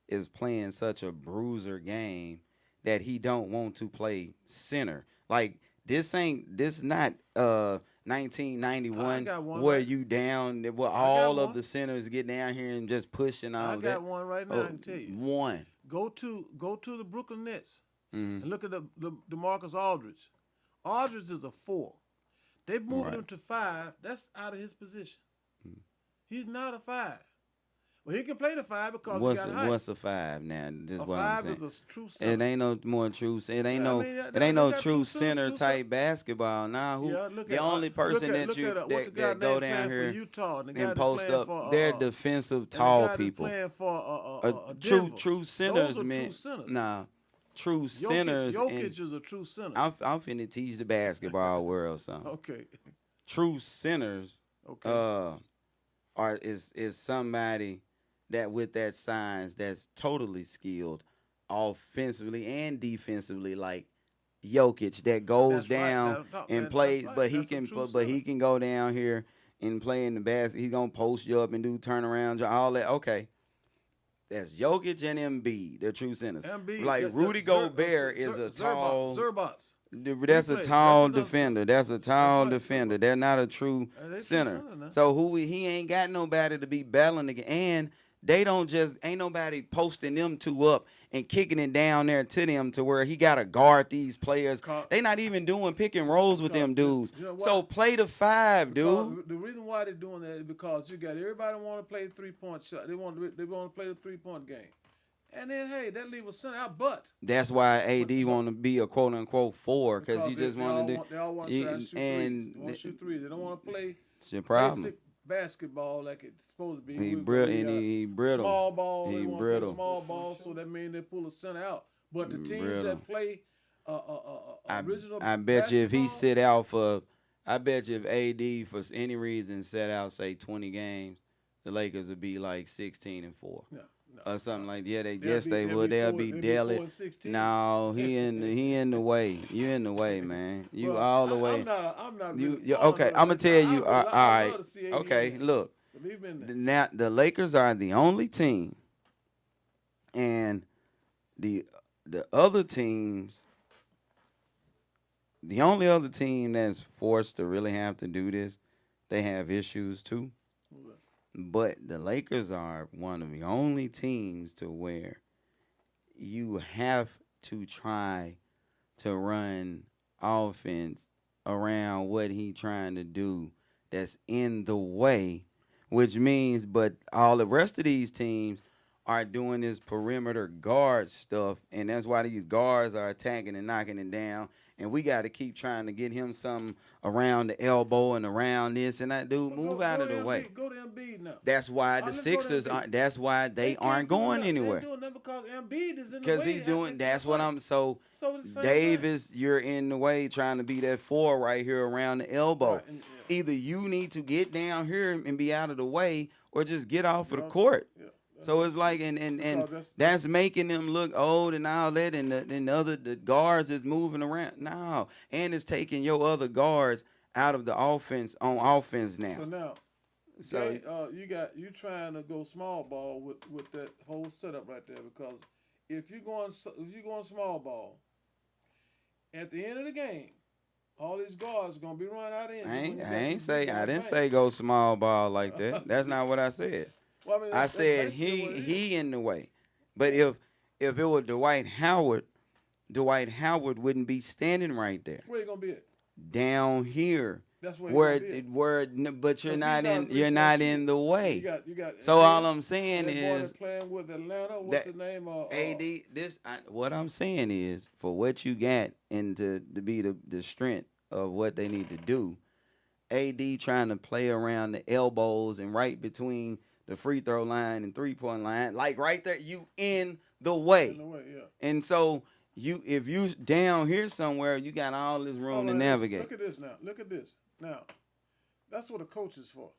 is playing such a bruiser game that he don't want to play center? Like this not 1991 where you down where all of the centers get down here and just pushing all that. I got one right now. I can tell you. One. Go to the Brooklyn Nets Mm-hmm. and look at the DeMarcus Aldridge. Aldridge is a 4. They moved him to 5. That's out of his position. Mm-hmm. He's not a 5. Well, he can play the 5 because What's he got height. What's a 5 now? This is A what I'm 5 saying. is a true center. It ain't no more true. It ain't Yeah, I no. mean, It ain't no they got true two center centers, type basketball. Now the only person that go down here Utah, and post up, they're defensive tall people. Playing for True centers, Those are man. True centers. Nah, true centers. Jokic is a true center. I'm finna teach the basketball world something. Okay. True centers. Okay. Is somebody that with that size that's totally skilled offensively and defensively, like Jokic, that goes down and plays, but he can go down here and play in the basket. He's gonna post you up and do turnarounds, all that. Okay, that's Jokic and Embiid, the true centers. Like Rudy Gobert is a tall. Zerbots. That's a tall defender. That's a tall defender. They're not a true center. So he ain't got nobody to be battling against. And they don't just ain't nobody posting them two up and kicking it down there to them to where he gotta guard these players. They not even doing pick and rolls with them dudes. You know what? So play the 5, Because dude. the reason why they're doing that is because you got everybody want to play the 3-point shot. They want to play the 3-point game, and then hey, that leave a center out. But That's why AD want to be a quote unquote 4 because he just want to do. They all want to shoot threes. They want to shoot threes. They don't want to play It's your problem. basic basketball like it's supposed to be. He We're brittle. gonna be, He brittle. Small ball. He They want to brittle. play small ball, so that means they pull a center out. But the teams Brittle. that play original I bet you if he basketball, sit out for, I bet you if AD for any reason set out say 20 games, the Lakers would be like 16-4 no. or something like that. Yeah, they They'll guess be- they they'll would. be They'll four- be they'll be daily. 4-16. No, he in the way. You in the way, man. You Well, all the way. I'm not You really following okay? it. I'm gonna tell you. I All would right. love to see AD Okay. in. Look. So leave him in there. Now the Lakers are the only team, and the other teams, the only other team that's forced to really have to do this, they have issues too. But the Lakers are one of the only teams to where you have to try to run offense around what he trying to do that's in the way, which means but all the rest of these teams are doing this perimeter guard stuff, and that's why these guards are attacking and knocking it down. And we got to keep trying to get him something around the elbow and around this and that. Dude, move out of the way. Go to Embiid now. That's why the Let's go to Sixers Embiid. aren't. That's why they can't aren't do going nothing. anywhere. They're doing that because Embiid is in the way. Because he's doing. That's what I'm. So So it's the same Davis, you're in the way trying to be that 4 right here around the elbow. Right, and- Either you need to get down here and be out of the way, or just get off of the Yeah, court. yeah. So it's like, and Because that's making them look old and all that, and the guards is moving around. No, and it's taking your other guards out of the offense on offense now. So now, So you trying to go small ball with that whole setup right there, because if you're going small ball, at the end of the game, all these guards are gonna be running out in. I didn't say go small ball like that. That's not what I said. Well, I mean, I that's said basically what it is. he in the way. But if it were Dwight Howard wouldn't be standing right there. Where you gonna be at? Down here. That's where But you you're So not he's in not you're not in the way. You got. So all I'm saying that boy is that's playing with Atlanta. What's that his name? what I'm saying is for what you got and to be the strength of what they need to do, AD trying to play around the elbows and right between the free throw line and 3-point line, like right there, you in the way. In the way, yeah. And so if you down here somewhere, you got all this room to navigate. Look at this now. Look at this. Now, that's what a coach is for.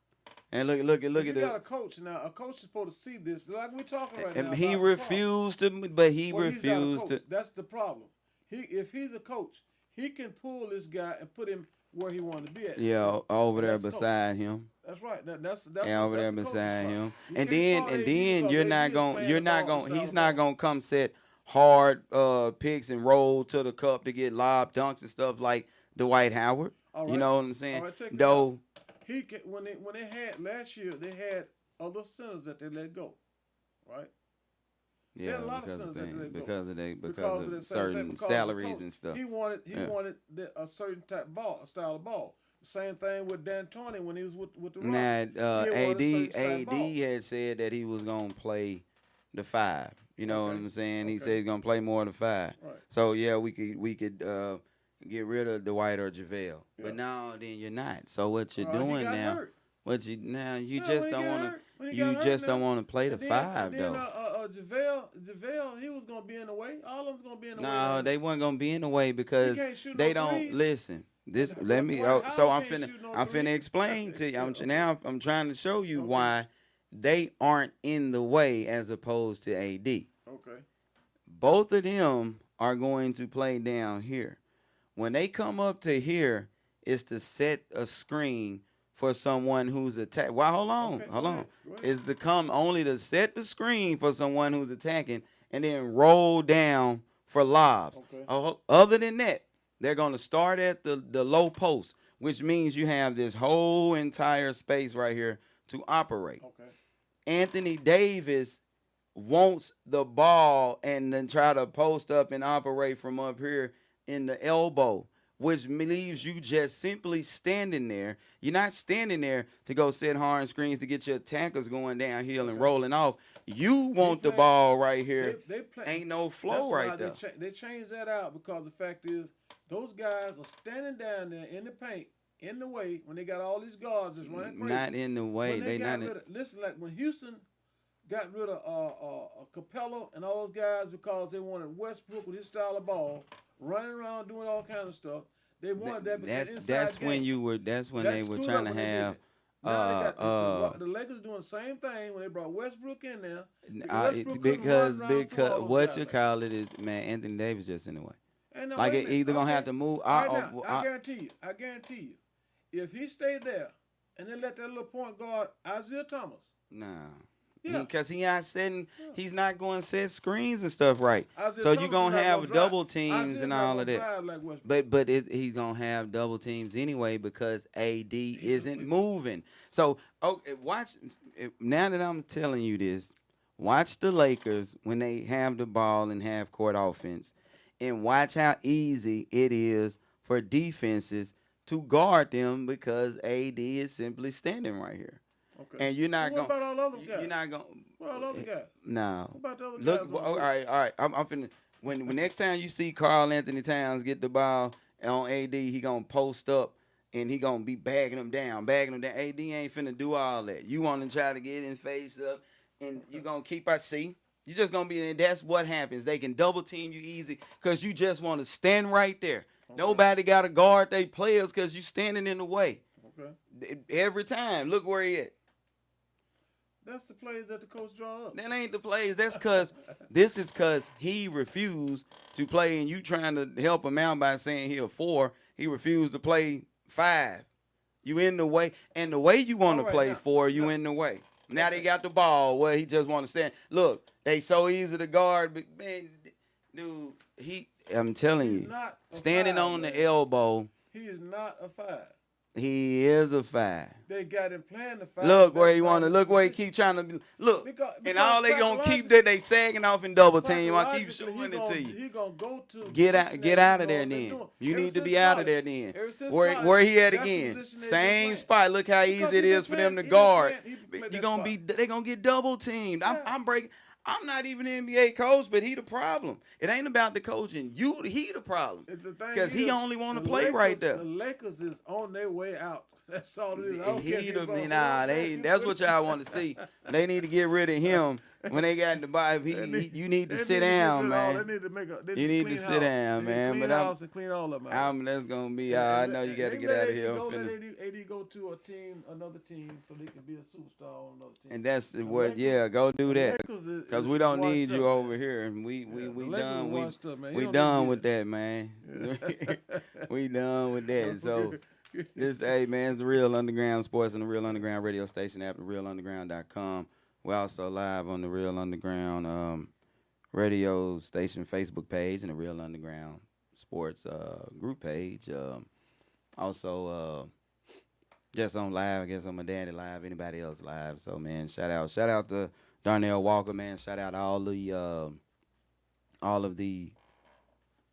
And look If at you this. got a coach now. A coach is supposed to see this, like we're talking right now. And he about refused to, but he Well, he's not a refused coach. to. That's the problem. If he's a coach, he can pull this guy and put him where he wanted to be at. Yeah, over there That's coach. beside him. That's right. That's Yeah, over there that's the coach's beside part. him. You And can't then fault and AD then because you're AD not is going playing you're the not ball going and he's style not ball. going to come set hard picks and roll to the cup to get lob dunks and stuff like Dwight Howard. All You right. know what I'm saying? All right, check this Though He when they had last year, they had other centers that they let go, right? yeah, had a lot of because centers of that thing, they go. because of they Because because of of the same thing, certain because the salaries coach, and stuff. He wanted Yeah. a certain type style of ball. Same thing with D'Antoni when he was with the Rockets. Now, He wanted a certain type AD of ball. had said that he was gonna play the 5. You know what Okay. I'm saying? He Okay. said he's gonna play more than 5. Right. So yeah, we could get rid of Dwight or JaVale. Yeah. But now then you're not. So what you're He doing got now? hurt. What you now you Yeah, just when he don't got want hurt. When to he you got hurt just now. don't want to play the And then- 5 and then, though. JaVale, he was gonna be in the way. All of them's gonna be in the way. No, they weren't gonna be in the way because can't shoot they no don't threes. listen. This What- let me. what- So how I'm can't finna shoot no I'm threes? finna explain to you. Okay. I'm trying to show you Okay. why they aren't in the way as opposed to AD. Okay. Both of them are going to play down here. When they come up to here, it's to set a screen for someone who's attack. Well, hold on, Okay, hold go on. ahead, go ahead. Is to come only to set the screen for someone who's attacking and then roll down for lobs. Okay. Other than that, they're going to start at the low post, which means you have this whole entire space right here to operate. Okay. Anthony Davis wants the ball and then try to post up and operate from up here in the elbow, which leaves you just simply standing there. You're not standing there to go set hard screens to get your attackers going downhill and rolling off. You want the ball right here. Ain't no flow right there. They changed that out because the fact is those guys are standing down there in the paint, in the way, when they got all these guards just running crazy. Not in the way. When They not. listen, like when Houston got rid of Capella and all those guys because they wanted Westbrook with his style of ball, running around doing all kinds of stuff. They wanted that. That's when you were. That's when they were trying to have. The Lakers doing the same thing when they brought Westbrook in there. Because what you call it is, man, Anthony Davis just in the way. Like it either gonna have to move. I guarantee you, if he stayed there and they let that little point guard Isaiah Thomas. Nah. Yeah. Because he's not going to set screens and stuff right. Isaiah So Thomas you're going to is not have gonna double drive. teams Isaiah and not all of gonna that. drive like Westbrook. But he's going to have double teams anyway because AD isn't moving. So watch, now that I'm telling you this, watch the Lakers when they have the ball and half court offense, and watch how easy it is for defenses to guard them because AD is simply standing right here. Okay. And you're not going. What about all the other guys? You're not going. What about all the other guys? No. What about the other Look. guys? All right. I'm finna. When next time you see Karl Anthony Towns get the ball on AD, he gonna post up and he gonna be bagging him down. AD ain't finna do all that. You want to try to get in face up, and you gonna keep. I see. You just gonna be. And that's what happens. They can double team you easy because you just want to stand right there. Okay. Nobody got to guard they players because you standing in the way. Okay. Every time. Look where he at. That's the plays that the coach draw up. That ain't the plays. That's because he refused to play, and you trying to help him out by saying he a 4. He refused to play 5. You in the way, and the way you want to play 4, you in the way. Now they got the ball where he just want to stand. Look, they so easy to guard, but man, dude, I'm telling you, standing on the elbow. He is not a 5. He is a 5. They got him playing the 5. Look where he want to. Look where he keep trying to be. Look, because and all they gonna keep that they sagging off in double team. I keep showing it to you. He gonna go to get out of there then. You need to be out of there then. Where he at again? Same spot. Look how easy it is for them to guard. They gonna get double teamed. I'm breaking. I'm not even an NBA coach, but he the problem. It ain't about the coaching. He the problem. Because he only want to play right there. The Lakers is on their way out. That's all it is. That's what y'all want to see. They need to get rid of him when they got in the bottom. You need to sit down, man. You need to sit down, man. Clean house and clean all of them. That's gonna be. I know you got to get out of here. Let AD go to another team, so they can be a superstar on another team. And that's what. Yeah, go do that. Because we don't need you over here, and we done. We done with that, man. We done with that. So. Hey man, it's the Real Underground Sports and the Real Underground radio station app, therealunderground.com. We're also live on the Real Underground radio station Facebook page and the Real Underground Sports group page. Also, just on live, I guess on my daddy live, anybody else live. So man, shout out to Darnell Walker, man. Shout out to all of the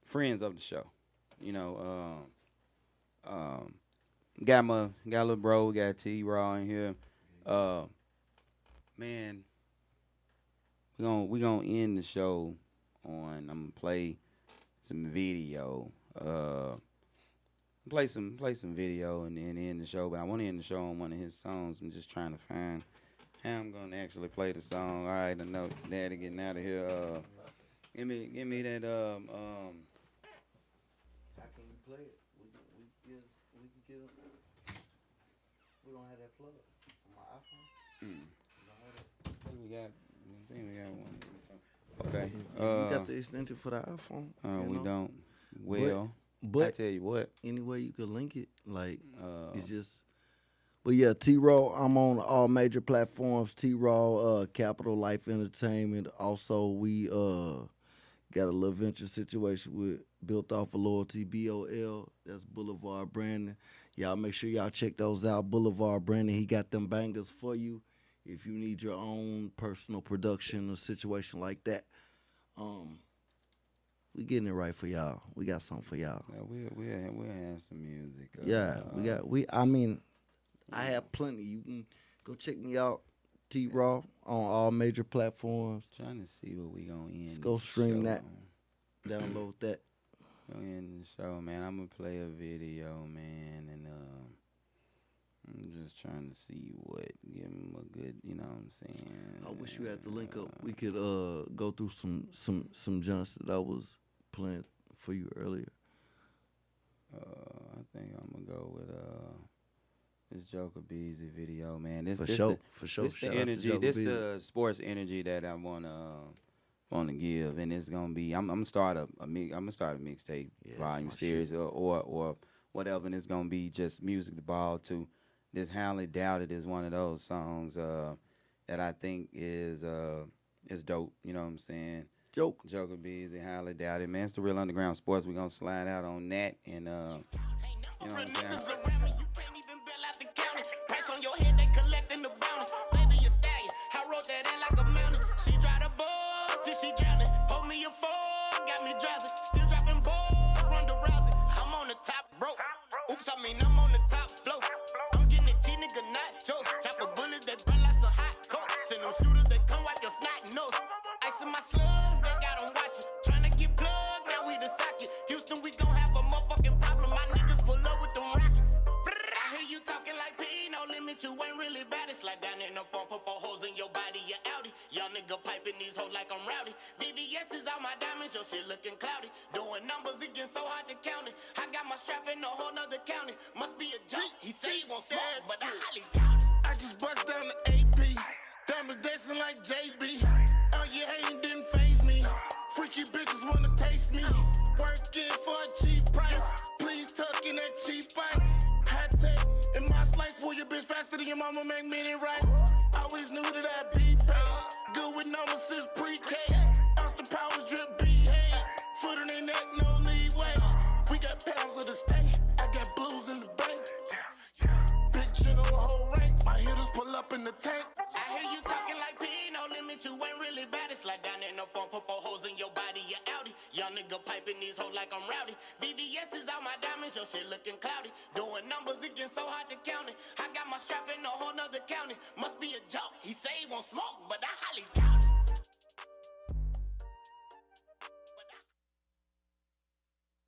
friends of the show. You know, got a little bro, we got T-Raw in here. Man, we gonna end the show on. I'm gonna play some video. Play some video and then end the show. But I want to end the show on one of his songs. I'm just trying to find how I'm gonna actually play the song. All right, I know Daddy getting out of here. Give me that How can we play it? We can get it. We don't have that plug on my iPhone. I think we got one. Okay. You got the extension for the iPhone? We don't. Well, but I tell you what. Anyway, you could link it. Like it's just. But yeah, T-Raw. I'm on all major platforms. T-Raw, Capital Life Entertainment. Also, we got a little venture situation with Built Off of Loyalty, BOL. That's Boulevard Brandon. Y'all make sure y'all check those out. Boulevard Brandon. He got them bangers for you. if you need your own personal production or situation like that, we getting it right for y'all. We got something for y'all. Yeah, we'll have some music. I mean, I have plenty. You can go check me out, T-Raw, on all major platforms. Trying to see what we gonna end. Just go stream that. Download that. Go end the show, man. I'm gonna play a video, man, and I'm just trying to see what, give him a good, you know what I'm saying. I wish you had the link up. We could go through some junks that I was playing for you earlier. I think I'm gonna go with this Joker Beezy video, man. This For this sure. This Shout the out to energy. Joker This Beezy. the sports energy that I wanna give, and it's gonna be. I'm gonna start a mixtape volume my series or whatever, and it's gonna be just music to ball to. This Highly Doubted is one of those songs that I think is dope. You know what I'm saying? Joker Beezy, Highly Doubted, man. It's the real underground sports. We're gonna slide out on that, and you know what I'm saying. Price on your head, they collecting the bounty. Baby, you stallion. I wrote that in like a mountain. She drive the boat till she drowning. Hold me a four, got me drowsy. Still dropping balls, Ronda Rousey. I'm on the top rope. Oops, I mean I'm on the top floor. I'm getting the T nigga nachos. Chopper bullets, they burn like some hot coke. Send them shooters, they come wipe your snot nose. Ice in my slugs, they got them watching. Tryna get plugged, now we the socket. Houston, we gon' have a motherfucking problem. My niggas pull up with them rockets. I hear you talking like P, no limit, you ain't really bad. It's like down in the phone, put 4 holes in your body, you outie. Y'all nigga piping these hoes like I'm rowdy. VVS is out my diamonds, your shit looking cloudy. Doing numbers, it getting so hard to count it. I got my strap in a whole nother county. Must be a joke, he say he won't smoke, but I highly doubt it. I just bust down the AP, diamonds dancing like JB. Oh, you hating didn't faze me. Freaky bitches wanna taste me. Working for a cheap price. Please tuck in that cheap ice. High tech in my slice. Pull your bitch faster than your mama make mini rice. Always knew that I'd be paid. Good with numbers since pre-K. Austin Powers drip B-Hay. Foot in their neck, no leeway. We got pounds of the state. I got blues in the bank. Big general whole rank. My hitters pull up in the tank. I hear you talking like P, no limit, you ain't really bad. It's like down in the phone, put 4 holes in your body, you outie. Y'all nigga piping these hoes like I'm rowdy. VVS is out my diamonds, your shit looking cloudy. Doing numbers, it getting so hard to count it. I got my strap in a whole nother county. Must be a joke, he say he won't smoke, but